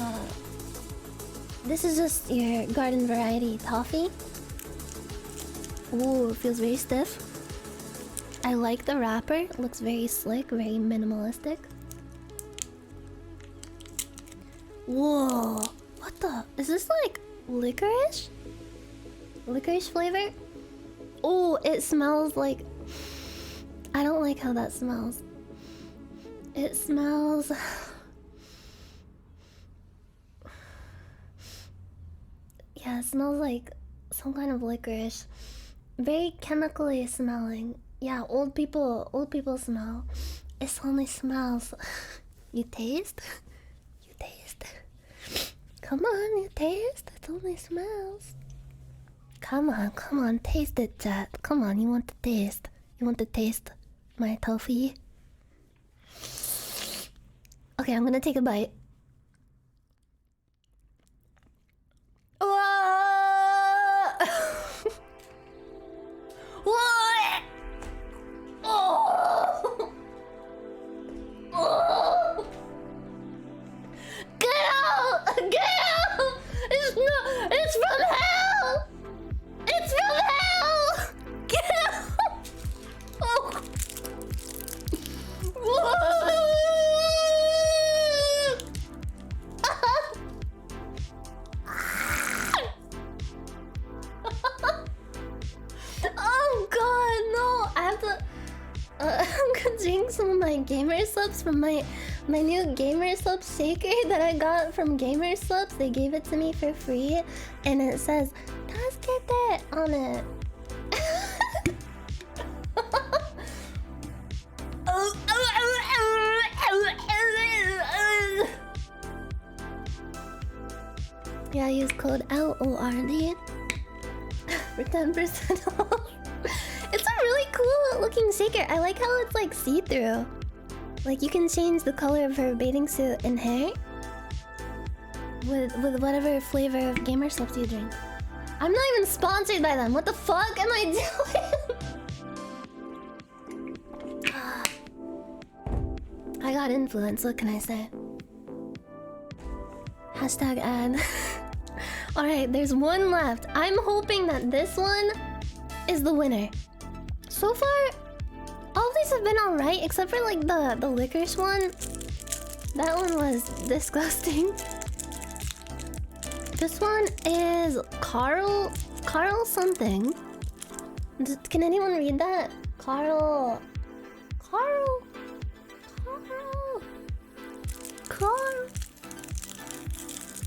this is just your garden variety toffee. Ooh, it feels very stiff. I like the wrapper. It looks very slick, very minimalistic. Whoa! What the? Is this like licorice? Licorice flavor? Oh, it smells like... I don't like how that smells. It smells... Yeah, it smells like some kind of licorice. Very chemically smelling. Yeah, old people smell. It only smells. You taste? You taste. Come on, you taste. It only smells. Come on, taste it, chat. Come on, you want to taste. You want to taste my toffee? Okay, I'm gonna take a bite. What? Oh! Oh! Get out! Get out! It's from hell! It's from hell! Get out! Oh! Whoa! Oh god, no! I have to... I'm gonna drink some of my gamer subs from my new gamer sub shaker that I got from Gamer Subs. They gave it to me for free, and it says "Tasukete" on it. Yeah, use code LORD for 10% off. It's a really cool looking shaker. I like how it's like see-through. Like you can change the color of her bathing suit and hair with whatever flavor of gamer subs you drink. I'm not even sponsored by them. What the fuck am I doing? I got influence. What can I say? Hashtag ad. Alright, there's one left. I'm hoping that this one is the winner. So far, all of these have been alright, except for like the licorice one. That one was disgusting. This one is Carl something. Can anyone read that? Carl.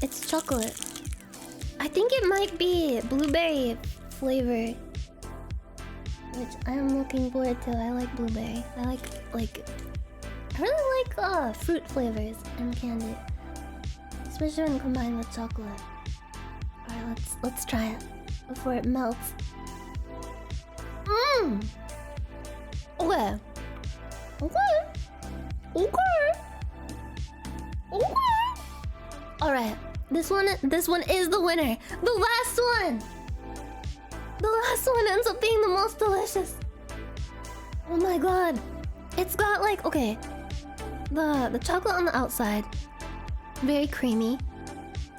It's chocolate. I think it might be blueberry flavor, which I'm looking forward to. I like blueberry. I really like fruit flavors and candy, especially when combined with chocolate. Alright, let's try it before it melts. Mmm. Okay. Alright. This one is the winner. The last one ends up being the most delicious. Oh my god. It's got like, okay, the chocolate on the outside, very creamy,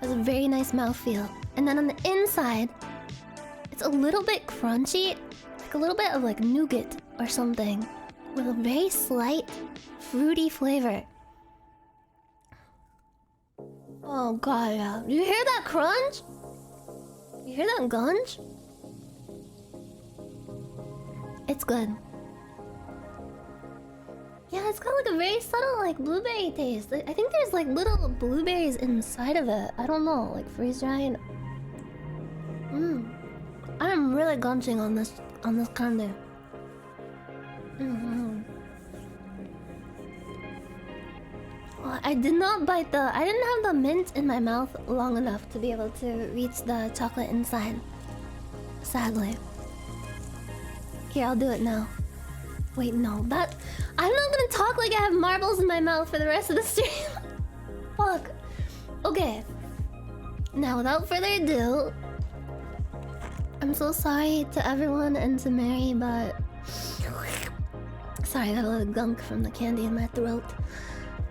has a very nice mouthfeel. And then on the inside, it's a little bit crunchy, like a little bit of like nougat or something, with a very slight fruity flavor. Oh god, yeah. You hear that crunch? You hear that gunge? It's good. Yeah, it's got like a very subtle like blueberry taste. I think there's like little blueberries inside of it. I don't know, like freeze dried. I'm really gunching on this candy. Well, I did not bite I didn't have the mint in my mouth long enough to be able to reach the chocolate inside. Sadly. Here, I'll do it now. Wait, no, I'm not gonna talk like I have marbles in my mouth for the rest of the stream. Fuck. Okay. Now, without further ado, I'm so sorry to everyone and to Mary, but sorry, I got a little gunk from the candy in my throat.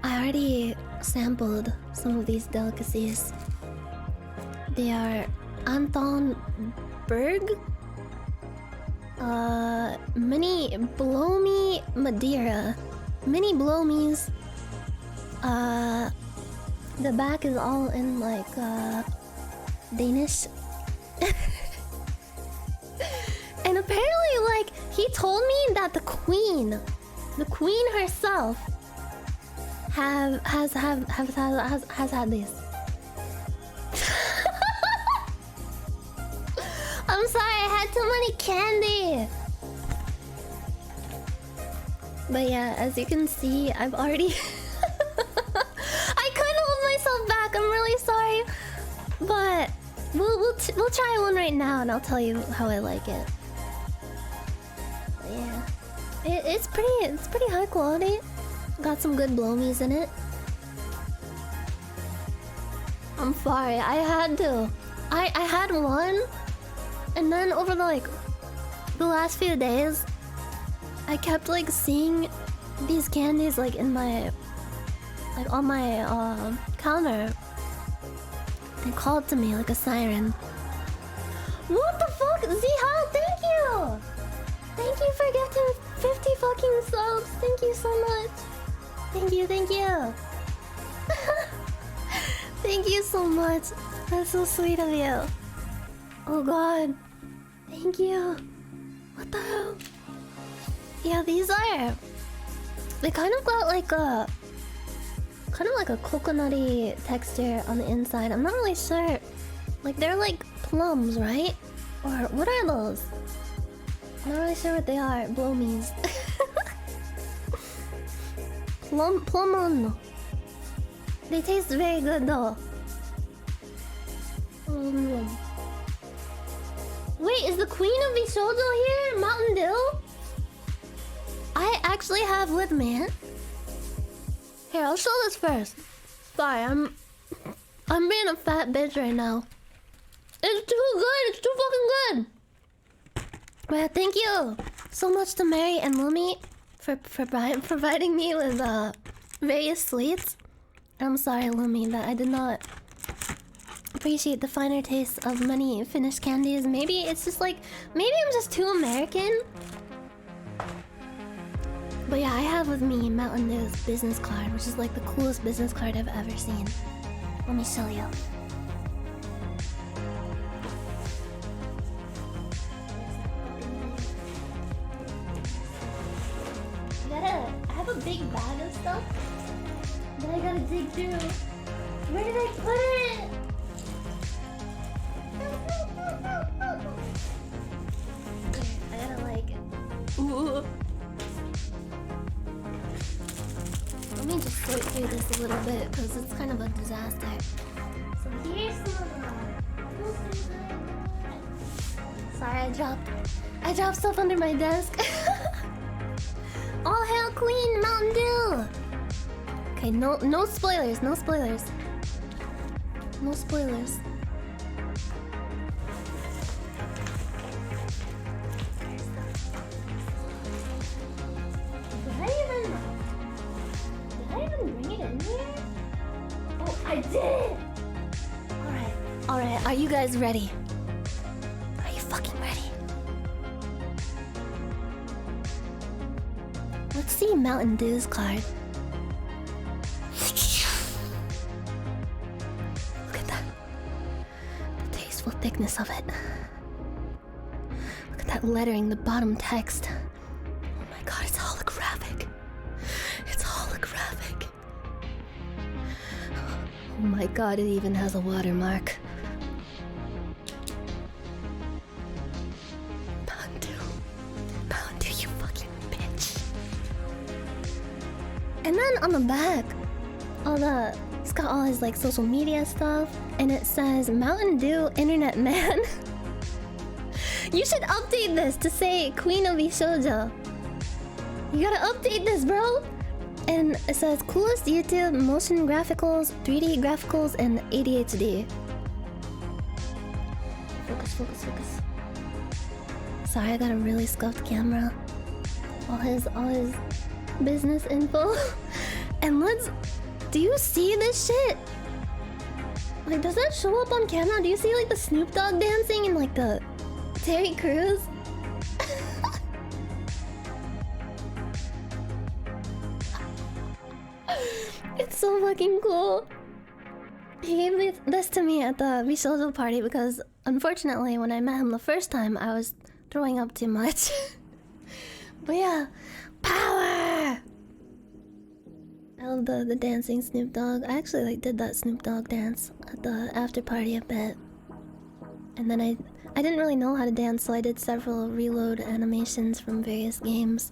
I already sampled some of these delicacies. They are Anton Berg, mini Blow-Me Madeira, mini Blow-Me's. The back is all in like Danish. And apparently, like, he told me that the queen herself has had these. I'm sorry, I had too many candy. But yeah, as you can see, I've already I couldn't hold myself back. I'm really sorry, but we'll try one right now, and I'll tell you how I like it. But yeah, it's pretty high quality. Got some good blow-me's in it. I'm sorry, I had to. I had one, and then over the last few days, I kept like seeing these candies like in my on my counter. They called to me like a siren. What the fuck? Zihao, thank you! Thank you for getting 50 fucking subs. Thank you so much. Thank you. Thank you so much. That's so sweet of you. Oh god. Thank you. What the hell? Yeah, these are... They kind of got like a... kind of like a coconutty texture on the inside. I'm not really sure. Like, they're like plums, right? Or what are those? I'm not really sure what they are. Blow-me's. Plumon. They taste very good though. Wait, is the queen of VSHOJO here? Mountain Dew? I actually have with me. Here, I'll show this first. Sorry, I'm being a fat bitch right now. It's too good. It's too fucking good. But thank you so much to Mary and Lumi for providing me with various sweets. I'm sorry, Lumi, that I did not appreciate the finer tastes of many Finnish candies. Maybe it's just like, maybe I'm just too American. But yeah, I have with me Mountain Dew's business card, which is like the coolest business card I've ever seen. Let me show you. I have a big bag of stuff that I gotta dig through. Where did I put it? I gotta like... Ooh. Let me just sort through this a little bit because it's kind of a disaster. So here's some of the... Sorry, I dropped stuff under my desk. All hail Queen Mountain Dew! Okay, no spoilers, no spoilers. No spoilers. Did I even bring it in here? Oh, I did! Alright, are you guys ready? Are you fucking ready? Let's see Mountain Dew's card. noticeable thickness of it. Look at that lettering, the bottom text. Oh my god, it's holographic. It's holographic. Oh my god, it even has a watermark. Pound you fucking bitch. And then on the back, it's got all his like social media stuff, and it says Mountain Dew Internet Man. You should update this to say Queen of VSHOJO. You gotta update this, bro. And it says coolest YouTube, motion graphicals, 3D graphicals, and ADHD. Focus. Sorry, I got a really scuffed camera. All his business info. And do you see this shit? Like, does that show up on camera? Do you see like the Snoop Dogg dancing and like the Terry Crews? It's so fucking cool. He gave this to me at the VSHOJO party because unfortunately when I met him the first time I was throwing up too much. But yeah, power! I love the dancing Snoop Dogg. I actually like did that Snoop Dogg dance at the after party a bit. And then I didn't really know how to dance, so I did several reload animations from various games.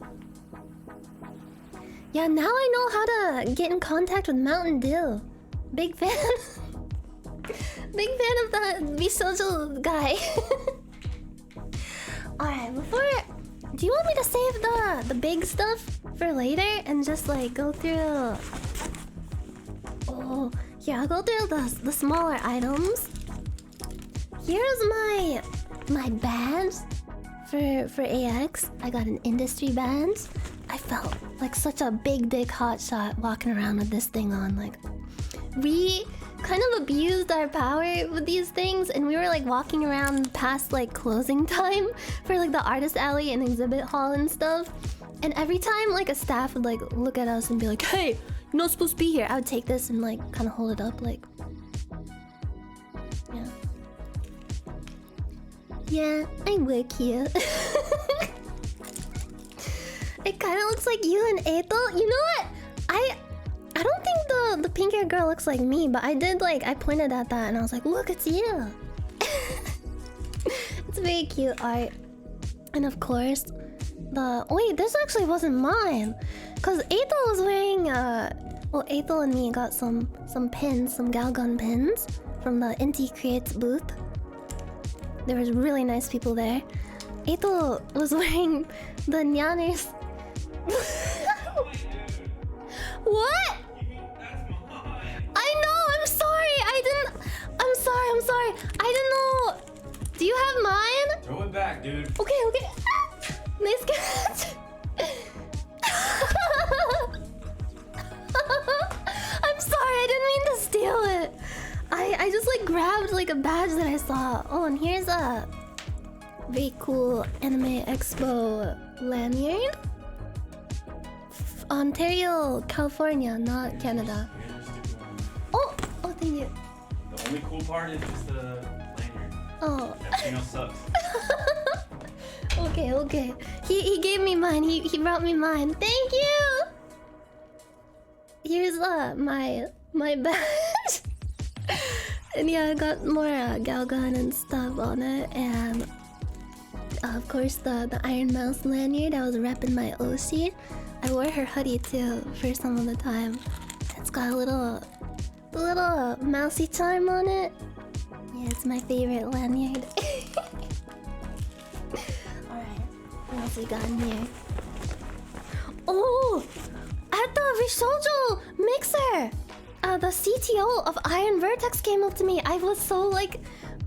Yeah, now I know how to get in contact with Mountain Dew. Big fan. Big fan of the VSHOJO guy. Alright, do you want me to save the big stuff for later and just like go through... Oh, yeah, I'll go through the smaller items. Here's my badge for AX. I got an industry badge. I felt like such a big dick hotshot walking around with this thing on. Like, we kind of abused our power with these things, and we were like walking around past like closing time for like the artist alley and exhibit hall and stuff. And every time like a staff would like look at us and be like, "Hey, you're not supposed to be here," I would take this and like kind of hold it up like, yeah. Yeah, I work here. It kind of looks like you and Ethel. You know what? I don't think the pink hair girl looks like me, but I pointed at that and I was like, look, it's you. It's very cute art. And of course, wait, this actually wasn't mine, cause Ethel was wearing well, Ethel and me got some pins, some Galgun pins from the Inti Creates booth. There was really nice people there. Ethel was wearing the Nyanners. What? I know, I'm sorry. I'm sorry. I didn't know. Do you have mine? Throw it back, dude. Okay. Nice catch. I'm sorry, I didn't mean to steal it. I just like grabbed like a badge that I saw. Oh, and here's a very cool Anime Expo lanyard. Ontario, California, not Canada. Oh, thank you. The only cool part is just the lanyard. Oh. Everything else sucks. Okay. He gave me mine. He brought me mine. Thank you. Here's my badge. And yeah, I got more Galgun and stuff on it, and of course the Iron Mouse lanyard. I was repping my Oshi. I wore her hoodie too for some of the time. It's got a little mousy charm on it. Yeah, it's my favorite lanyard. Alright, what else we got in here? Oh! At the VSHOJO mixer! The CTO of Iron Vertex came up to me. I was so like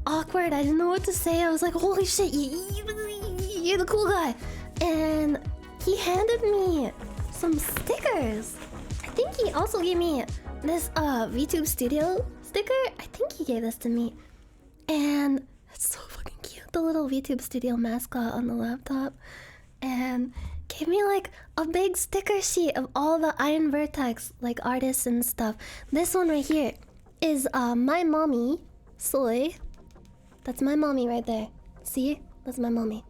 awkward. I didn't know what to say. I was like, holy shit, you're the cool guy. And he handed me some stickers. I think he also gave me this VTube Studio sticker. I think he gave this to me. And it's so fucking cute. The little VTube Studio mascot on the laptop. And gave me like a big sticker sheet of all the Iron Vertex like artists and stuff. This one right here is my mommy, Soy. That's my mommy right there. See? That's my mommy.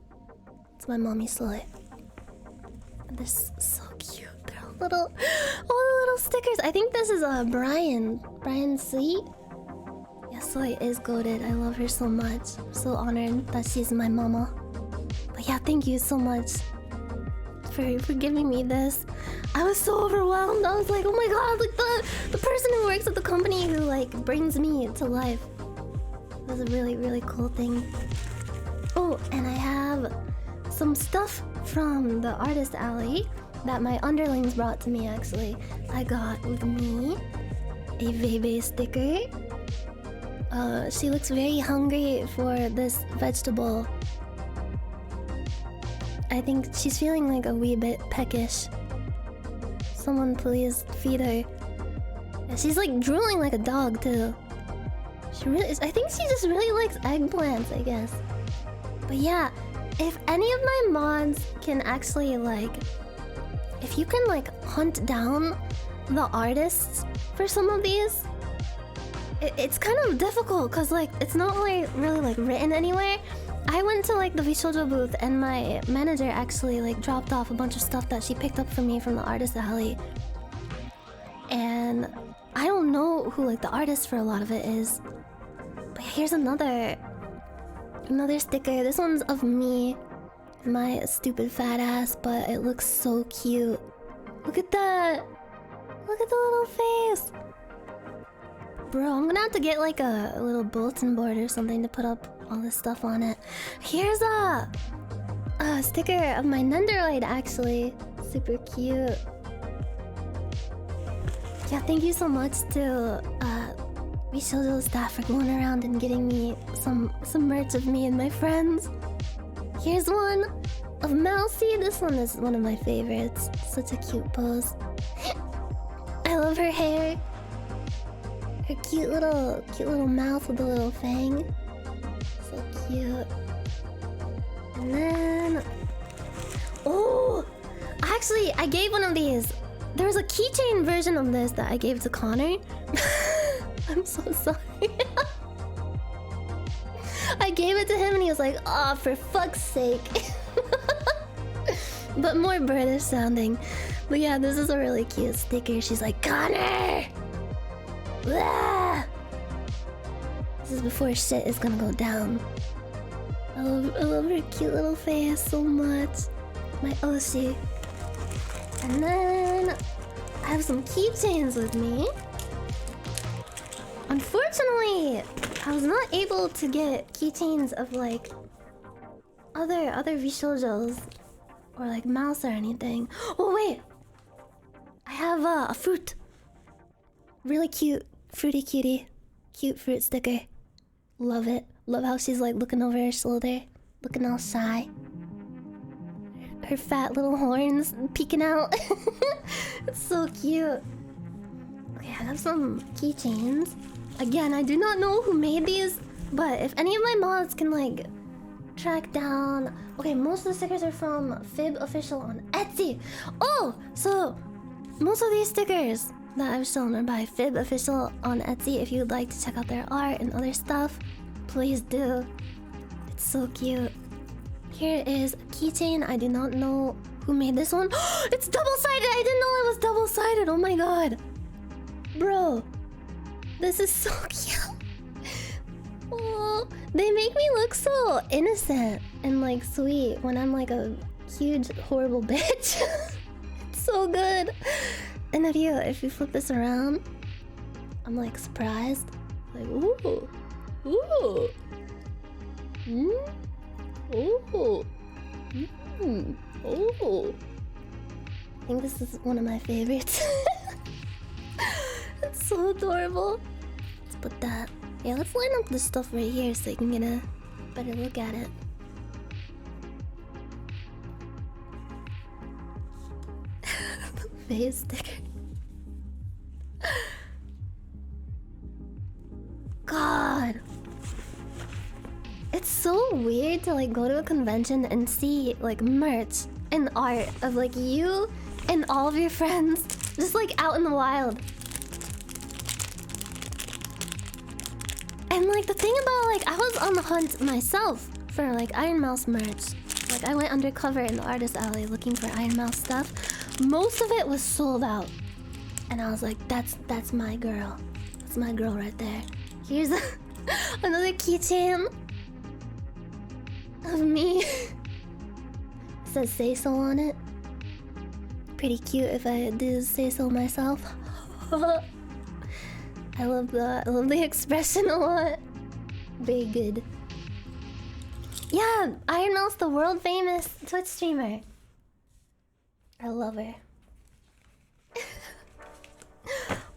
It's my mommy Soy. And they're so cute. They're all little, all the little stickers. I think this is Brian. Brian Sweet. Yeah, Soy is goated. I love her so much. I'm so honored that she's my mama. But yeah, thank you so much for giving me this. I was so overwhelmed. I was like, oh my god, like the person who works at the company who like brings me to life. It was a really, really cool thing. Oh, and I have some stuff from the artist alley that my underlings brought to me actually. I got with me a Veve sticker. She looks very hungry for this vegetable. I think she's feeling like a wee bit peckish. Someone please feed her. Yeah, she's like drooling like a dog too. She really is. I think she just really likes eggplants, I guess. But yeah, if any of my mods can actually like... If you can like hunt down the artists for some of these, it's kind of difficult because like it's not like really like written anywhere. I went to like the VSHOJO booth and my manager actually like dropped off a bunch of stuff that she picked up for me from the artist alley. And I don't know who like the artist for a lot of it is. But here's another sticker. This one's of me, my stupid fat ass, but it looks so cute. Look at that. Look at the little face. Bro, I'm gonna have to get like a little bulletin board or something to put up all this stuff on it. Here's a sticker of my Nenderoid actually. Super cute. Yeah, thank you so much to VSHOJO staff for going around and getting me some merch of me and my friends. Here's one of Mousy. This one is one of my favorites. Such a cute pose. I love her hair. Her cute little mouth with a little fang. So cute. And then... Oh! Actually, I gave one of these. There was a keychain version of this that I gave to Connor. I'm so sorry. I gave it to him and he was like, oh, for fuck's sake. But more British sounding. But yeah, this is a really cute sticker. She's like, Connor! Blah! This is before shit is gonna go down. I love her cute little face so much. My Oshi. And then I have some keychains with me. Unfortunately, I was not able to get keychains of like other VSHOJOs or like mouse or anything. Oh wait, I have a fruit. Really cute, fruity cutie, cute fruit sticker. Love it. Love how she's like looking over her shoulder, looking all shy. Her fat little horns peeking out. It's so cute. Okay, I have some keychains. Again, I do not know who made these, but if any of my mods can like track down... Okay, most of the stickers are from Fib Official on Etsy. Oh, so most of these stickers that I've shown are by Fib Official on Etsy. If you'd like to check out their art and other stuff, please do. It's so cute. Here is a keychain. I do not know who made this one. It's double-sided! I didn't know it was double-sided! Oh my god! Bro, this is so cute. Oh, they make me look so innocent and like sweet when I'm like a huge horrible bitch. It's so good. And if you flip this around, I'm like surprised. Like ooh, ooh, ooh, ooh. I think this is one of my favorites. It's so adorable. Let's put that. Yeah, let's line up this stuff right here so you can get a better look at it. Face sticker. God. It's so weird to like go to a convention and see like merch and art of like you and all of your friends just like out in the wild. And like the thing about like I was on the hunt myself for like Iron Mouse merch. Like I went undercover in the artist alley looking for Iron Mouse stuff. Most of it was sold out. And I was like, that's my girl. That's my girl right there. Here's another keychain of me. It says say so on it. Pretty cute if I do say so myself. I love the expression a lot. Very good. Yeah, Iron Mouse, the world famous Twitch streamer. I love her.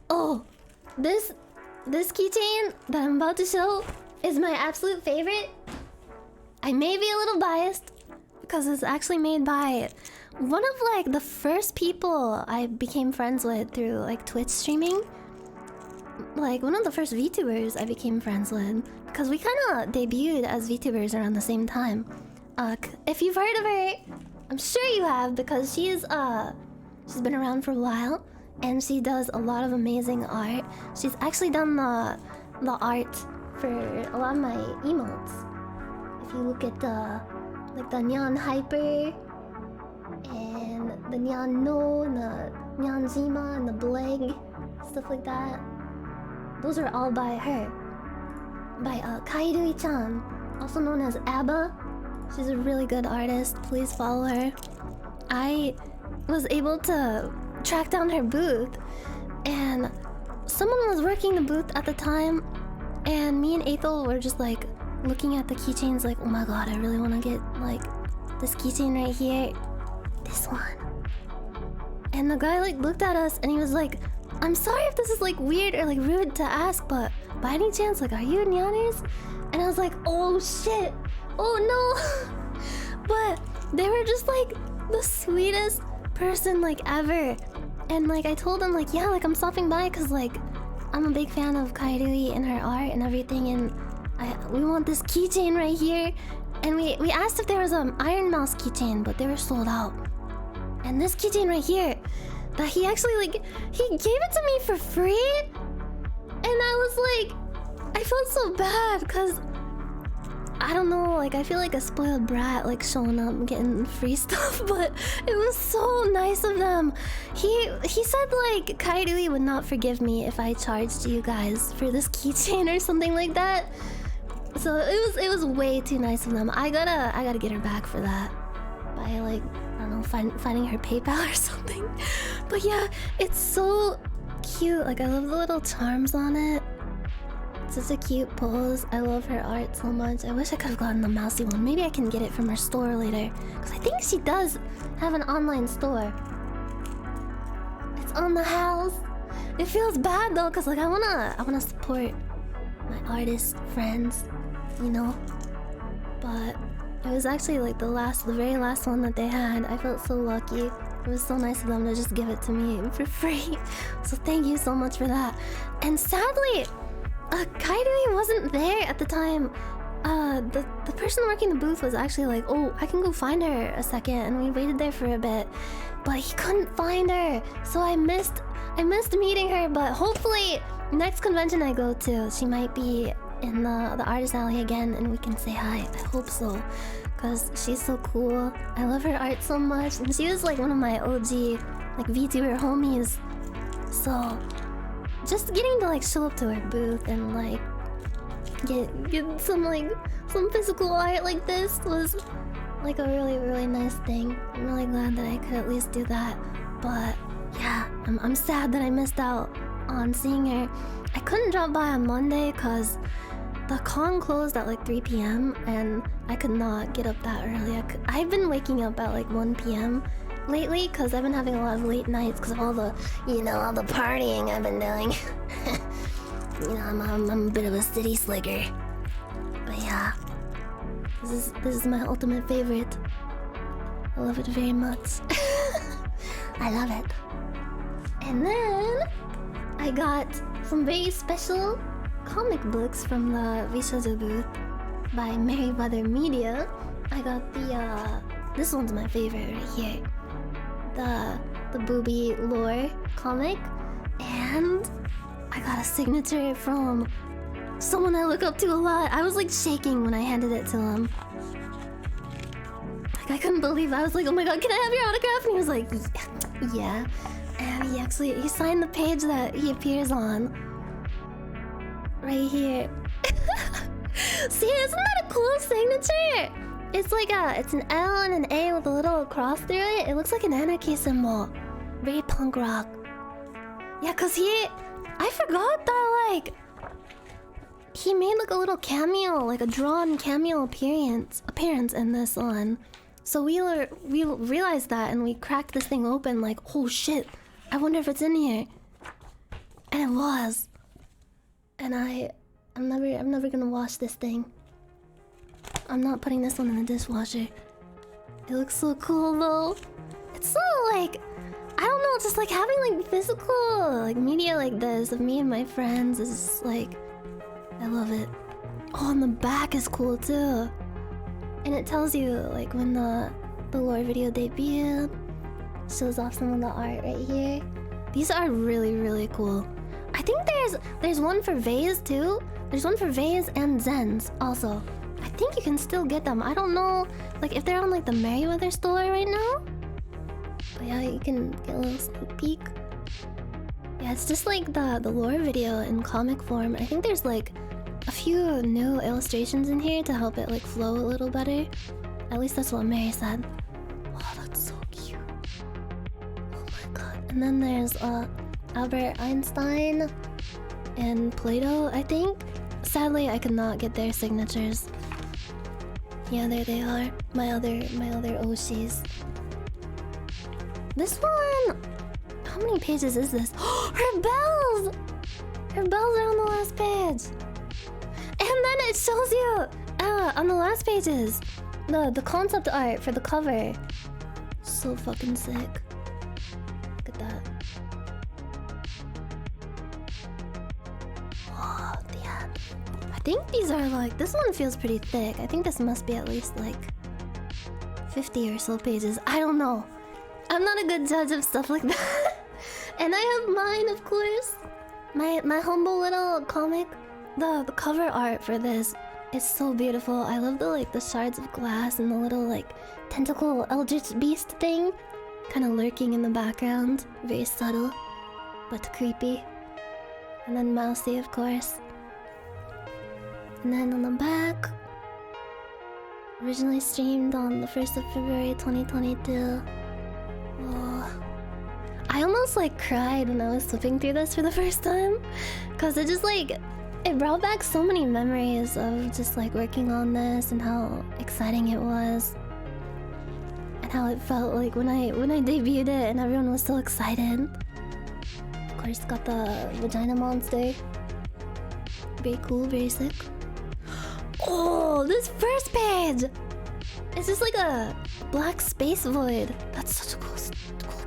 Oh, this keychain that I'm about to show is my absolute favorite. I may be a little biased because it's actually made by one of like the first people I became friends with through like Twitch streaming. Like one of the first VTubers I became friends with because we kind of debuted as VTubers around the same time. If you've heard of her, I'm sure you have because she's been around for a while and she does a lot of amazing art. She's actually done the art for a lot of my emotes. If you look at the Nyan Hyper and the Nyan No and the Nyan Zima and the Bleg, stuff like that. Those are all by her. By Kairui-chan, also known as ABBA. She's a really good artist. Please follow her. I was able to track down her booth, and someone was working the booth at the time, and me and Ethel were just like looking at the keychains like, oh my god, I really want to get like this keychain right here. This one. And the guy like looked at us and he was like, I'm sorry if this is like weird or like rude to ask, but by any chance, like, are you Nyanners? And I was like, oh shit, oh no. But they were just like the sweetest person like ever. And like I told them like, yeah, like I'm stopping by because like I'm a big fan of Kairui and her art and everything, and we want this keychain right here. And we asked if there was an Iron Mouse keychain, but they were sold out. And this keychain right here, that he actually like, he gave it to me for free. And I was like, I felt so bad because I don't know, like I feel like a spoiled brat like showing up getting free stuff, but it was so nice of them. He said like Kairui would not forgive me if I charged you guys for this keychain or something like that. So it was way too nice of them. I gotta get her back for that by like, I don't know, finding her PayPal or something. But yeah, it's so cute. Like I love the little charms on it. It's such a cute pose. I love her art so much. I wish I could have gotten the mousy one. Maybe I can get it from her store later, because I think she does have an online store. It's on the house. It feels bad though, because like I wanna support my artist friends, you know. But it was actually like the very last one that they had. I felt so lucky. It was so nice of them to just give it to me for free. So thank you so much for that. And sadly, Kairui wasn't there at the time. The person working the booth was actually like, oh, I can go find her a second, and we waited there for a bit, but he couldn't find her. So I missed meeting her, but hopefully next convention I go to, she might be in the artist alley again and we can say hi. I hope so, because she's so cool. I love her art so much, and she was like one of my OG like VTuber homies. So just getting to like show up to her booth and like get some physical art like this was like a really nice thing. I'm really glad that I could at least do that. But yeah, I'm sad that I missed out on seeing her. I couldn't drop by on Monday because the con closed at like 3 p.m. and I could not get up that early. I've been waking up at like 1 p.m. lately because I've been having a lot of late nights because of all the, all the partying I've been doing. I'm a bit of a city slicker. But yeah, this is my ultimate favorite. I love it very much. I love it. And then I got some very special comic books from the VSHOJO booth by Merryweather Media. I got this one's my favorite right here. The Booby Lore comic. And I got a signature from someone I look up to a lot. I was like shaking when I handed it to him. Like I couldn't believe it. I was like, oh my god, can I have your autograph? And he was like, yeah. And he signed the page that he appears on. Right here. See, isn't that a cool signature? It's like it's an L and an A with a little cross through it. It looks like an anarchy symbol. Very punk rock. Yeah, cause I forgot that like he made like a little cameo, like a drawn cameo appearance in this one. So we realized that and we cracked this thing open like, oh shit, I wonder if it's in here. And it was. And I'm never gonna wash this thing. I'm not putting this one in the dishwasher. It looks so cool though. It's so like, I don't know, just like having like physical like media like this of me and my friends is just, like, I love it. Oh, and the back is cool too. And it tells you like when the lore video debuted. Shows off some of the art right here. These are really, really cool. I think there's one for Vase too. There's one for Vase and Zens also. I think you can still get them. I don't know like if they're on like the Merryweather store right now. But yeah, you can get a little sneak peek. Yeah, it's just like the lore video in comic form. I think there's like a few new illustrations in here to help it like flow a little better. At least that's what Mary said. Oh, that's so cute. Oh my god. And then there's Albert Einstein and Plato, I think. Sadly, I could not get their signatures. Yeah, there they are. My other Oshis. This one... How many pages is this? Her bells! Her bells are on the last page. And then it shows you on the last pages the concept art for the cover. So fucking sick. Look at that. Oh, yeah. I think these are like, this one feels pretty thick. I think this must be at least like 50 or so pages. I don't know. I'm not a good judge of stuff like that. And I have mine, of course. My humble little comic. The cover art for this is so beautiful. I love the shards of glass and the little like tentacle eldritch beast thing kind of lurking in the background. Very subtle, but creepy. And then Mousy, of course. And then on the back, originally streamed on the 1st of February 2022. Oh. I almost like cried when I was flipping through this for the first time, cause it just like it brought back so many memories of just like working on this and how exciting it was, and how it felt like when I debuted it and everyone was so excited. Of course, got the vagina monster. Very cool, very sick. Oh, this first page! It's just like a black space void. That's such a cool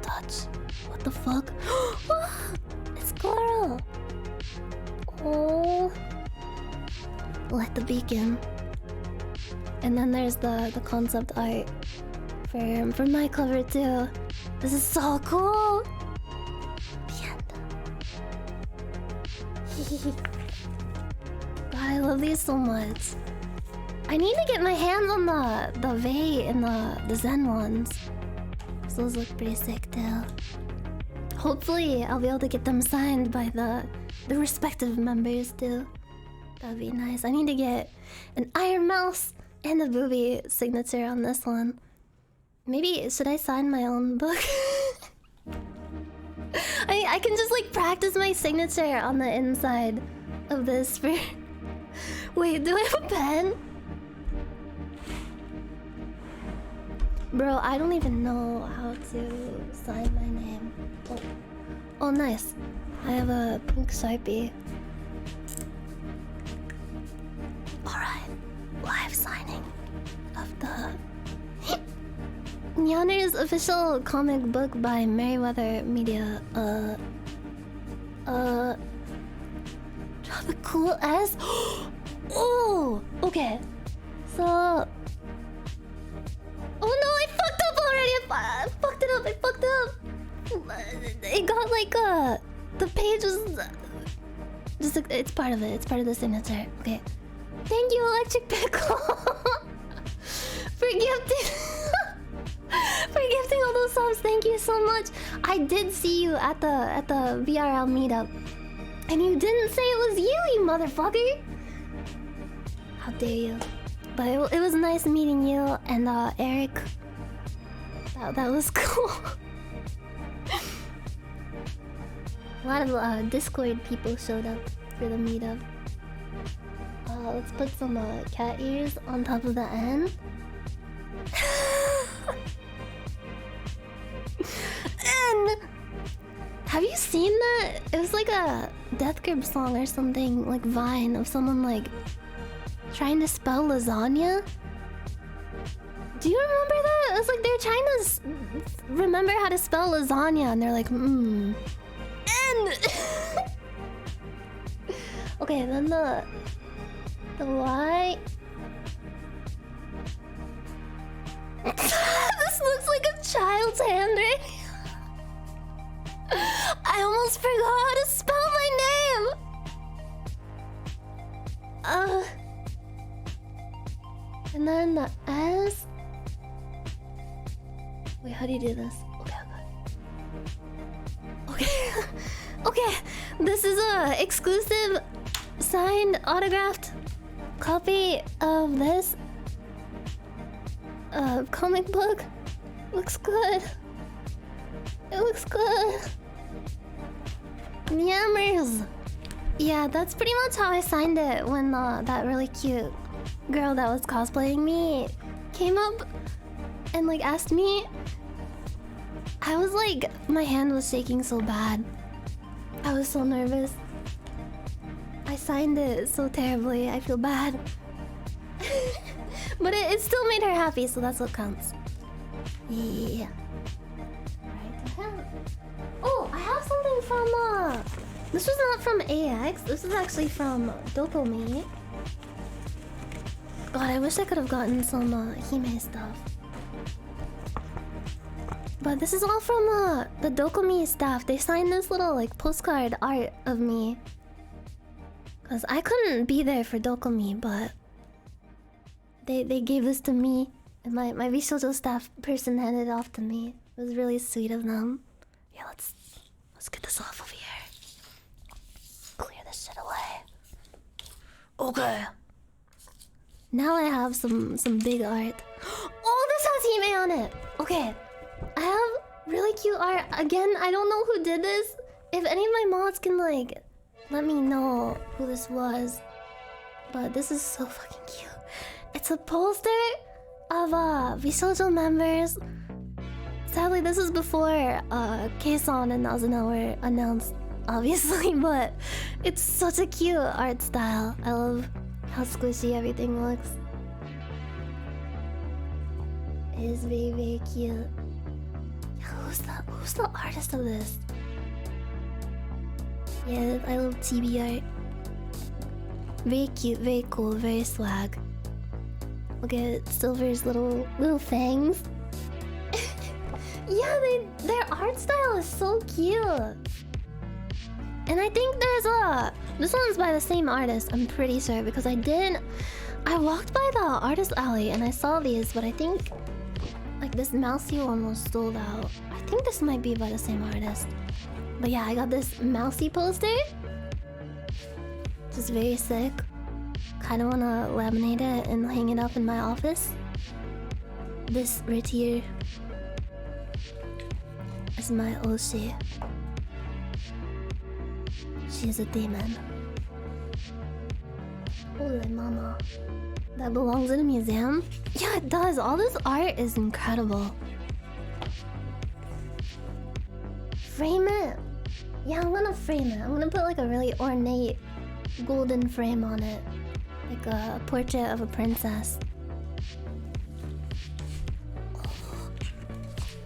touch. What the fuck? It's Coral! Oh. Light the beacon. And then there's the concept art for my cover too. This is so cool! The end. God, I love these so much. I need to get my hands on the Vey and the Zen ones. Those look pretty sick too. Hopefully I'll be able to get them signed by the respective members too. That'd be nice. I need to get an Iron Mouse and a Booby signature on this one. Maybe should I sign my own book? I can just like practice my signature on the inside of this for... Wait, do I have a pen? Bro, I don't even know how to sign my name. Oh, nice. I have a pink Sharpie. Alright, live signing of the Nyanners official comic book by Merryweather Media. Drop a cool S. Oh, okay. So... Oh no, I fucked up already! I fucked it up, I fucked up! It got like, the page was... Just it's part of it. It's part of the signature. Okay. Thank you, Electric Pickle, for gifting for gifting all those subs. Thank you so much. I did see you at the VRL meetup, and you didn't say it was you, you motherfucker. How dare you? But it was nice meeting you and Eric. That was cool. A lot of Discord people showed up for the meetup. Let's put some cat ears on top of the N. And have you seen that? It was like a Death Grip song or something, like Vine, of someone like trying to spell lasagna. Do you remember that? It was like they're trying to remember how to spell lasagna, and they're like, N. Okay, then the Y. This looks like a child's handwriting. I almost forgot how to spell my name. And then the S. Wait, how do you do this? Okay. Okay. This is a exclusive signed autographed copy of this comic book. Looks good. It looks good. Nyanners. Yeah, that's pretty much how I signed it when that really cute girl that was cosplaying me came up and like asked me. I was like, my hand was shaking so bad. I was so nervous. I signed it so terribly. I feel bad. But it still made her happy, so that's what counts. Yeah. Right. Oh, I have something from this was not from AX. This is actually from Dokumi. God, I wish I could have gotten some Hime stuff. But this is all from the Dokumi staff. They signed this little like postcard art of me. Cause I couldn't be there for Dokumi, but they gave this to me, and my VSHOJO staff person handed it off to me. It was really sweet of them. Yeah, let's get this off over here. Clear this shit away. Okay. Now I have some big art. Oh, this has Hime on it. Okay. I have really cute art. Again, I don't know who did this. If any of my mods can like let me know who this was. But this is so fucking cute. It's a poster of VSHOJO members. Sadly, this is before K-San and Nazuna were announced, obviously, but it's such a cute art style. I love how squishy everything looks. It is very, very cute. Yeah, who's the artist of this? Yeah, I love TB art. Very cute, very cool, very swag. Look at Silver's little fangs. Yeah, their art style is so cute. And I think there's this one's by the same artist, I'm pretty sure, because I walked by the artist alley and I saw these, but I think like this mousy one was sold out. I think this might be by the same artist. But yeah, I got this mousy poster. Just very sick. Kinda wanna laminate it and hang it up in my office. This right here is my Oshi. She's a demon. Holy mama. That belongs in a museum? Yeah, it does. All this art is incredible. Frame it. Yeah, I'm gonna frame it. I'm gonna put like a really ornate golden frame on it. Like a portrait of a princess.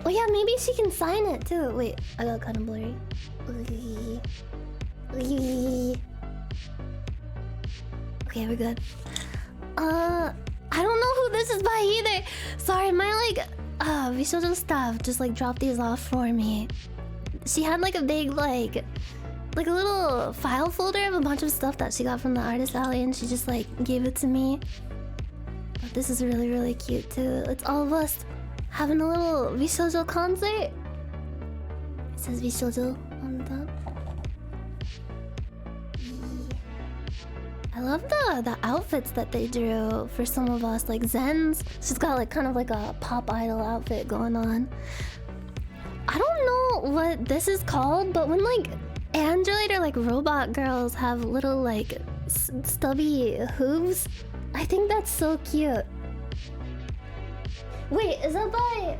Oh yeah, maybe she can sign it too. Wait, I got kind of blurry. Okay, we're good. I don't know who this is by either. Sorry, my like VSHOJO staff just like dropped these off for me. She had like a big like like a little file folder of a bunch of stuff that she got from the artist alley, and she just like gave it to me. But this is really, really cute too. It's all of us having a little VSHOJO concert. It says VSHOJO on the top. I love the outfits that they drew for some of us. Like Zen's, she's got like kind of like a pop idol outfit going on. I don't know what this is called, but when like android or like robot girls have little like stubby hooves, I think that's so cute. Wait, is that by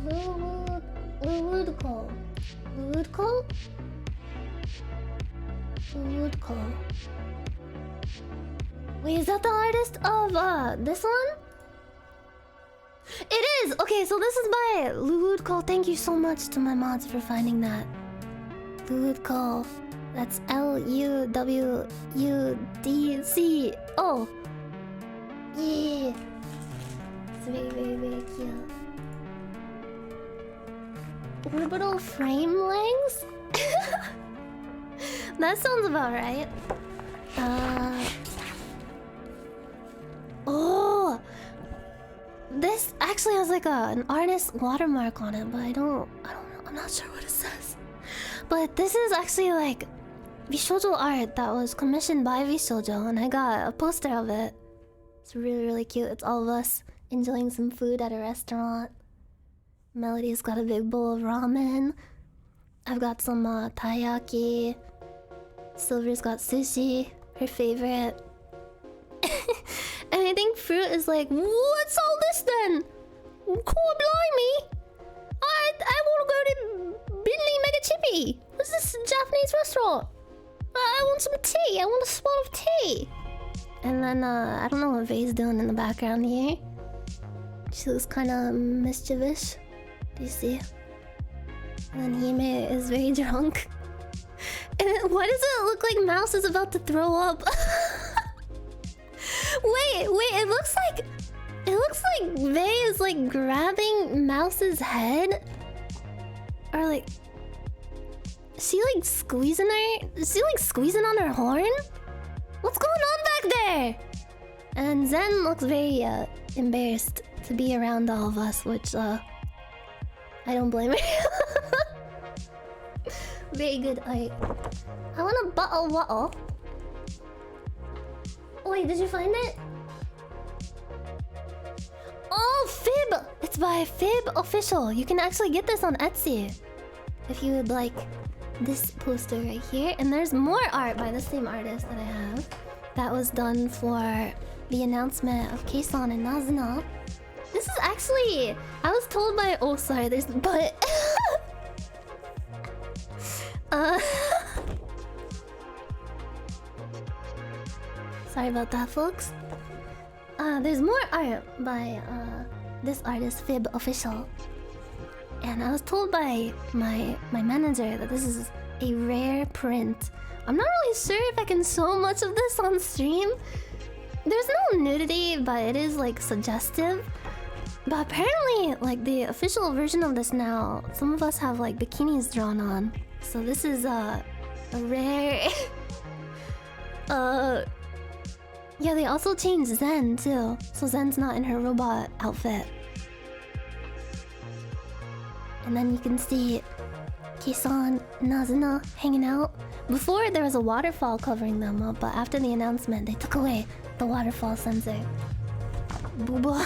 Luludko? Luludko? Luludko. Wait, is that the artist of this one? It is! Okay, so this is by Luludko. Thank you so much to my mods for finding that. Luludko. That's Luwudco. Yeah. It's very, very, very cute. Orbital frame lengths? That sounds about right. Oh! This actually has like an artist watermark on it, but I don't know. I'm not sure what it says. But this is actually like VSHOJO art that was commissioned by VSHOJO, and I got a poster of it. It's really, really cute. It's all of us enjoying some food at a restaurant. Melody's got a big bowl of ramen. I've got some taiyaki. Silver's got sushi, her favorite. And I think Fruit is like, what's all this then? Cool, blimey! I want to go to Binley Mega Chippy. What's this Japanese restaurant? I want some tea. I want a spot of tea. And then I don't know what Vay's doing in the background here. She looks kind of mischievous. Do you see? And then Hime is very drunk. And why does it look like Mouse is about to throw up? Wait, it looks like Vay is like grabbing Mouse's head, or like she like squeezing her. Is she like squeezing on her horn? What's going on back there? And Zen looks very embarrassed to be around all of us, which I don't blame her. Very good art. I want a bottle waddle. Wait, did you find it? Oh, Fib! It's by Fib Official. You can actually get this on Etsy if you would like this poster right here. And there's more art by the same artist that I have that was done for the announcement of Keisan and Nazuna. This is actually... I was told by... Oh, sorry, there's... But... Sorry about that, folks. There's more art by this artist, Fib Official. And I was told by my manager that this is a rare print. I'm not really sure if I can show much of this on stream. There's no nudity, but it is like suggestive. But apparently, like the official version of this now, some of us have like bikinis drawn on. So this is a rare... Yeah, they also changed Zen too. So Zen's not in her robot outfit. And then you can see Keisan, Nazuna hanging out. Before there was a waterfall covering them up, but after the announcement they took away the waterfall sensor. Booba.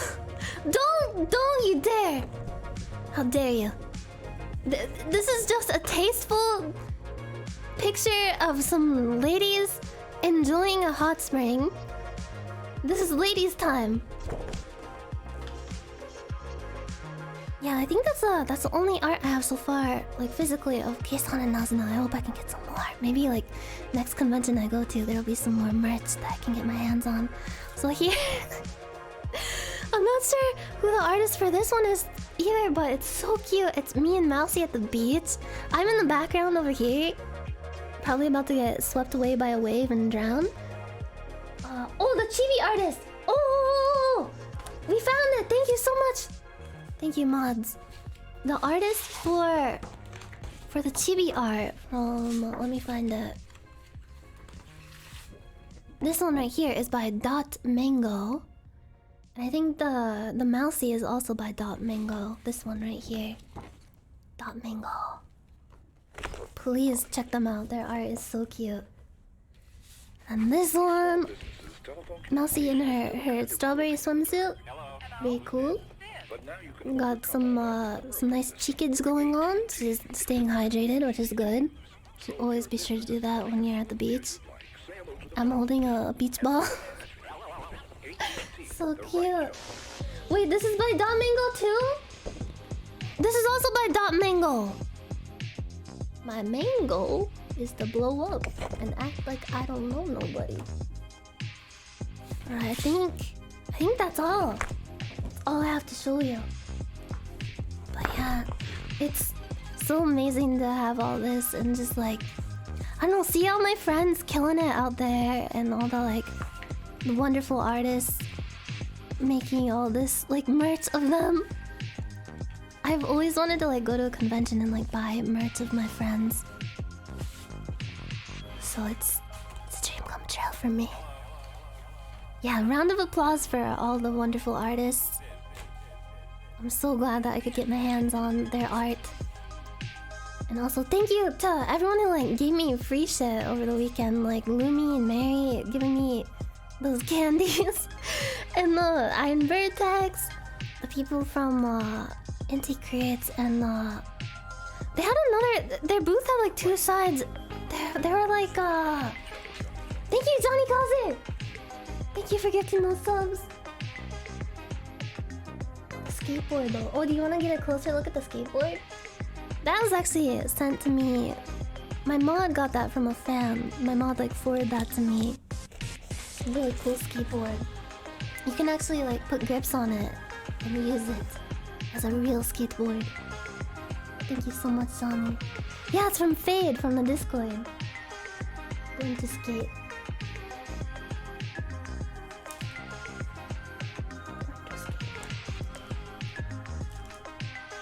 Don't you dare! How dare you? This is just a tasteful picture of some ladies enjoying a hot spring. This is ladies' time. Yeah, I think that's the only art I have so far, like physically, of Keisan and Nazuna. I hope I can get some more. Maybe like next convention I go to, there'll be some more merch that I can get my hands on. So here, I'm not sure who the artist for this one is either, but it's so cute. It's me and Mousy at the beach. I'm in the background over here, probably about to get swept away by a wave and drown. Oh, the chibi artist! Oh, we found it! Thank you so much! Thank you, mods. The artist for for the chibi art from... let me find it. This one right here is by Dot Mango. And I think the mousey is also by Dot Mango. This one right here. Dot Mango. Please check them out. Their art is so cute. And this one... Mousey in her strawberry swimsuit. Very cool. Got some nice cheekage going on. She's staying hydrated, which is good. Should always be sure to do that when you're at the beach. I'm holding a beach ball. So cute. Wait, this is by Dot Mango too? This is also by Dot Mango. My main goal is to blow up and act like I don't know nobody. Alright, I think that's all. That's all I have to show you. But yeah, it's so amazing to have all this and just like, I don't know, see all my friends killing it out there and all the like the wonderful artists making all this like merch of them. I've always wanted to like go to a convention and like buy merch of my friends. So it's a dream come true for me. Yeah, round of applause for all the wonderful artists. I'm so glad that I could get my hands on their art. And also thank you to everyone who like gave me free shit over the weekend, like Lumi and Mary giving me those candies. And the Iron Vertex, the people from Inti Creates, and they had another, their booth had like two sides. They were like thank you Johnny Kaze! Thank you for gifting those subs. Skateboard though. Oh, do you want to get a closer look at the skateboard? That was actually sent to me. My mod got that from a fan. My mod like forwarded that to me. Really cool skateboard. You can actually like put grips on it and use it as a real skateboard. Thank you so much, Johnny. Yeah, it's from Fade from the Discord. Going to skate.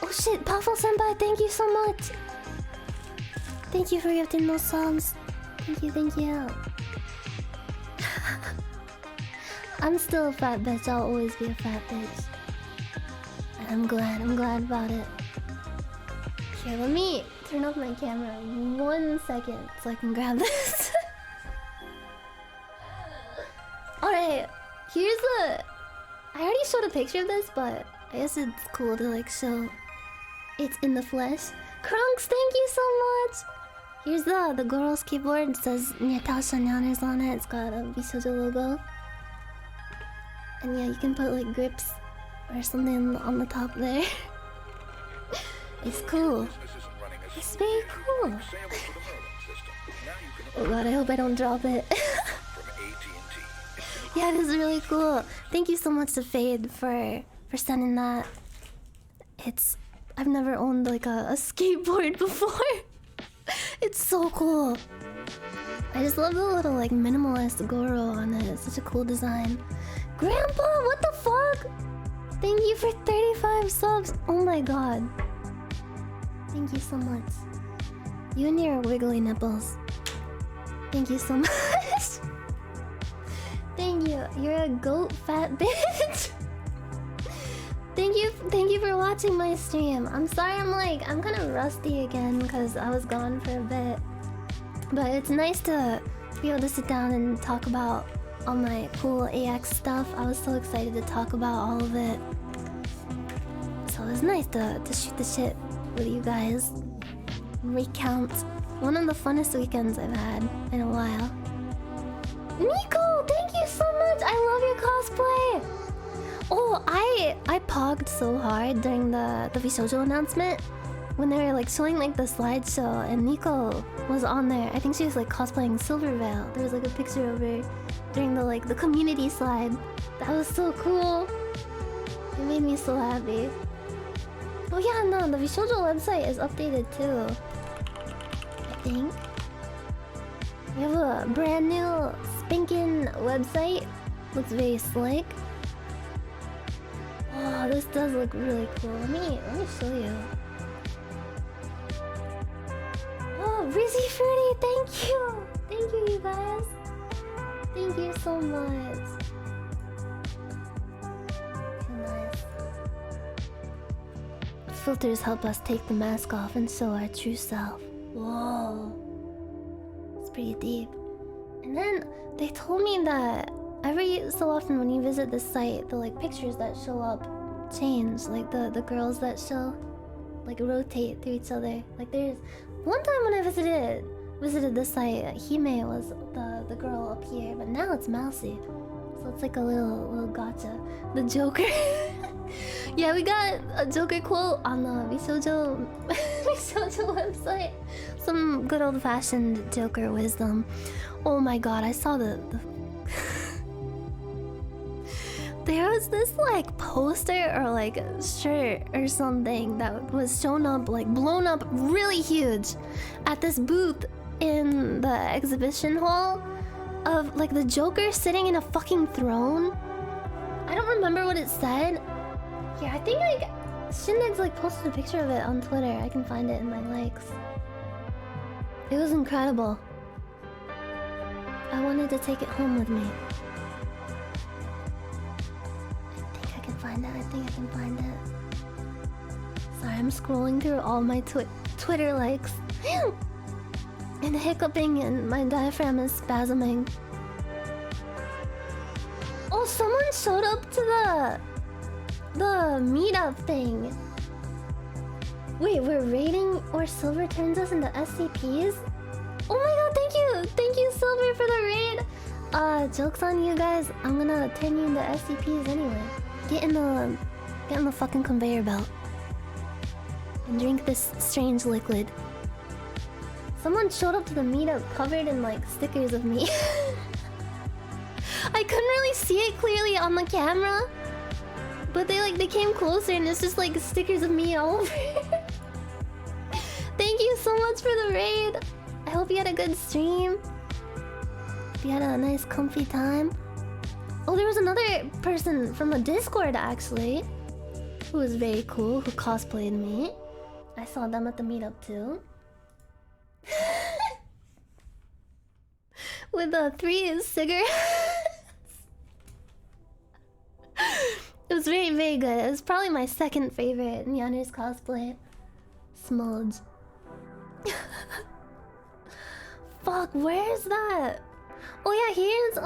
Oh shit, Puffle Senpai, thank you so much. Thank you for gifting those songs. Thank you, thank you. I'm still a fat bitch, I'll always be a fat bitch. And I'm glad about it. Here, let me turn off my camera 1 second so I can grab this. Alright, here's the... I already showed a picture of this, but I guess it's cool to like show it's in the flesh. Krunks, thank you so much! Here's the girl's keyboard. It says Nyanners on it. It's got a VSHOJO logo. And yeah, you can put like grips or something on the top there. It's cool. It's very cool. Oh god, I hope I don't drop it. Yeah, it is really cool. Thank you so much to Fade for sending that. I've never owned like a skateboard before. It's so cool. I just love the little like minimalist Goro on it. It's such a cool design. Grandpa, what the fuck? Thank you for 35 subs. Oh my god. Thank you so much. You and your wiggly nipples. Thank you so much. Thank you. You're a goat fat bitch. Thank you for watching my stream. I'm sorry I'm kind of rusty again because I was gone for a bit. But it's nice to be able to sit down and talk about all my cool AX stuff. I was so excited to talk about all of it. So it was nice to shoot the shit with you guys. Recount one of the funnest weekends I've had in a while. Nico, thank you so much! I love your cosplay! Oh, I pogged so hard during the VSHOJO announcement when they were like showing like the slideshow and Nico was on there. I think she was like cosplaying Silverveil. There was like a picture of her during the community slide. That was so cool. It made me so happy. Oh yeah, no, the VSHOJO website is updated too. I think. We have a brand new spanking website. Looks very slick. Oh, this does look really cool. Let me show you. Rizzy Fruity, thank you! Thank you, you guys. Thank you so much. Too nice. Filters help us take the mask off and show our true self. Whoa. It's pretty deep. And then they told me that every so often when you visit this site, the like pictures that show up change. Like the girls that show like rotate through each other. Like there's one time when I visited this site, Hime was the girl up here, but now it's Mousy. So it's like a little gotcha. The Joker. Yeah, we got a Joker quote on the VSHOJO website. Some good old-fashioned Joker wisdom. Oh my god, I saw the there was this like poster or like shirt or something that was shown up, like blown up really huge at this booth in the exhibition hall of like the Joker sitting in a fucking throne. I don't remember what it said. Yeah, I think like Shindex like posted a picture of it on Twitter. I can find it in my likes. It was incredible. I wanted to take it home with me. I think I can find it. Sorry, I'm scrolling through all my Twitter likes. And hiccuping and my diaphragm is spasming. Oh, someone showed up to the meetup thing. Wait, we're raiding or Silver turns us into SCPs? Oh my god, thank you! Thank you, Silver, for the raid! Joke's on you guys. I'm gonna turn you into SCPs anyway. Get in the fucking conveyor belt and drink this strange liquid. Someone showed up to the meetup covered in like stickers of me. I couldn't really see it clearly on the camera, but they came closer and it's just like stickers of me all over. Thank you so much for the raid. I hope you had a good stream. Hope you had a nice comfy time. Oh, there was another person from the Discord actually, who was very cool, who cosplayed me. I saw them at the meetup too. With the 3 cigarettes. It was very, very good. It was probably my second favorite Nyanners cosplay. Smudge. Fuck, where's that? Oh yeah, here's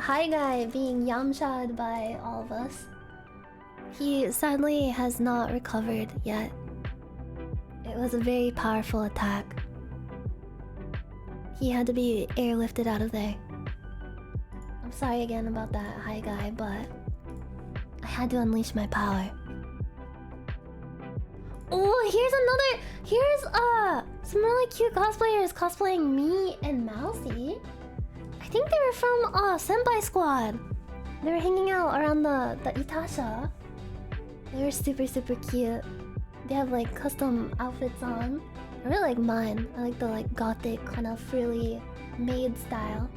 Hi Guy being yamsha'd by all of us. He sadly has not recovered yet. It was a very powerful attack. He had to be airlifted out of there. I'm sorry again about that, Hi Guy, but I had to unleash my power. Oh, here's some really cute cosplayers cosplaying me and Mousy. I think they were from Senpai Squad. They were hanging out around the Itasha. They were super, super cute. They have like custom outfits on. I really like mine. I like the like gothic kind of frilly maid style.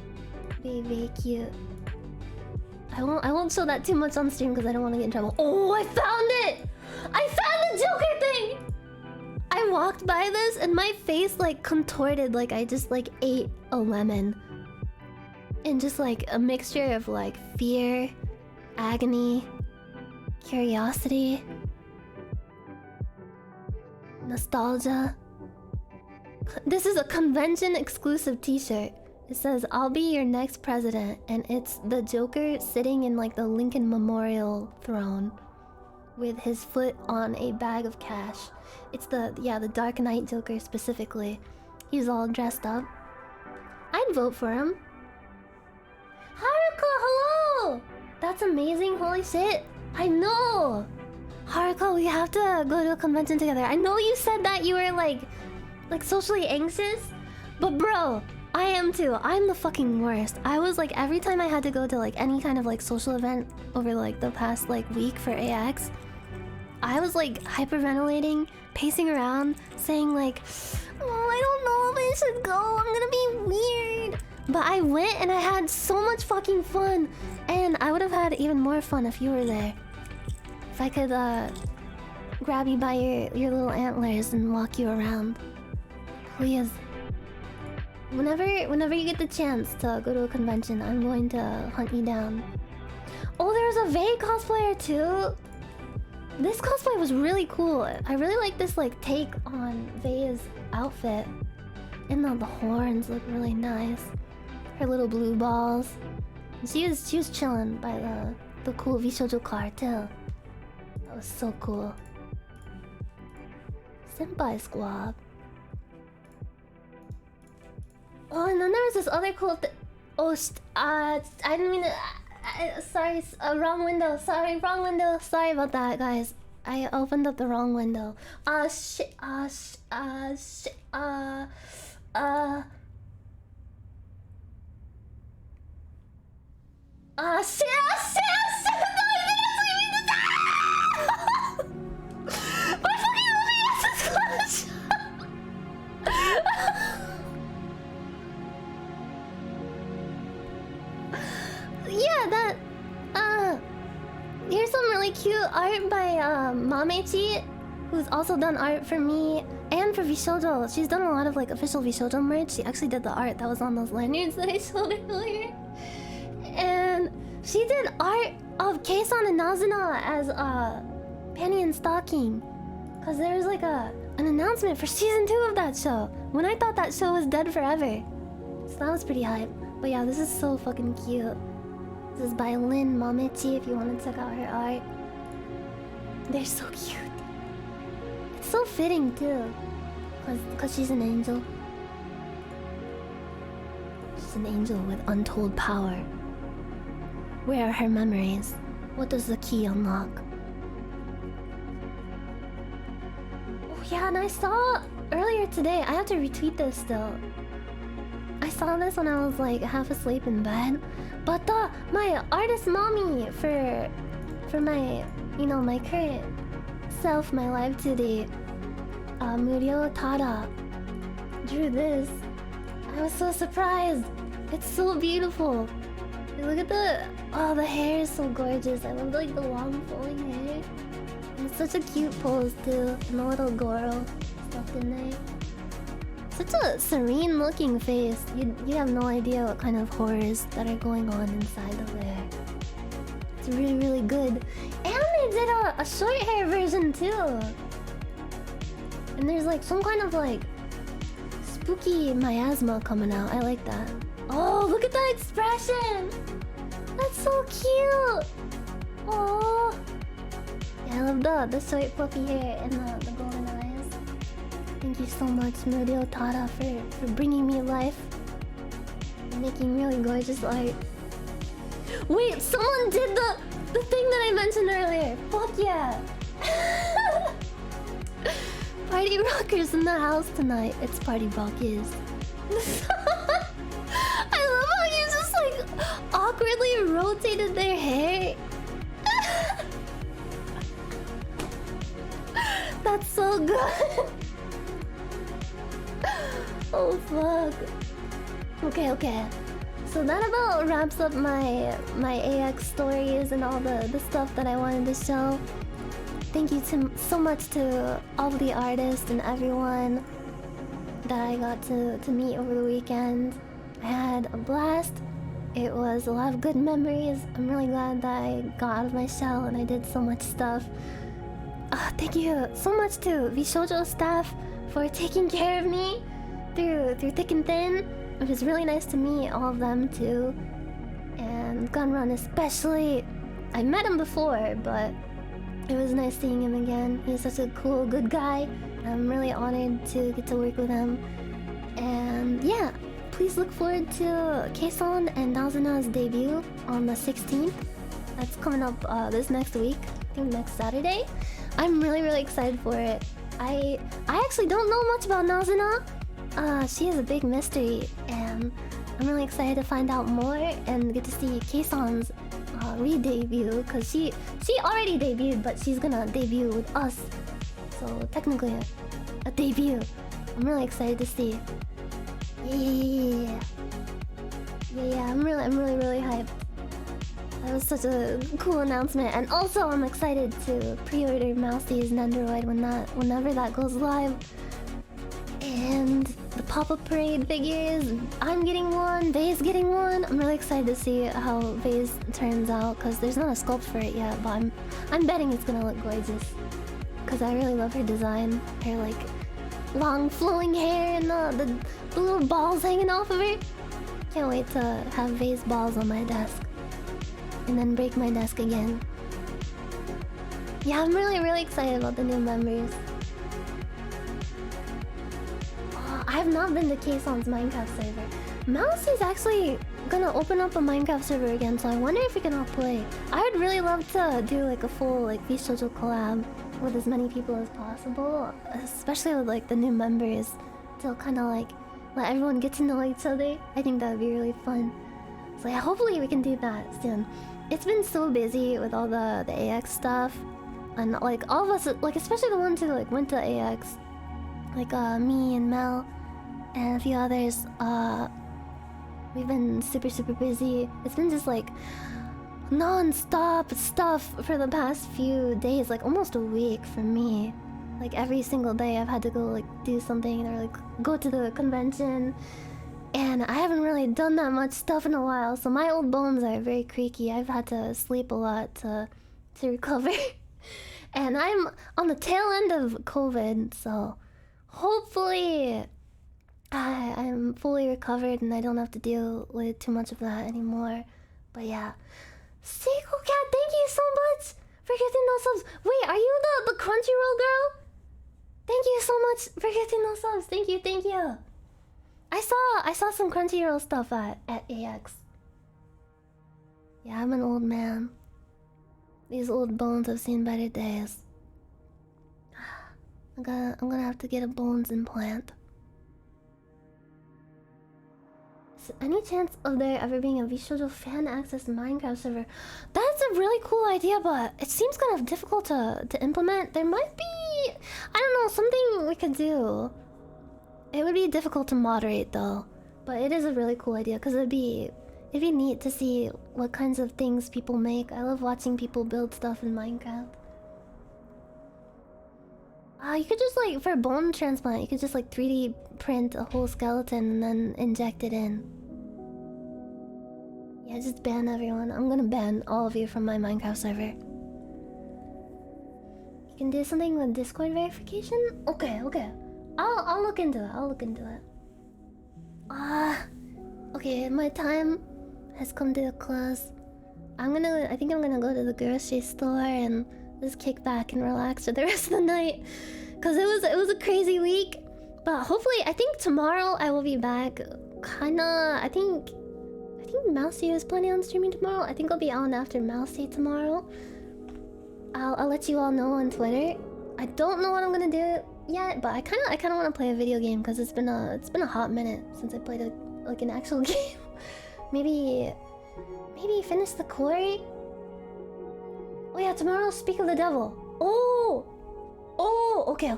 Very, very cute. I won't show that too much on stream because I don't want to get in trouble. Oh, I found it! I found the Joker thing! I walked by this and my face like contorted like I just like ate a lemon. And just like a mixture of like fear, agony, curiosity, nostalgia. This is a convention exclusive t-shirt. It says, "I'll be your next president," and it's the Joker sitting in like the Lincoln Memorial throne with his foot on a bag of cash. It's the Dark Knight Joker specifically. He's all dressed up. I'd vote for him. Haruka, hello! That's amazing, holy shit. I know! Haruka, we have to go to a convention together. I know you said that you were like socially anxious, but bro, I am too. I'm the fucking worst. I was like, every time I had to go to like any kind of like social event over like the past like week for AX, I was like hyperventilating, pacing around, saying like, oh, I don't know if I should go. I'm gonna be weird. But I went and I had so much fucking fun. And I would have had even more fun if you were there. If I could grab you by your little antlers and walk you around. Please. Whenever you get the chance to go to a convention, I'm going to hunt you down. Oh, there's a Vey cosplayer too. This cosplay was really cool. I really like this like take on Vey's outfit. And the horns look really nice. Her little blue balls. She was chilling by the cool VSHOJO car too. That was so cool. Senpai Squad. Oh, and then there was this other cool oh, I didn't mean to... sorry, wrong window. Sorry, wrong window. Sorry about that, guys. I opened up the wrong window. Shit. Shit. My fucking OBS is closed. Yeah, that. Here's some really cute art by Mamechi, who's also done art for me and for VSHOJO. She's done a lot of like official VSHOJO merch. She actually did the art that was on those lanyards that I showed earlier. And she did art of Kei-san and Nazuna as Penny and Stocking. Cause there was like an announcement for season 2 of that show. When I thought that show was dead forever. So that was pretty hype. But yeah, this is so fucking cute. This is by Lynn Mamechi if you want to check out her art. They're so cute. It's so fitting too. Cause she's an angel. She's an angel with untold power. Where are her memories? What does the key unlock? Oh yeah, and I saw earlier today, I have to retweet this still. I saw this when I was like half asleep in bed. But my artist mommy for my, you know, my current self, my live today, Murio Tada, drew this. I was so surprised. It's so beautiful. Look at the hair is so gorgeous. I love like the long flowing hair. And it's such a cute pose too. And the little Goro stuffed in there. Such a serene looking face. You have no idea what kind of horrors that are going on inside of there. It's really, really good. And they did a short hair version too. And there's like some kind of like spooky miasma coming out. I like that. Oh, look at that expression! That's so cute! Oh, yeah, I love the short fluffy hair and the golden eyes. Thank you so much, Murio Tada, for bringing me life. And making really gorgeous art. Wait, someone did the thing that I mentioned earlier! Fuck yeah! Party rockers in the house tonight. It's Party Rockers. I love how you just like awkwardly rotated their hair. That's so good. Oh fuck. Okay. So that about wraps up my AX stories and all the stuff that I wanted to show. Thank you so much to all the artists and everyone that I got to meet over the weekend. I had a blast. It was a lot of good memories. I'm really glad that I got out of my shell and I did so much stuff. Thank you so much to VSHOJO staff for taking care of me through thick and thin. It was really nice to meet all of them too. And Gunrun especially. I met him before, but it was nice seeing him again. He's such a cool, good guy. I'm really honored to get to work with him. And yeah, please look forward to Kei-san and Nazuna's debut on the 16th. That's coming up this next week. I think next Saturday. I'm really, really excited for it. I actually don't know much about Nazuna. She is a big mystery, and I'm really excited to find out more and get to see Kei-san's re-debut, because she already debuted, but she's gonna debut with us. So technically a debut. I'm really excited to see. Yeah. I'm really hyped. That was such a cool announcement, and also I'm excited to pre-order Mousie's Nendoroid whenever that goes live. And the pop-up parade figures. I'm getting one, Vay's getting one. I'm really excited to see how Vay's turns out because there's not a sculpt for it yet, but I'm betting it's gonna look gorgeous. Because I really love her design. Her like long flowing hair and the little balls hanging off of her. Can't wait to have Vay's balls on my desk. And then break my desk again. Yeah, I'm really excited about the new members. Oh, I have not been to Kaeson's Minecraft server. Mouse is actually gonna open up a Minecraft server again, so I wonder if we can all play. I would really love to do like a full like VSHOJO collab with as many people as possible, especially with like the new members, to kind of like let everyone get to know each other. I think that would be really fun. So yeah, hopefully we can do that soon. It's been so busy with all the AX stuff, and like all of us, like especially the ones who like went to AX, like me and Mel and a few others. We've been super busy. It's been just like non-stop stuff for the past few days, like almost a week for me. Like every single day I've had to go like do something or like go to the convention, and I haven't really done that much stuff in a while, so my old bones are very creaky. I've had to sleep a lot to recover. And I'm on the tail end of COVID, so hopefully I'm fully recovered and I don't have to deal with too much of that anymore. But yeah, Seiko Cat, thank you so much for getting those subs. Wait, are you the Crunchyroll girl? Thank you so much for getting those subs. Thank you. I saw some Crunchyroll stuff at AX. Yeah, I'm an old man. These old bones have seen better days. I'm gonna have to get a bones implant. Is there any chance of there ever being a VSHOJO fan access Minecraft server? That's a really cool idea, but it seems kind of difficult to implement. There might be, I don't know, something we could do. It would be difficult to moderate though, but it is a really cool idea because it'd be neat to see what kinds of things people make. I love watching people build stuff in Minecraft. You could just like, for bone transplant, you could just like 3D print a whole skeleton and then inject it in. Yeah, just ban everyone. I'm gonna ban all of you from my Minecraft server. You can do something with Discord verification? Okay. I'll look into it. Okay, my time has come to a close. I think I'm gonna go to the grocery store and just kick back and relax for the rest of the night. Cause it was a crazy week. But hopefully, I think tomorrow I will be back. I think Mousy is planning on streaming tomorrow. I think I'll be on after Mousy tomorrow. I'll let you all know on Twitter. I don't know what I'm gonna do yet, but I kinda want to play a video game because it's been a hot minute since I played an actual game. Maybe finish the quarry. Oh yeah, tomorrow Speak of the Devil. Oh, okay.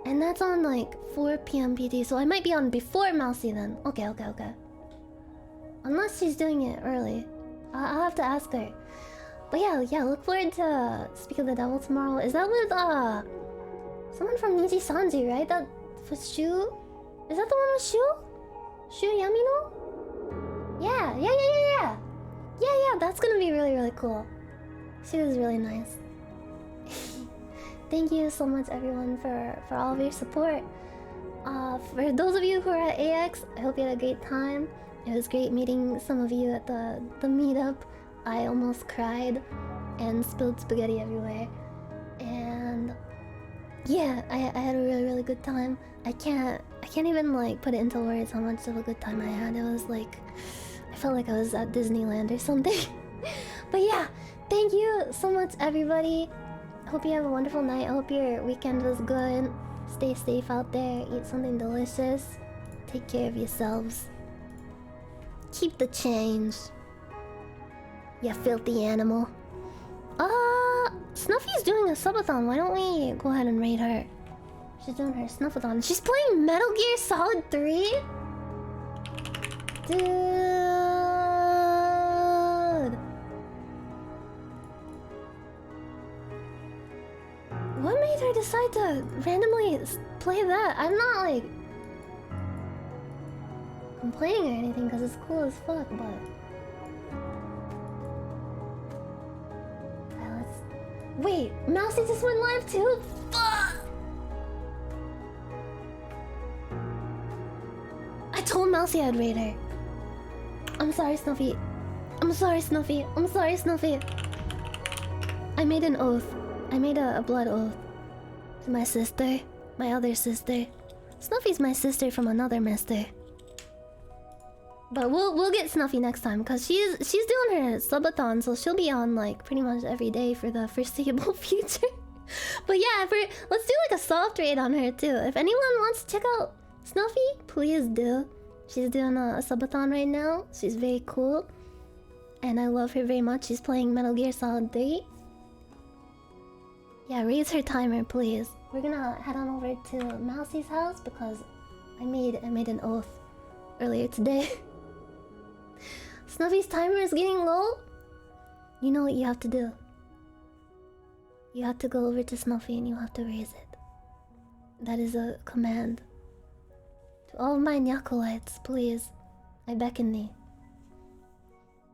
And that's on like 4 p.m. PT, so I might be on before Mousy then. Okay. Unless she's doing it early. I'll have to ask her. But yeah, look forward to Speak of the Devil tomorrow. Is that with someone from Niji Sanji, right? That was Shu? Is that the one with Shu? Shu Yamino? Yeah, that's gonna be really cool. She was really nice. Thank you so much everyone for all of your support. For those of you who are at AX, I hope you had a great time. It was great meeting some of you at the meetup. I almost cried and spilled spaghetti everywhere. And yeah, I had a really good time. I can't even like put it into words how much of a good time I had. It was like, I felt like I was at Disneyland or something. But yeah, thank you so much everybody. Hope you have a wonderful night. I hope your weekend was good. Stay safe out there. Eat something delicious. Take care of yourselves. Keep the change. You filthy animal. Snuffy's doing a subathon. Why don't we go ahead and raid her? She's doing her snuff-a-thon. She's playing Metal Gear Solid 3? Dude. What made her decide to randomly play that? I'm not like... complaining or anything because it's cool as fuck, but... Alright, let's... Wait, Mousy just went live too? Fuck! I told Mousy I'd raid her. I'm sorry, Snuffy. I'm sorry, Snuffy. I'm sorry, Snuffy. I made an oath. I made a blood oath. To my sister. My other sister. Snuffy's my sister from another mister. But we'll get Snuffy next time because she's doing her subathon, so she'll be on like pretty much every day for the foreseeable future. But yeah, let's do like a soft raid on her too. If anyone wants to check out Snuffy, please do. She's doing a subathon right now. She's very cool. And I love her very much. She's playing Metal Gear Solid 3. Yeah, raise her timer, please. We're gonna head on over to Mousy's house because I made an oath earlier today. Snuffy's timer is getting low. You know what you have to do. You have to go over to Snuffy and you have to raise it. That is a command. To all of my Nyakolites, please. I beckon thee.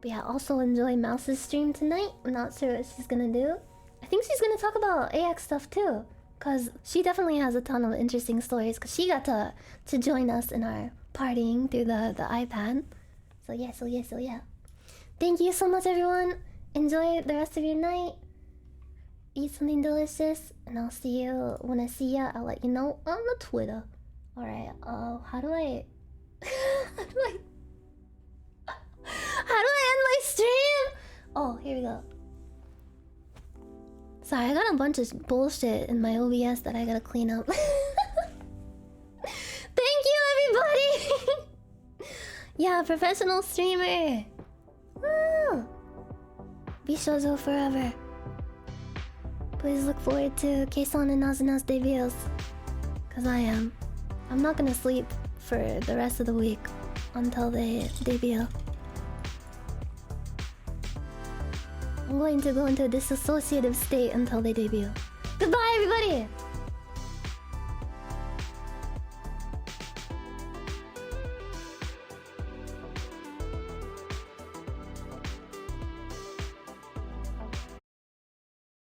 But yeah, also enjoy Mouse's stream tonight. I'm not sure what she's gonna do. I think she's gonna talk about AX stuff too. Cause she definitely has a ton of interesting stories. Cause she got to join us in our partying through the iPad. So yeah. Thank you so much, everyone. Enjoy the rest of your night. Eat something delicious, and I'll see you when I see ya. I'll let you know on the Twitter. All right. How do I end my stream? Oh, here we go. Sorry, I got a bunch of bullshit in my OBS that I gotta clean up. Thank you, everybody! Yeah, professional streamer! Woo! VSHOJO forever. Please look forward to Keisan and Nazuna's debuts. Cause I am. I'm not gonna sleep for the rest of the week until they debut. I'm going to go into a dissociative state until they debut. Goodbye, everybody!